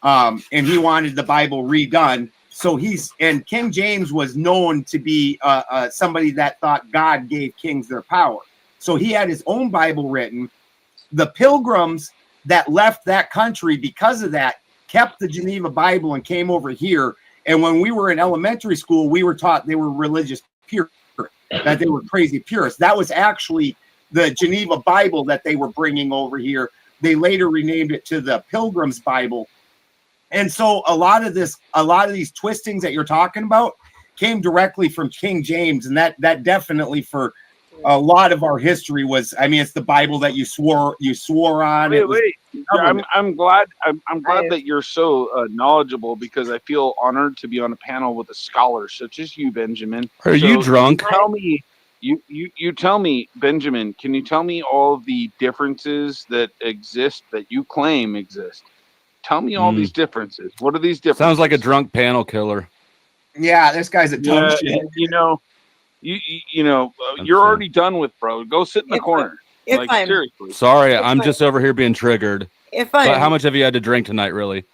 And he wanted the Bible redone. So King James was known to be somebody that thought God gave kings their power. So he had his own Bible written. The pilgrims that left that country because of that kept the Geneva Bible and came over here. And when we were in elementary school, we were taught they were religious purists, that they were crazy purists. That was actually the Geneva Bible that they were bringing over here. They later renamed it to the Pilgrim's Bible. And so a lot of these twistings that you're talking about came directly from King James, and that definitely for a lot of our history was, it's the Bible that you swore on. I'm glad that you're so knowledgeable, because I feel honored to be on a panel with a scholar such as you, Benjamin. Are you drunk? Tell me, you tell me, Benjamin, can you tell me all of the differences that exist, that you claim exist? Tell me all these differences. What are these differences? Sounds like a drunk panel killer. Yeah, this guy's a dumb shit. You're already done with, bro. Go sit in the corner. Seriously. Sorry, I'm just over here being triggered. But how much have you had to drink tonight, really?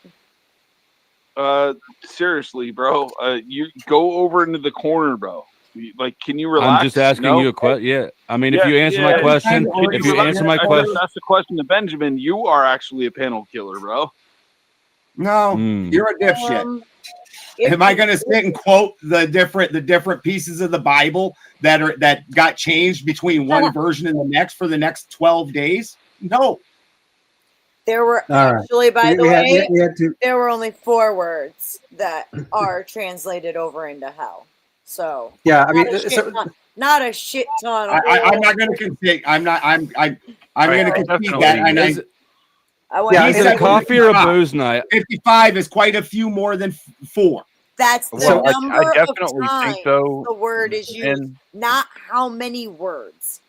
Seriously, bro. You go over into the corner, bro. Can you relax? I'm just asking you a question. Yeah. If you answer my question, that's the question to Benjamin. You are actually a panel killer, bro. No, you're a dipshit. Am I going to sit and quote the different pieces of the Bible that got changed between one version and the next for the next 12 days? No. There were actually, by the way, there were only 4 words that are translated over into hell. So yeah, not a shit ton. I'm not going to concede. I'm going to concede that. Is it a coffee or a booze night? 55 is quite a few more than 4. That's the number I definitely of times think, though, the word is used, not how many words.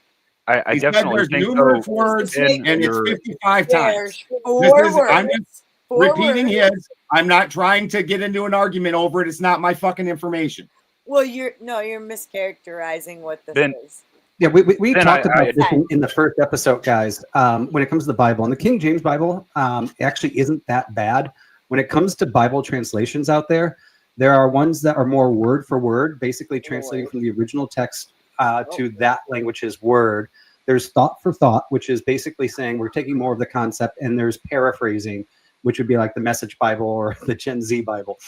I definitely there's think numerous words, and it's 55 times. 4 words. I'm just repeating his. I'm not trying to get into an argument over it. It's not my fucking information. Well, you're mischaracterizing what this is. Yeah, we talked about this in the first episode, guys. When it comes to the Bible, and the King James Bible actually isn't that bad. When it comes to Bible translations out there are ones that are more word for word, basically translating from the original text to that language's word. There's thought for thought, which is basically saying we're taking more of the concept, and there's paraphrasing, which would be like the Message Bible or the Gen Z Bible.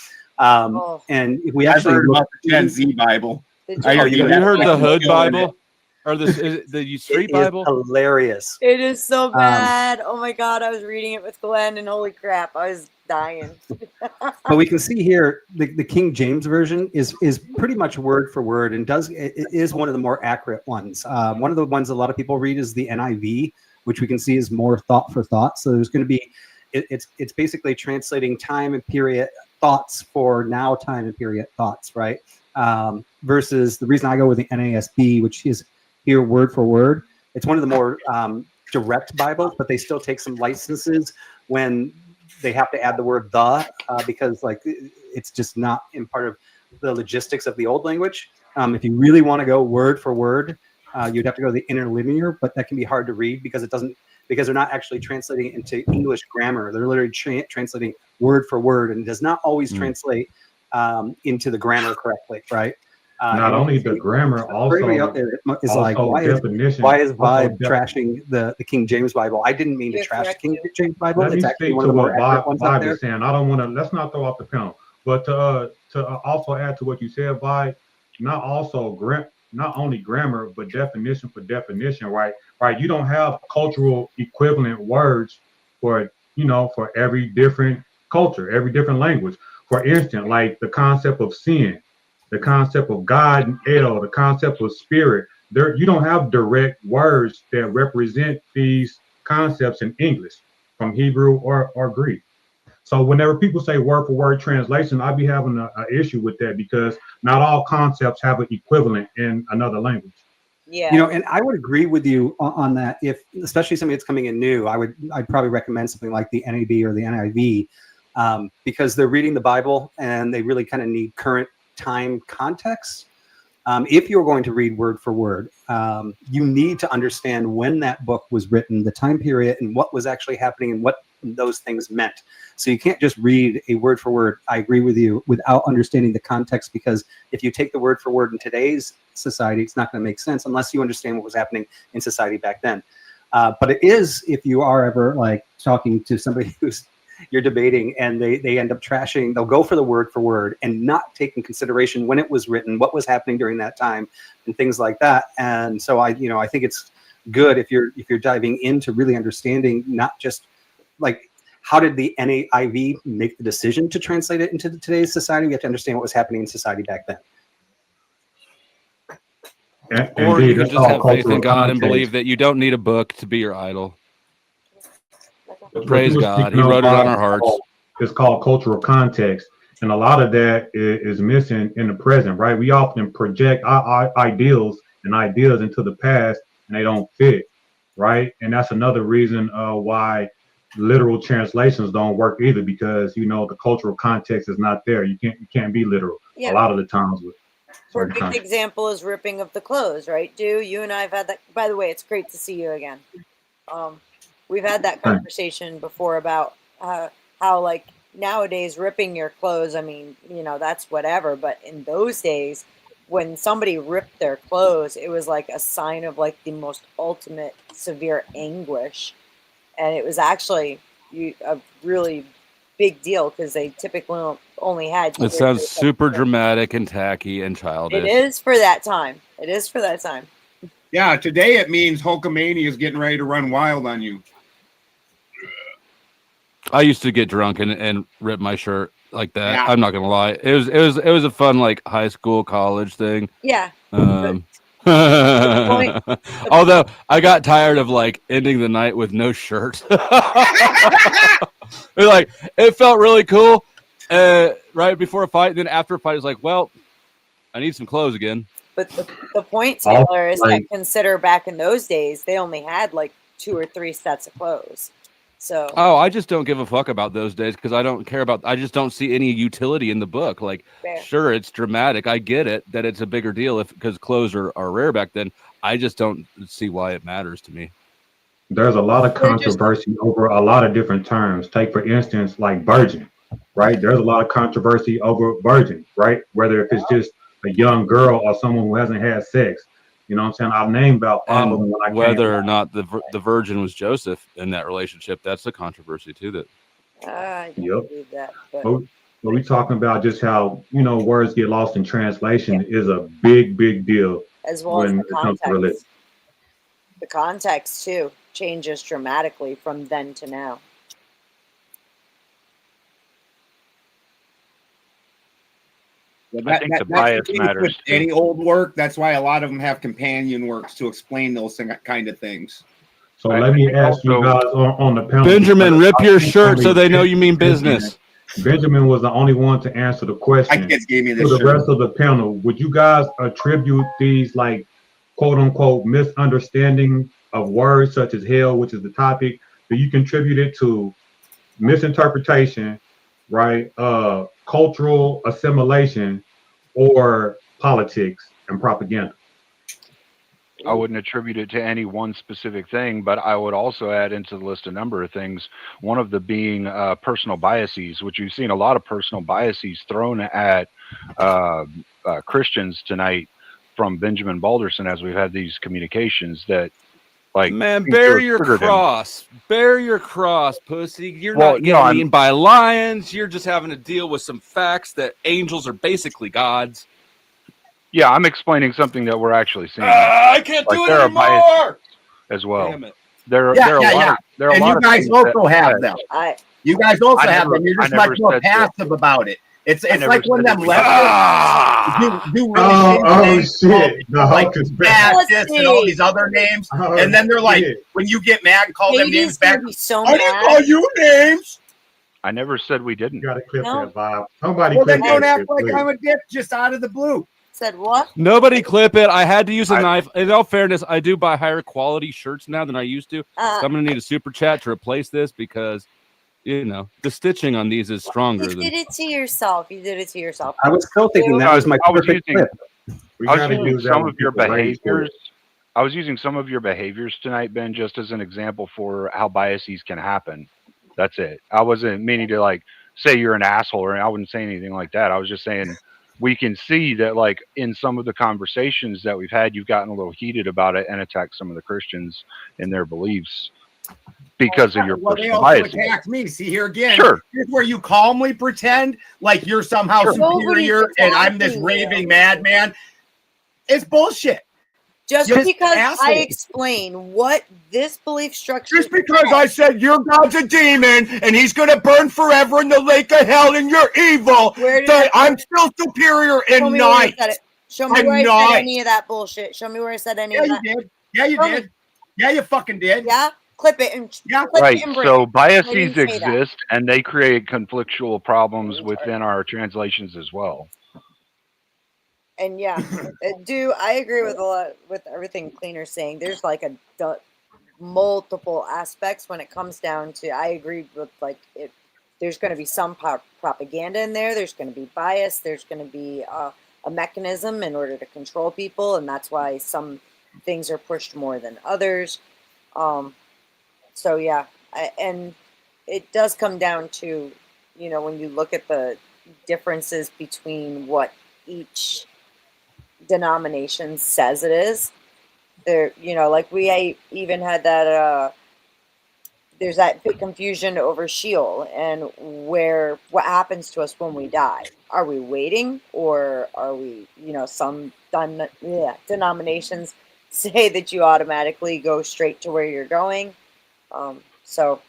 And if we I've actually heard look about the Gen Z Bible. Did I you- heard You heard the Hood Kill in it. Bible or the Street it is Bible? hilarious. It is so bad. Oh my god, I was reading it with Glenn, and holy crap, I was dying. But we can see here the King James version is pretty much word for word, and it is one of the more accurate ones. One of the ones a lot of people read is the NIV, which we can see is more thought for thought. So there's going to be it's basically translating time and period thoughts for now time and period thoughts, right? Versus the reason I go with the NASB, which is here word for word. It's one of the more direct Bibles, but they still take some licenses when they have to add the word the because like it's just not in part of the logistics of the old language. If you really want to go word for word, you'd have to go to the interlinear, but that can be hard to read because they're not actually translating it into English grammar. They're literally translating word for word, and it does not always translate into the grammar correctly, right? Not only the grammar, also everybody out there is like, why is Vibe trashing the King James Bible? I didn't mean to trash the King James Bible. Let me It's speak actually one to of the more what accurate ones out Vibe there. is saying. I don't want to. Let's not throw off the panel, but to also add to what you said, Vibe, not only grammar, but definition for definition, right? Right. You don't have cultural equivalent words for every different culture, every different language. For instance, like the concept of sin, the concept of God and El, the concept of spirit. There, you don't have direct words that represent these concepts in English from Hebrew or Greek. So whenever people say word for word translation, I'd be having an issue with that because not all concepts have an equivalent in another language. Yeah. And I would agree with you on that. If especially somebody that's coming in new, I'd probably recommend something like the NAB or the NIV because they're reading the Bible and they really kind of need current time context. If you're going to read word for word, you need to understand when that book was written, the time period, and what was actually happening and what those things meant. So you can't just read a word for word, I agree with you, without understanding the context, because if you take the word for word in today's society, it's not going to make sense unless you understand what was happening in society back then. But it is, if you are ever like talking to somebody who's you're debating and they end up trashing, they'll go for the word for word and not take in consideration when it was written, what was happening during that time and things like that. And so I think it's good if you're diving into really understanding, not just like, how did the NIV make the decision to translate it into today's society? We have to understand what was happening in society back then. Or you can just have faith in God and believe that you don't need a book to be your idol. Praise God. He wrote it on our hearts. It's called cultural context. And a lot of that is missing in the present, right? We often project our ideals and ideas into the past and they don't fit, right? And that's another reason why literal translations don't work either, because the cultural context is not there. You can't be literal a lot of the times with perfect example is ripping of the clothes, right? You and I have had that. By the way, it's great to see you again. We've had that conversation before about how like nowadays ripping your clothes, I mean, that's whatever, but in those days when somebody ripped their clothes, it was like a sign of like the most ultimate severe anguish. And it was actually a really big deal because they typically only had. It sounds super dramatic and tacky and childish. It is for that time. Yeah, today it means Hulkamania is getting ready to run wild on you. I used to get drunk and rip my shirt like that. Yeah. I'm not gonna lie. It was a fun like high school, college thing. Yeah. Although I got tired of like ending the night with no shirt. It felt really cool right before a fight, and then after a fight it's like, well, I need some clothes again. But the point, Taylor, is that consider back in those days they only had like 2 or 3 sets of clothes. So I just don't give a fuck about those days because I just don't see any utility in the book. Like, sure, it's dramatic. I get it that it's a bigger deal because clothes are rare back then. I just don't see why it matters to me. There's a lot of controversy over a lot of different terms. Take, for instance, like virgin, right? There's a lot of controversy over virgin, right? Whether if it's just a young girl or someone who hasn't had sex. You know what I'm saying? I've named about 5 of them. Whether or not the virgin was Joseph in that relationship, that's a controversy too. I don't believe that. But but we're talking about just how, words get lost in translation is a big, big deal. As well as when the it comes to religion. context. The context too changes dramatically from then to now. Yeah, I think the bias matters with too. any old work. That's why a lot of them have companion works to explain those kind of things. So let me ask you guys on the panel. Benjamin, rip your shirt so they know you mean business. Benjamin was the only one to answer the question. My kids gave me this For the shirt. rest of the panel, would you guys attribute these like quote unquote misunderstanding of words such as hell, which is the topic? Do you contribute it to misinterpretation, right? Cultural assimilation, or politics and propaganda? I wouldn't attribute it to any one specific thing, but I would also add into the list a number of things. One of them being personal biases, which you've seen a lot of personal biases thrown at Christians tonight from Benjamin Balderson as we've had these communications that, like, man, bear your cross. Bear your cross, pussy. You're Well, not getting eaten by lions. You're just having to deal with some facts that angels are basically gods. Yeah, I'm explaining something that we're actually seeing. I can't do it anymore. As well. Damn it. There are a lot of guys also have them. You guys also have them. You're just much more passive about it. It's like when them leftists do really shit. like Baptist and all these other names, and then they're like, when you get mad and call them names back, I didn't call you names. I never said we didn't. You gotta clip that, Bob. Somebody well, clip then don't that act like please. I'm a dick just out of the blue. Said what? Nobody clip it. I had to use a knife. In all fairness, I do buy higher quality shirts now than I used to. So I'm going to need a super chat to replace this because, the stitching on these is stronger. You did it to yourself. You did it to yourself. I was still thinking that was my perfect clip. I was using some of your behaviors. I was using some of your behaviors tonight, Ben, just as an example for how biases can happen. That's it. I wasn't meaning to like say you're an asshole, or I wouldn't say anything like that. I was just saying we can see that, like, in some of the conversations that we've had, you've gotten a little heated about it and attacked some of the Christians in their beliefs because of your personal biases. They also attacked me. See, here again, Sure. Here's where you calmly pretend like you're somehow superior and I'm this raving madman. It's bullshit. Just because I explain what this belief structure Just because I said your God's a demon and he's going to burn forever in the lake of hell and you're evil, I'm still superior in night. Show me where I said any of that bullshit. Show me where I said any of that. Yeah, you did. Yeah, you did. Yeah, you fucking did. Yeah? Clip it and right. So biases exist and they create conflictual problems within our translations as well. And yeah, I agree with with everything Cleaner's saying. There's like multiple aspects when it comes down to. I agree with there's going to be some propaganda in there. There's going to be bias. There's going to be a mechanism in order to control people, and that's why some things are pushed more than others. So yeah, and it does come down to when you look at the differences between what each denomination says it is. There, like we even had that there's that big confusion over Sheol and what happens to us when we die. Are we waiting, or are we, some denominations say that you automatically go straight to where you're going. So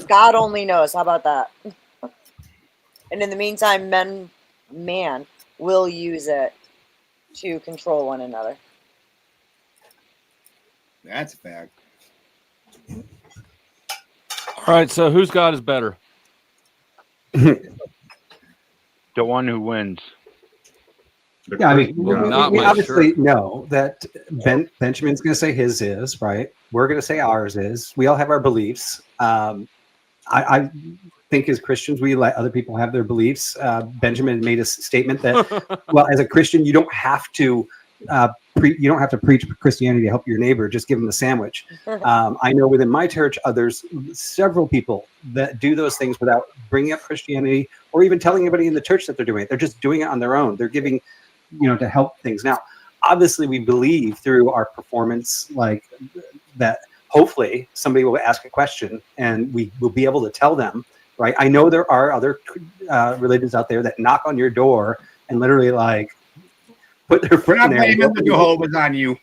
God only knows. How about that? And in the meantime, man will use it to control one another. That's a fact. All right, so whose God is better? The one who wins. Yeah, I mean, Not we my obviously shirt. know that Benjamin's going to say his is, right? We're going to say ours is. We all have our beliefs. I think as Christians, we let other people have their beliefs. Benjamin made a statement that, well, as a Christian, you don't have to preach Christianity to help your neighbor. Just give them the sandwich. I know within my church, there's several people that do those things without bringing up Christianity or even telling anybody in the church that they're doing it. They're just doing it on their own. They're giving, to help things. Now, obviously, we believe through our performance, like that. Hopefully, somebody will ask a question and we will be able to tell them, right? I know there are other religions out there that knock on your door and literally like put their foot We're in not there. blaming the Jehovah's on you.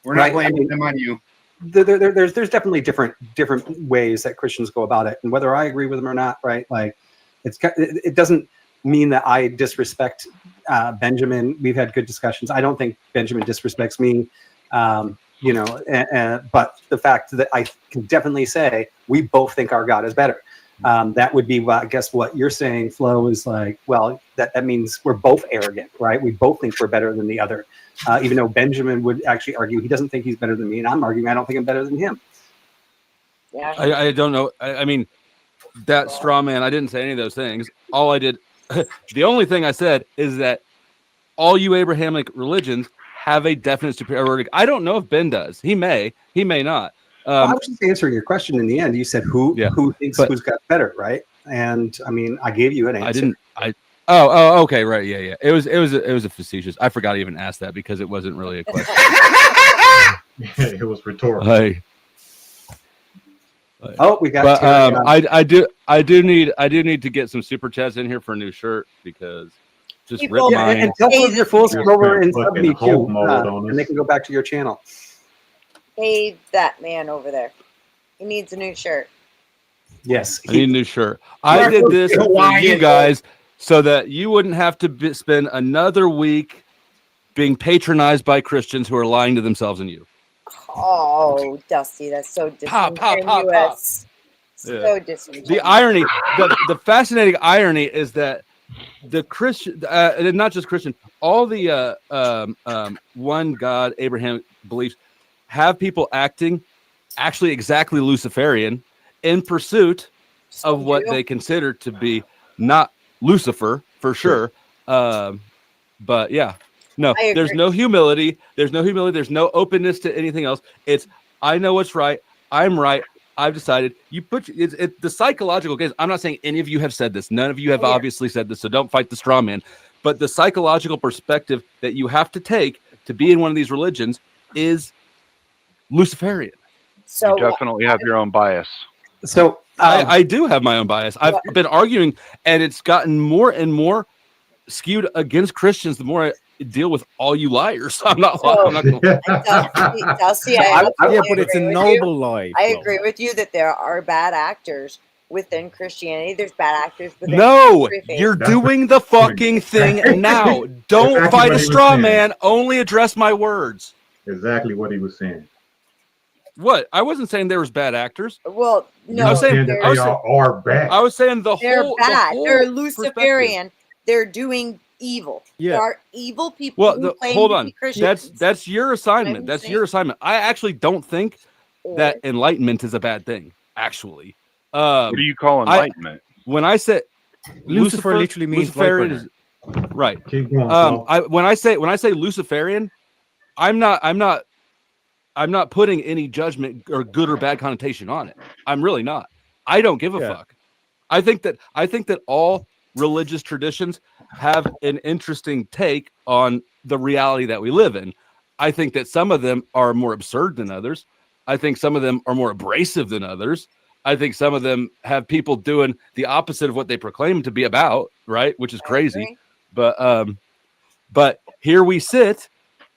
We're not Right, blaming them on you. There's definitely different ways that Christians go about it, and whether I agree with them or not, right? Like, it doesn't mean that I disrespect Benjamin. We've had good discussions. I don't think Benjamin disrespects me, you know. But the fact that I can definitely say we both think our God is better. That would be, I guess, what you're saying, Flo, is like, well, that means we're both arrogant, right? We both think we're better than the other. Even though Benjamin would actually argue he doesn't think he's better than me, and I'm arguing I don't think I'm better than him. Yeah. I don't know. I mean, that straw man, I didn't say any of those things. All I did, the only thing I said is that all you Abrahamic religions have a definite superiority. I don't know if Ben does. He may not. I was just answering your question in the end. You said who thinks who's got better, right? And I mean, I gave you an answer. Oh, okay, right, yeah. It was a facetious. I forgot to even ask that because it wasn't really a question. It was rhetorical. We got. But I do need to get some super chats in here for a new shirt because just rip mine. And tell them your full over and sub me too, and they can go back to your channel. Hey, that man over there. He needs a new shirt. Yes, I need a new shirt. I did this for you guys so that you wouldn't have to spend another week being patronized by Christians who are lying to themselves and you. Oh, Dusty, that's so disingenuous. So disingenuous. The irony, the fascinating irony is that the Christian, not just Christian, all the one God Abraham beliefs have people acting actually exactly Luciferian in pursuit of what they consider to be not Lucifer for sure. But yeah, no, there's no humility. There's no humility. There's no openness to anything else. It's, I know what's right. I'm right. I've decided. You put the psychological games. I'm not saying any of you have said this. None of you have obviously said this. So don't fight the straw man. But the psychological perspective that you have to take to be in one of these religions is Luciferian. So you definitely have your own bias. So I do have my own bias. I've been arguing, and it's gotten more and more skewed against Christians the more I deal with all you liars. I'm not going to. Dusty, but it's a noble lie. I agree with you that there are bad actors within Christianity. There's bad actors within you're doing the fucking thing now. Don't fight a straw man. Only address my words. Exactly what he was saying. What? I wasn't saying there was bad actors. Well, no, I was saying they are bad. I was saying they're bad. They're Luciferian. They're doing evil. Yeah. There are evil people. Well, hold on. That's your assignment. That's your assignment. I actually don't think that enlightenment is a bad thing. Actually, what do you call enlightenment? When I say Lucifer literally means Luciferian, right? Keep going, when I say Luciferian, I'm not putting any judgment or good or bad connotation on it. I'm really not. I don't give a fuck. I think that all religious traditions have an interesting take on the reality that we live in. I think that some of them are more absurd than others. I think some of them are more abrasive than others. I think some of them have people doing the opposite of what they proclaim to be about, right? Which is crazy. But here we sit,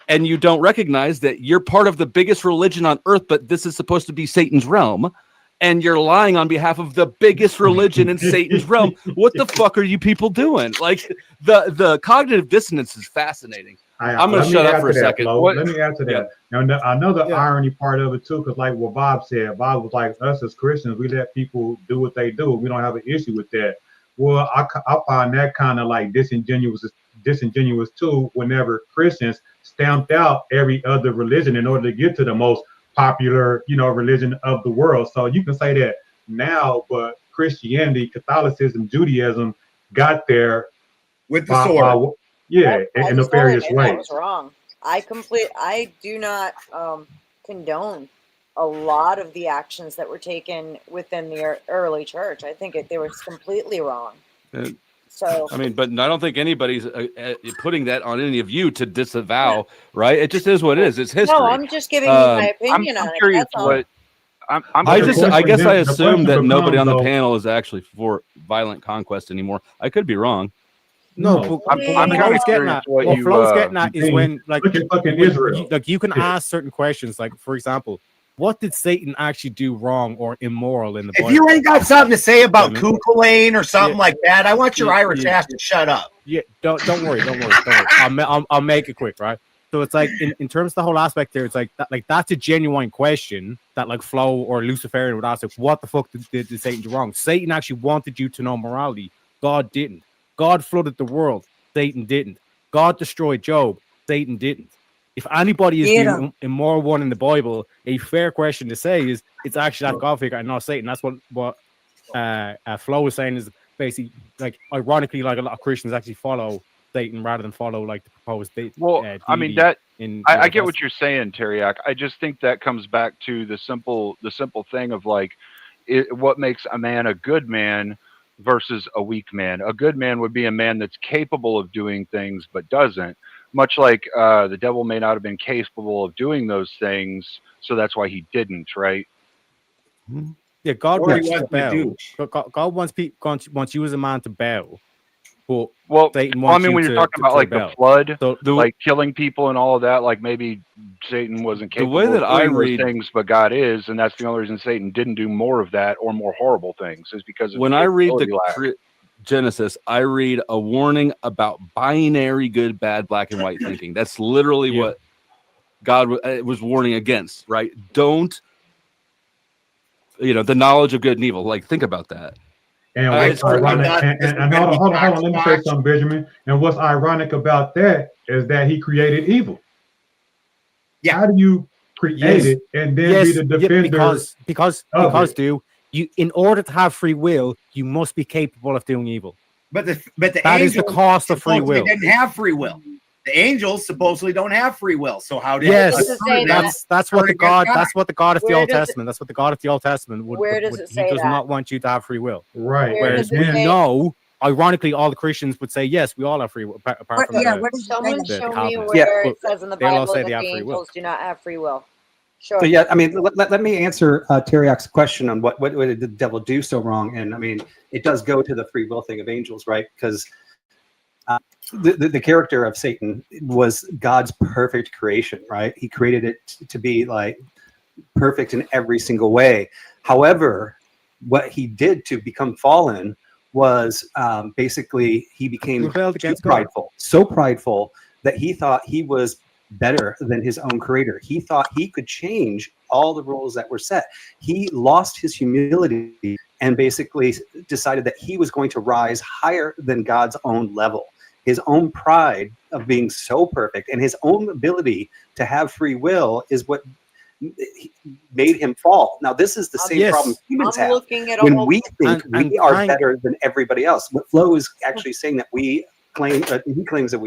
and you don't recognize that you're part of the biggest religion on earth, but this is supposed to be Satan's realm, and you're lying on behalf of the biggest religion in Satan's realm. What the fuck are you people doing? Like, the cognitive dissonance is fascinating. I'm going to shut up for a second. Let me answer that. Now, I know the irony part of it too, because like what Bob said, Bob was like, us as Christians, we let people do what they do. We don't have an issue with that. Well, I find that kind of like disingenuous too, whenever Christians stamped out every other religion in order to get to the most popular, religion of the world. So you can say that now, but Christianity, Catholicism, Judaism got there with the sword. In nefarious ways. That was wrong. I do not condone a lot of the actions that were taken within the early church. I think they were completely wrong. So I mean, but I don't think anybody's putting that on any of you to disavow, right? It just is what it is. It's history. No, I'm just giving you my opinion on it. I guess I assume that becomes, nobody on the though, panel is actually for violent conquest anymore. I could be wrong. No, I'm what kind of Flo's getting curious at, what what you Flo's getting at is think. when, like, Look at fucking when Israel. you can Yeah. ask certain questions, like, for example, what did Satan actually do wrong or immoral in the If Bible? you ain't got something to say about Yeah, Ku Lane or something like that, I want your Yeah, Irish yeah. ass to shut up. Yeah, don't worry. I'll make it quick, right? So it's like in terms of the whole aspect there, it's like that's a genuine question that like Flo or Luciferian would ask, like, what the fuck did Satan do wrong? Satan actually wanted you to know morality. God didn't. God flooded the world. Satan didn't. God destroyed Job. Satan didn't. If anybody is the immoral one in the Bible, a fair question to say is it's actually that God figure and not Satan. That's what Flo was saying is basically, like, ironically, like a lot of Christians actually follow Satan rather than follow like the proposed deity. Well, I mean that I get what you're you're saying, Teriak. I just think that comes back to the simple thing of like what makes a man a good man versus a weak man. A good man would be a man that's capable of doing things but doesn't. Much like the devil may not have been capable of doing those things, so that's why he didn't, right? Yeah, God Or he wants to wasn't a bow. God wants you as a man to bow. But Well, Satan I wants mean, you when you're to- talking about to like rebel. the flood, So like killing people and all of that, like maybe Satan wasn't The capable way that of I doing those read- things, but God is, and that's the only reason Satan didn't do more of that or more horrible things is because of When the I read capability the lack. Genesis, I read a warning about binary good, bad, black and white thinking. That's literally what God was warning against, right? Don't, the knowledge of good and evil. Like, think about that. And It's what's ironic, not- and hold on, let me say something, Benjamin. And what's ironic about that is that he created evil. Yeah. How do you create Yes. it and then be the defender? because it. you in order to have free will, you must be capable of doing evil. But the That is the angels cost of free supposedly will. didn't have free will. The angels supposedly don't have free will. So how did Yes, does it say that? that's what the turn God against God? that's what the God of the Where Old does it- Testament. That's what the God of the Old Testament would. Where does it He say does that? not want you to have free will. Right. Where Whereas does it we say- know, ironically, all the Christians would say yes, we all have free will. Apart from Yeah, the, where does it say Someone that? show me Calvinists. where Yeah. it says in the They'll all Bible say that they the have free will. angels do not have free will. Sure. So yeah, I mean, let me answer Teriak's question on what did the devil do so wrong, and I mean, it does go to the free will thing of angels, right? Because the character of Satan was God's perfect creation, right? He created it to be like perfect in every single way. However, what he did to become fallen was basically he became Rebelled too against God. prideful, so prideful that he thought he was better than his own creator. He thought he could change all the rules that were set. He lost his humility and basically decided that he was going to rise higher than God's own level. His own pride of being so perfect and his own ability to have free will is what made him fall. Now, this is the same Yes. problem humans I'm have. looking at a When whole we think And we are Frank- better than everybody else, what Flo is actually saying that we claim, he claims that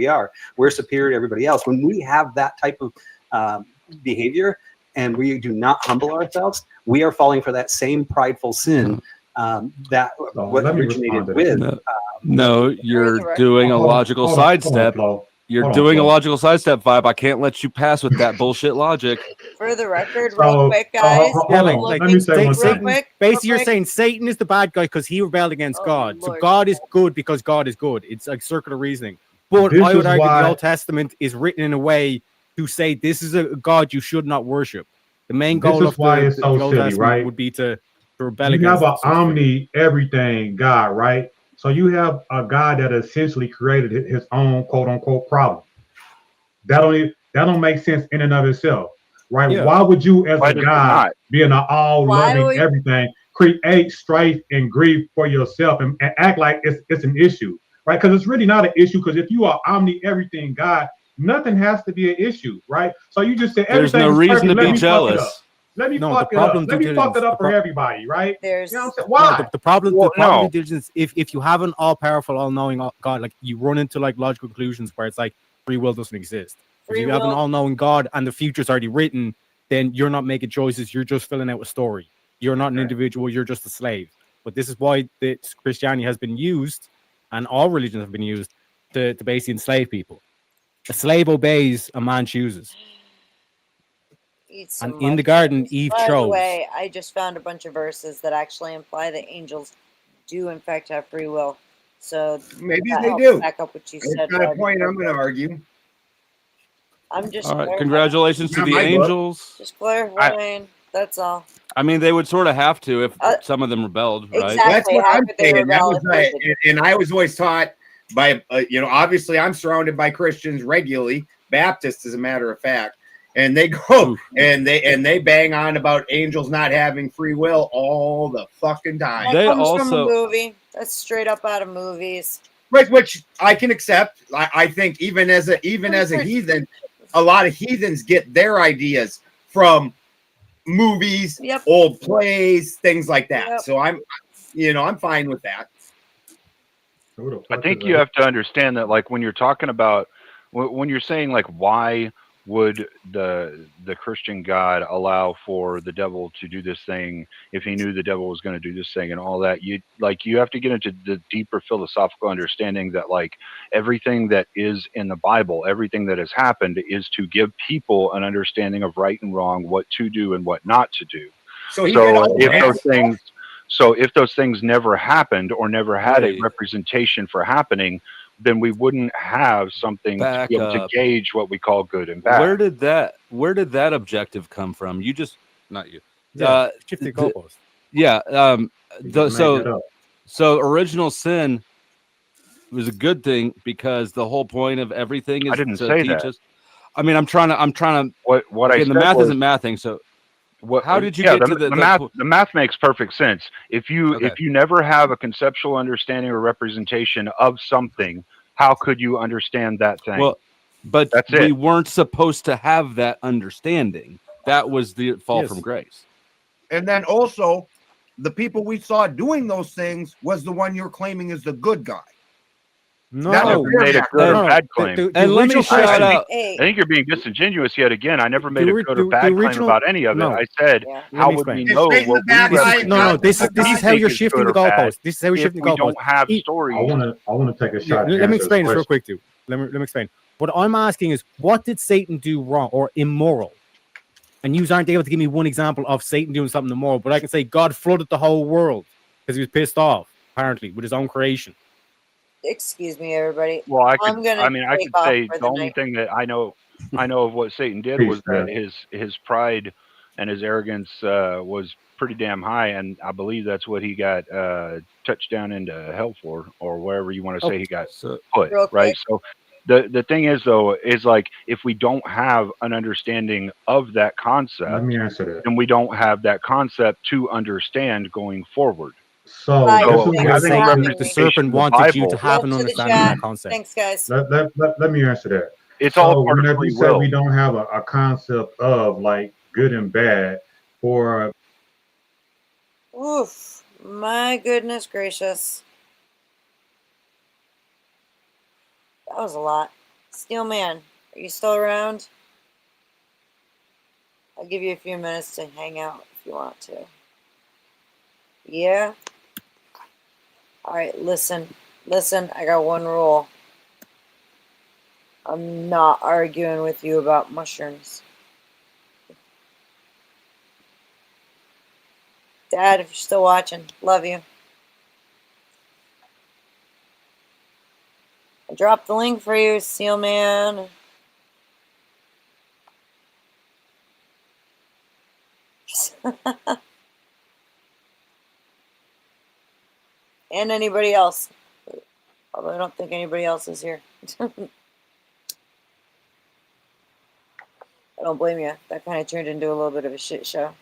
we're superior to everybody else. When we have that type of behavior and we do not humble ourselves, we are falling for that same prideful sin that So what let me originated respond to that. with. No, you're Further- doing a Hold on, logical hold on, sidestep. Flo. You're Hold on, doing a Flo. logical sidestep vibe. I can't let you pass with that bullshit logic. For the record, So- real quick, guys. hold Yeah, on, I'm like, let me say looking- one real thing. quick, Basically, you're real quick. saying Satan is the bad guy because he rebelled against Oh, God. So Lord. God is good because God is good. It's like circular reasoning. But This I would is argue why- the Old Testament is written in a way to say this is a God you should not worship. The main This goal is of why the it's so Old silly, Testament right? would be to rebel You have against an such a thing. omni everything God, right? So you have a God that essentially created his own quote unquote problem. That don't make sense in and of itself, right? Yeah. Why would you, as Why a does it God, not? being an all Why loving would- everything, create strife and grief for yourself and act like it's an issue, right? Because it's really not an issue. Because if you are omni everything God, nothing has to be an issue, right? So you just say There's everything no is reason perfect, to let be me fuck it up. jealous. Let me No, fuck the it up. problem Let me due fuck it diligence, up for everybody, right? There's You know what I'm saying? No, Why? the problem, Well, the problem no. with diligence, if you have an all-powerful, all-knowing God, like you run into like logical conclusions where it's like free will doesn't exist. Free If you have an will- all-knowing God and the future's already written, then you're not making choices. You're just filling out a story. You're not an individual. You're just a slave. But this is why Christianity has been used, and all religions have been used to basically enslave people. A slave obeys, a man chooses. eat some And in the garden, mushrooms. Eve By the chose. way, I just found a bunch of verses that actually imply that angels do in fact have free will. So Maybe that they helps do. back up what you It's said. not a Bud. point I'm going to argue. I'm just All right. clarifying. Congratulations to Not the my book. angels. Just clarifying. That's all. I mean, they would sort of have to if some of them rebelled, right? Exactly. That's what How I'm could they saying. That rebel was if they didn't? and I was always taught by, obviously I'm surrounded by Christians regularly, Baptists as a matter of fact, and they go and they bang on about angels not having free will all the fucking time. That comes from a movie. That's straight up out of movies. Right, which I can accept. I think even as a heathen, a lot of heathens get their ideas from movies, old plays, things like that. So I'm fine with that. I think you have to understand that, like, when you're talking about, when you're saying, like, why would the Christian God allow for the devil to do this thing if he knew the devil was going to do this thing and all that? You have to get into the deeper philosophical understanding that, like, everything that is in the Bible, everything that has happened is to give people an understanding of right and wrong, what to do and what not to do. So if those things never happened or never had a representation for happening, then we wouldn't have something to be able to gauge what we call good and bad. Where did that objective come from? You just not you. Shift the goalpost. Yeah. So original sin was a good thing because the whole point of everything is I didn't to say teach that. us. I mean, I'm trying to. What I the said math was, isn't mathing. So how did you get to the math? The math makes perfect sense. If you never have a conceptual understanding or representation of something, how could you understand that thing? Well, but that's we it. weren't supposed to have that understanding. That was the fall from grace. And then also, the people we saw doing those things was the one you're claiming is the good guy. No, made a good or bad claim. And let me shout out. I think you're being disingenuous yet again. I never made a good or bad claim about any of it. I said, how would we know what we This is how you're shifting the goalpost. This is how you're shifting the goalpost. We don't have stories. I want to take a shot. Let me explain this real quick, too. Let me explain. What I'm asking is, what did Satan do wrong or immoral? And you aren't able to give me one example of Satan doing something immoral, but I can say God flooded the whole world because he was pissed off, apparently, with his own creation. Excuse me, everybody. Well, I could say the only thing that I know of what Satan did was that his pride and his arrogance was pretty damn high, and I believe that's what he got touched down into hell for, or wherever you want to say he got put, right? So the thing is, though, is like, if we don't have an understanding of that concept, let me answer that. then we don't have that concept to understand going forward. So the serpent wanted you to have an understanding of that concept. Thanks, guys. Let me answer that. It's all part of free will. We don't have a concept of, like, good and bad for. Oof! My goodness gracious, that was a lot. Steelman, are you still around? I'll give you a few minutes to hang out if you want to. Yeah. All right, listen, I got one rule. I'm not arguing with you about mushrooms. Dad, if you're still watching, love you. I dropped the link for you, Steelman. And anybody else. Although I don't think anybody else is here. I don't blame you. That kind of turned into a little bit of a shit show.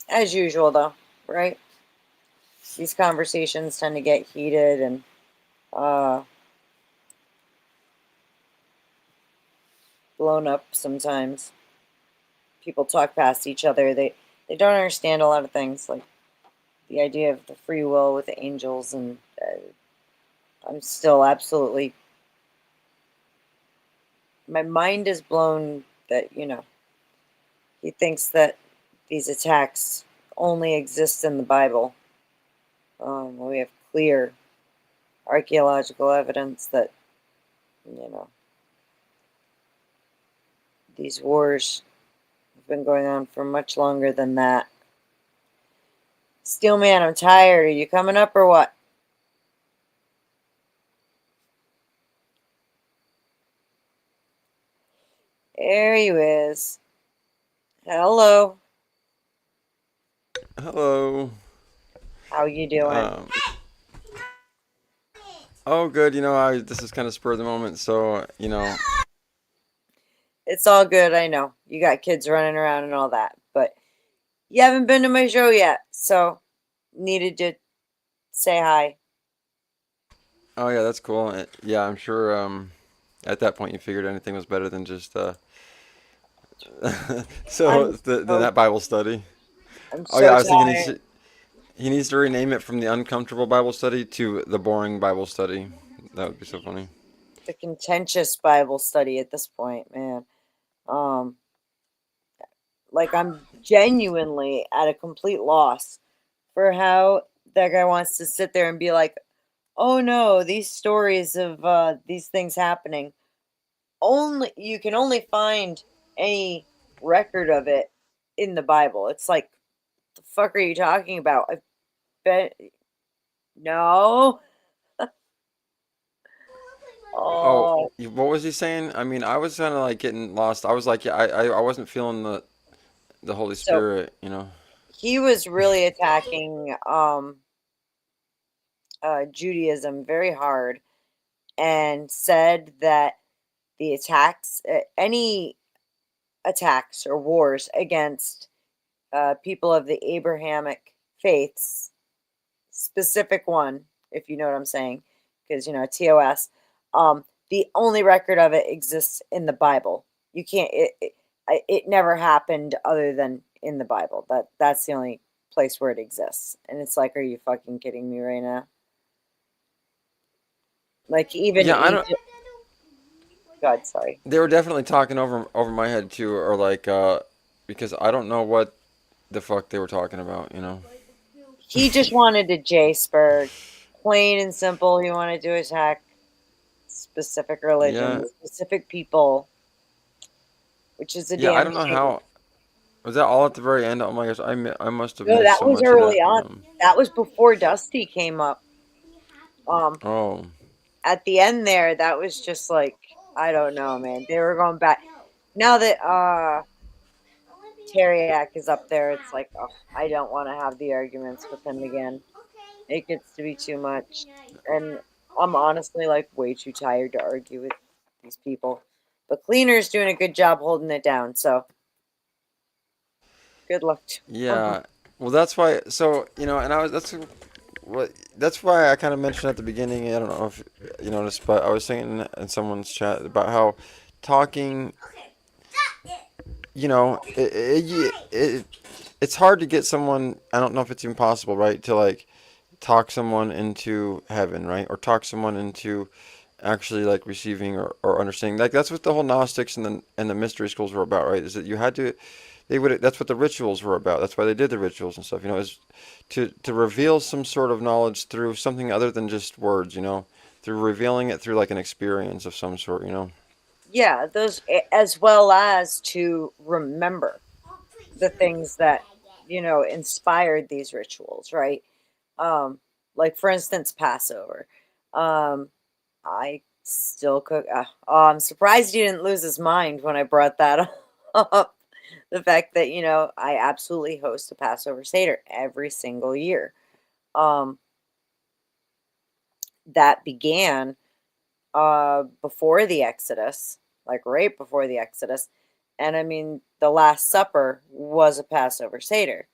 As usual, though, right? These conversations tend to get heated and blown up sometimes. People talk past each other. They don't understand a lot of things, like the idea of the free will with the angels, and I'm still absolutely, my mind is blown that, he thinks that these attacks only exist in the Bible. We have clear archaeological evidence that, these wars been going on for much longer than that. Steelman, I'm tired. Are you coming up or what? There he is. Hello. Hello. How you doing? Oh, good. This is kind of spur of the moment, so It's all good. I know you got kids running around and all that, but you haven't been to my show yet, so needed to say hi. Oh yeah, that's cool. Yeah, I'm sure. At that point, you figured anything was better than just that Bible study. I'm Oh yeah, I was tired. thinking he needs to rename it from the uncomfortable Bible study to the boring Bible study. That would be so funny. The contentious Bible study at this point, man. Like I'm genuinely at a complete loss for how that guy wants to sit there and be like, oh no, these stories of these things happening, you can only find any record of it in the Bible. It's like, the fuck are you talking about? I bet no. Oh, what was he saying? I mean, I was kind of like getting lost. I was like, yeah, I wasn't feeling the Holy Spirit, He was really attacking Judaism very hard and said that the attacks, any attacks or wars against people of the Abrahamic faiths, specific one, if you know what I'm saying, because TOS, the only record of it exists in the Bible. You can't. It never happened other than in the Bible. That's the only place where it exists. And it's like, are you fucking kidding me right now? Like even I don't. God, sorry. They were definitely talking over my head too, or like because I don't know what the fuck they were talking about, He just wanted to J-Spurg, plain and simple. He wanted to attack specific religions, specific people, which is a damn I don't know shame. how. Was that all at the very end? Oh my gosh, I must have No, missed that so was much early of that. on. That was before Dusty came up. Oh. At the end there, that was just like, I don't know, man. They were going back. Now that Teriak is up there, it's like, oh, I don't want to have the arguments with him again. It gets to be too much. And I'm honestly like way too tired to argue with these people. But Cleaner's doing a good job holding it down, so good luck to him. Yeah. Well, that's why. So and that's why I kind of mentioned at the beginning. I don't know if you noticed, but I was saying in someone's chat about how talking. It's hard to get someone. I don't know if it's impossible, right? To like talk someone into heaven, right? Or talk someone into actually like receiving or understanding. Like that's what the whole Gnostics and the mystery schools were about, right? Is that you had to. That's what the rituals were about. That's why they did the rituals and stuff. Is to reveal some sort of knowledge through something other than just words. Through revealing it through like an experience of some sort. Yeah, those, as well as to remember the things that inspired these rituals, right? Like for instance, Passover. I still cook. I'm surprised he didn't lose his mind when I brought that up. The fact that I absolutely host a Passover Seder every single year. That began before the Exodus, like right before the Exodus. And I mean, the Last Supper was a Passover Seder.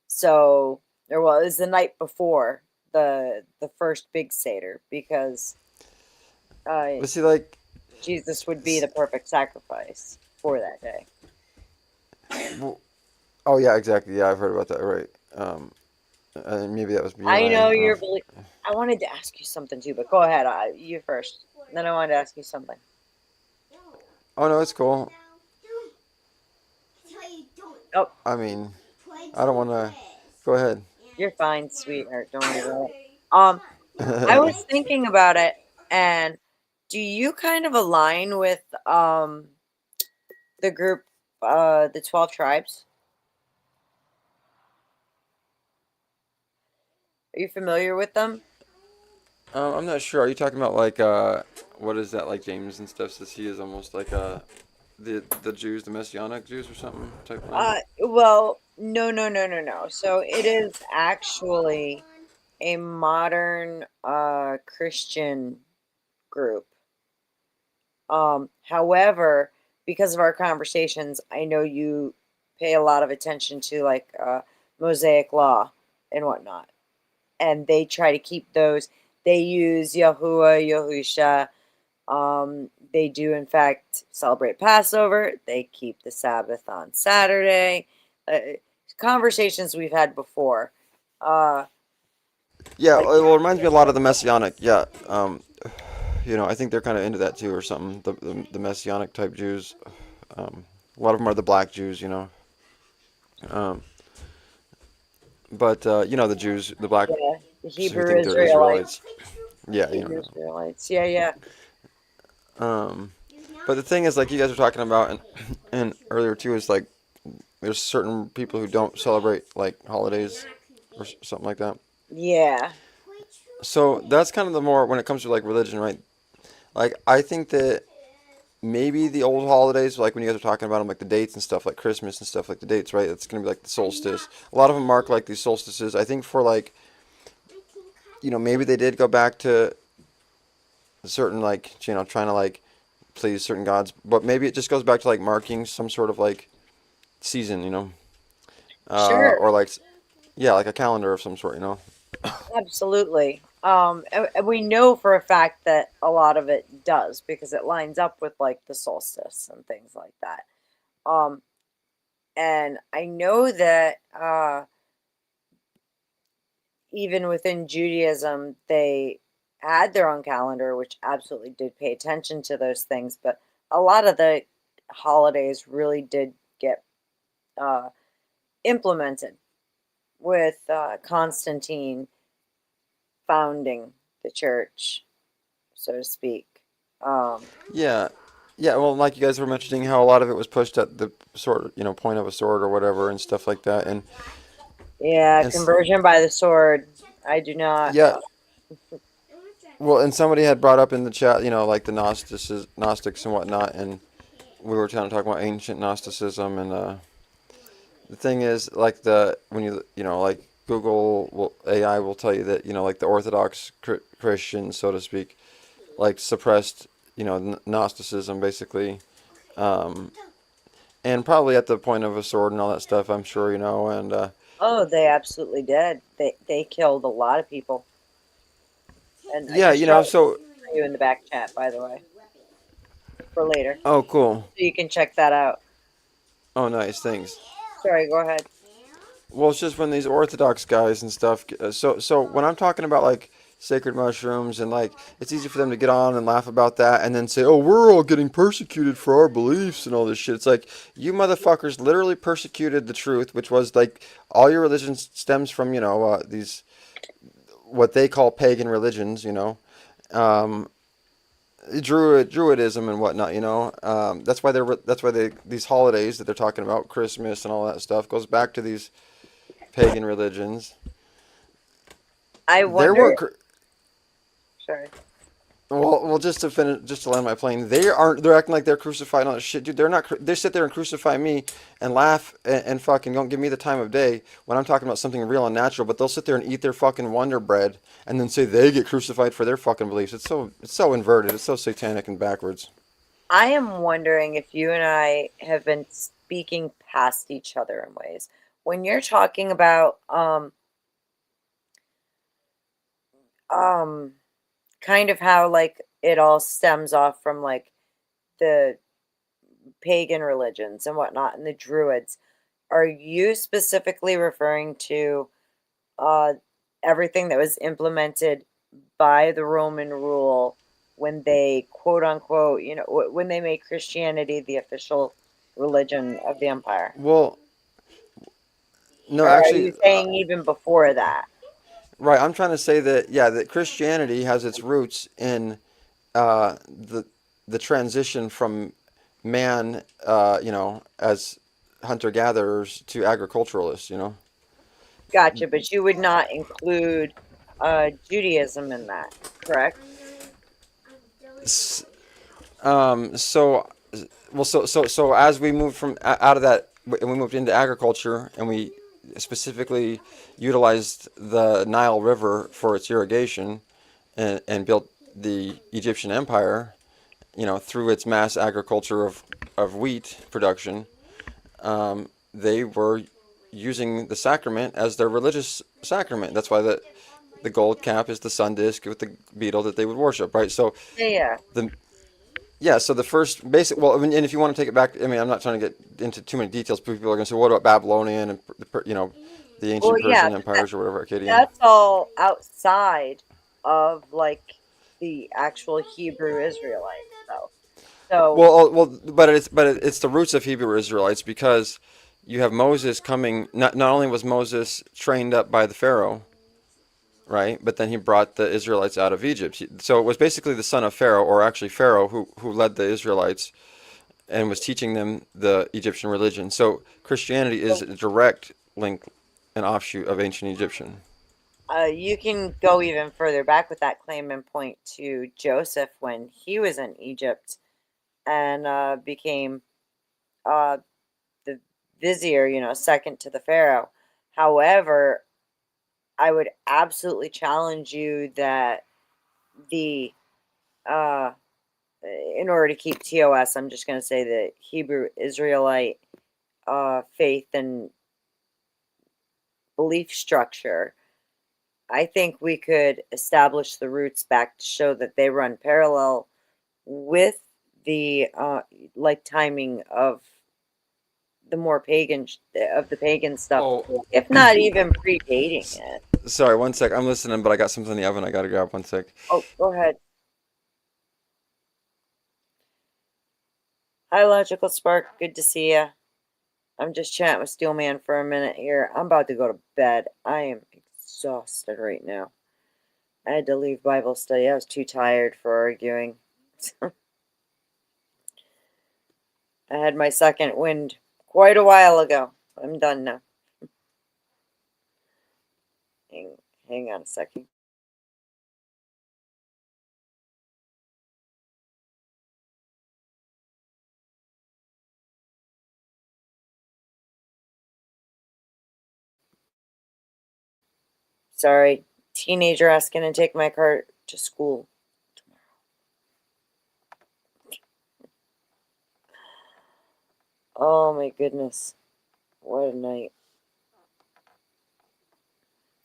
So it was the night before the first big Seder, because But see, like Jesus would be the perfect sacrifice for that day. Well, oh yeah, exactly. Yeah, I've heard about that. Right. Maybe that was me. I know you're. I wanted to ask you something too, but go ahead. You first. Then I wanted to ask you something. Oh no, it's cool. Oh. I mean, I don't want to. Go ahead. You're fine, sweetheart. Don't worry about it. I was thinking about it, and do you kind of align with the group the 12 tribes. Are you familiar with them? I'm not sure. Are you talking about like what is that, like James and stuff says he is almost like the Jews, the Messianic Jews or something type line? Well, no. So it is actually a modern Christian group. However, because of our conversations, I know you pay a lot of attention to like Mosaic law and whatnot, and they try to keep those. They use Yahuwah, Yahusha. They do, in fact, celebrate Passover. They keep the Sabbath on Saturday. Conversations we've had before. Yeah, well, it reminds me a lot of the Messianic. Yeah, I think they're kind of into that too, or something. The Messianic type Jews. A lot of them are the black Jews, but the Jews, the black, Yeah, the who Hebrew think they're Israelites. Yeah, Hebrew Israelites. Yeah. But the thing is, like you guys were talking about, and earlier too, is like there's certain people who don't celebrate like holidays or something like that. Yeah. So that's kind of the more when it comes to like religion, right? Like I think that maybe the old holidays, like when you guys are talking about them, like the dates and stuff, like Christmas and stuff, like the dates, right? It's gonna be like the solstice. A lot of them mark like these solstices. I think for like, maybe they did go back to certain like, trying to like please certain gods, but maybe it just goes back to like marking some sort of like season, Sure. or like, yeah, like a calendar of some sort, Absolutely. And we know for a fact that a lot of it does because it lines up with like the solstice and things like that. Um, and I know that even within Judaism, they had their own calendar, which absolutely did pay attention to those things. But a lot of the holidays really did get implemented with Constantine founding the church, so to speak. Yeah. Yeah, well, like you guys were mentioning how a lot of it was pushed at the sort of, point of a sword or whatever and stuff like that. Yeah, And conversion by the sword. I do not. yeah, well, and somebody had brought up in the chat, like the Gnostics and whatnot, and we were kind of talking about ancient Gnosticism, and the thing is, like when like AI will tell you that, like the Orthodox Christians, so to speak, like suppressed, Gnosticism basically, and probably at the point of a sword and all that stuff, I'm sure, and Oh, they absolutely did. They killed a lot of people. And I yeah, just so you in the back chat, by the way, for later, oh, cool. so you can check that out. Oh, nice, thanks. Sorry, go ahead. Well, it's just when these Orthodox guys and stuff. So when I'm talking about like sacred mushrooms and like it's easy for them to get on and laugh about that and then say, "Oh, we're all getting persecuted for our beliefs and all this shit." It's like you motherfuckers literally persecuted the truth, which was like all your religion stems from these what they call pagan religions, Druidism and whatnot, that's why these holidays that they're talking about, Christmas and all that stuff, goes back to these pagan religions. I wonder. Sorry. Well, just to finish, just to land my plane, they're acting like they're crucified and all that shit, dude. They're not. They sit there and crucify me and laugh and fucking don't give me the time of day when I'm talking about something real and natural. But they'll sit there and eat their fucking Wonder Bread and then say they get crucified for their fucking beliefs. It's so inverted. It's so satanic and backwards. I am wondering if you and I have been speaking past each other in ways. When you're talking about kind of how like it all stems off from like the pagan religions and whatnot and the Druids, are you specifically referring to everything that was implemented by the Roman rule when they quote unquote, when they made Christianity the official religion of the empire? Well, no, or actually, are you saying even before that? Right, I'm trying to say that that Christianity has its roots in the transition from man, as hunter-gatherers to agriculturalists, Gotcha, but you would not include Judaism in that, correct? So as we moved from out of that, and we moved into agriculture, and we specifically utilized the Nile River for its irrigation, and built the Egyptian Empire, through its mass agriculture of wheat production. They were using the sacrament as their religious sacrament. That's why the gold cap is the sun disk with the beetle that they would worship, right? So Yeah. So the first basic, and if you want to take it back, I mean, I'm not trying to get into too many details. People are going to say, what about Babylonian and, the ancient Persian empires or whatever, Akkadian? That's all outside of, like, the actual Hebrew Israelites, though. So, But it's the roots of Hebrew Israelites, because you have Moses coming. Not only was Moses trained up by the Pharaoh, right, but then he brought the Israelites out of Egypt. So it was basically the son of Pharaoh, or actually Pharaoh, who led the Israelites and was teaching them the Egyptian religion. So Christianity is a direct link, an offshoot of ancient Egyptian. You can go even further back with that claim and point to Joseph when he was in Egypt and became the vizier, second to the Pharaoh. However, I would absolutely challenge you that in order to keep TOS, I'm just going to say the Hebrew Israelite faith and belief structure. I think we could establish the roots back to show that they run parallel with the timing of the more pagan stuff, if not even predating it. Sorry, one sec. I'm listening, but I got something in the oven I got to grab. One sec. Oh, go ahead. Hi, Logical Spark. Good to see you. I'm just chatting with Steelman for a minute here. I'm about to go to bed. I am exhausted right now. I had to leave Bible study. I was too tired for arguing. I had my second wind quite a while ago. I'm done now. Hang on a second. Sorry, teenager asking to take my car to school tomorrow. Oh my goodness. What a night.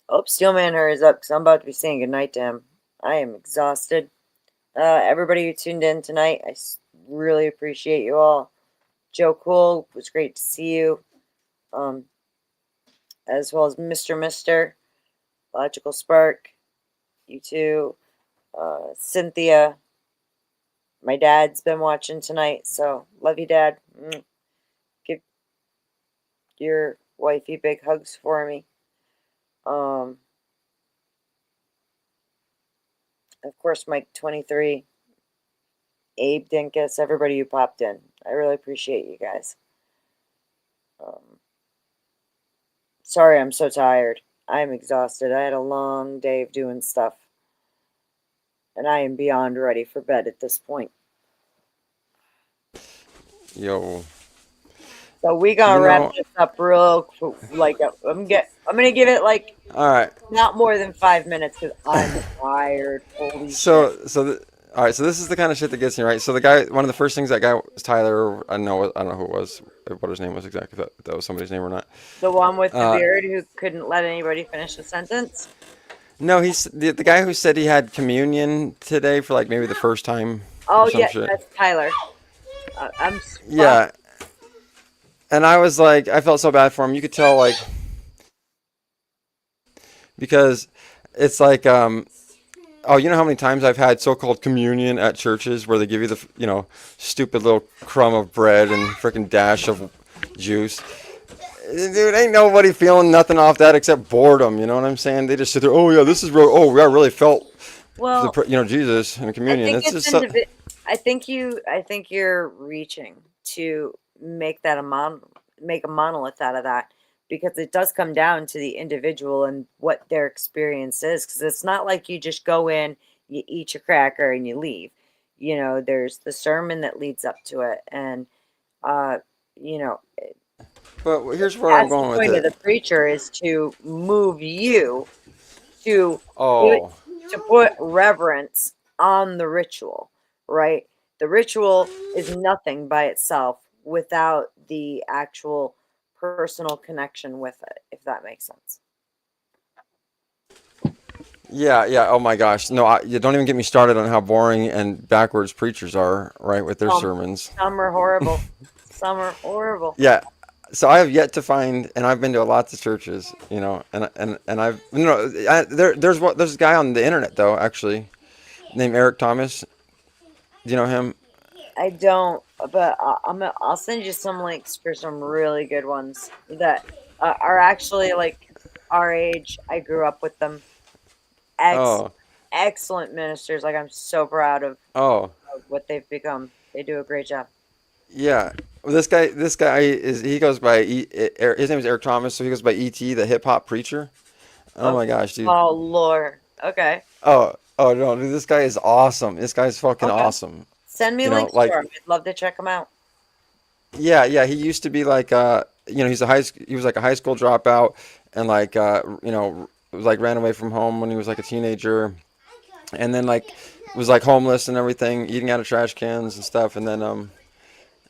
Oh, Steelman hurries up because I'm about to be saying goodnight to him. I am exhausted. Everybody who tuned in tonight, I really appreciate you all. Joe Cool, it was great to see you. As well as Mr. Logical Spark, you too. Cynthia. My dad's been watching tonight, so love you, Dad. Give your wifey big hugs for me. Of course, Mike 23, Abe Dinkus, everybody who popped in. I really appreciate you guys. Sorry, I'm so tired. I'm exhausted. I had a long day of doing stuff. And I am beyond ready for bed at this point. Yo. So we gonna wrap this up real quick. I'm gonna give it all right, not more than 5 minutes because I'm tired. Holy shit. All right, so this is the kind of shit that gets me, right? So the guy, one of the first things that guy was Tyler. I don't know who it was, what his name was exactly, if that was somebody's name or not. The one with the beard who couldn't let anybody finish the sentence. No, he's the guy who said he had communion today for maybe the first time. Oh yeah, that's Tyler. Yeah. And I was like, I felt so bad for him. You could tell, because it's you know how many times I've had so-called communion at churches where they give you the, stupid little crumb of bread and freaking dash of juice. Dude, ain't nobody feeling nothing off that except boredom. You know what I'm saying? They just sit there. Oh yeah, this is real. Oh, I really felt, Jesus and communion. I think you're reaching. to make that make a monolith out of that, because it does come down to the individual and what their experience is. Because it's not like you just go in, you eat your cracker, and you leave. You know, there's the sermon that leads up to it, and you know, But here's where I'm that's the going with point of the it. preacher, is to move you to Oh, to put reverence on the ritual, right? The ritual is nothing by itself without the actual personal connection with it, if that makes sense. yeah, yeah. Oh my gosh. No, you don't even get me started on how boring and backwards preachers are, right, with their sermons. Some are horrible. Some are horrible. Yeah. So I have yet to find, and I've been to lots of churches, you know, and I've, you know, there's a guy on the internet though, actually, named Eric Thomas. Do you know him? I don't, but I'll send you some links for some really good ones that are actually like our age. I grew up with them. Oh, Excellent ministers. Like, I'm so proud of oh, what they've become. They do a great job. yeah. Well, this guy he goes by his name is Eric Thomas, so he goes by E.T., the hip hop preacher. Oh my gosh, dude. Oh Lord. Okay. Oh, oh no, dude, this guy is awesome. This guy's fucking awesome. Send me You know, links like, for him. I'd love to check him out. yeah, yeah. He used to be like, you know, he was like a high school dropout, and like, you know, was like ran away from home when he was like a teenager, and then like was like homeless and everything, eating out of trash cans and stuff, and then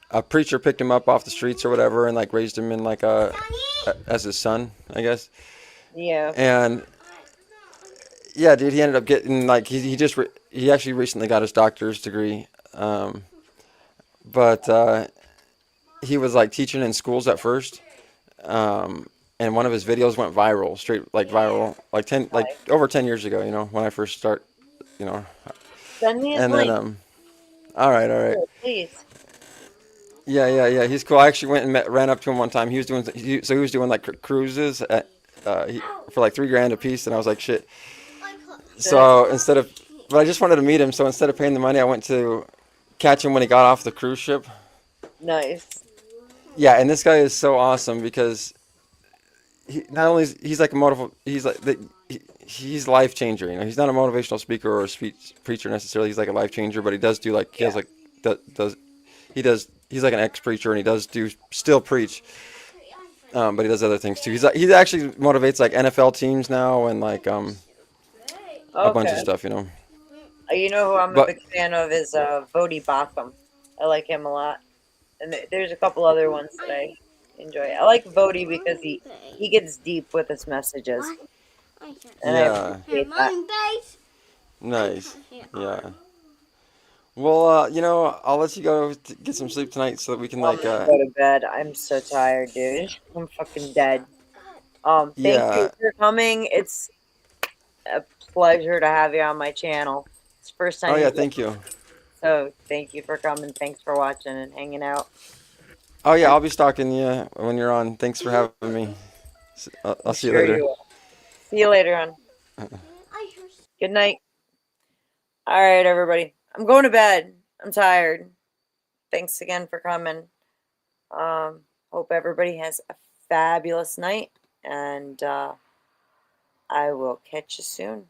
a preacher picked him up off the streets or whatever, and like raised him in like as his son, I guess. Yeah. And yeah, dude, he ended up getting like he actually recently got his doctor's degree, but he was like teaching in schools at first, and one of his videos went viral, straight like viral, like over 10 years ago, you know, when I first start, you know. Send me his And link. then all right, Please. yeah, yeah, yeah, he's cool. I actually went and ran up to him one time. He was doing like cruises at for like $3,000 a piece, and I was like, shit. So but I just wanted to meet him. So instead of paying the money, I went to catch him when he got off the cruise ship. Nice. Yeah, and this guy is so awesome because he's like he's life changer. You know, he's not a motivational speaker or a speech preacher necessarily. He's like a life changer, but he does do like he's like an ex preacher, and he does still preach. But he does other things too. He actually motivates like NFL teams now, and like a bunch of stuff, you know. You know who I'm a big fan of is Vodi Bakum. I like him a lot. And there's a couple other ones that I enjoy. I like Vodi because he gets deep with his messages. And Yeah. I appreciate that. Nice. Yeah. Well, you know, I'll let you go to get some sleep tonight so that we can I'm gonna go to bed. I'm so tired, dude. I'm fucking dead. Thank you for coming. It's a pleasure to have you on my channel. It's the first time. Oh yeah, thank you. So thank you for coming. Thanks for watching and hanging out. Oh yeah, I'll be stalking you when you're on. Thanks for having me. I'll see you later. See you later, hon. Good night. All right, everybody. I'm going to bed. I'm tired. Thanks again for coming. Hope everybody has a fabulous night, and I will catch you soon.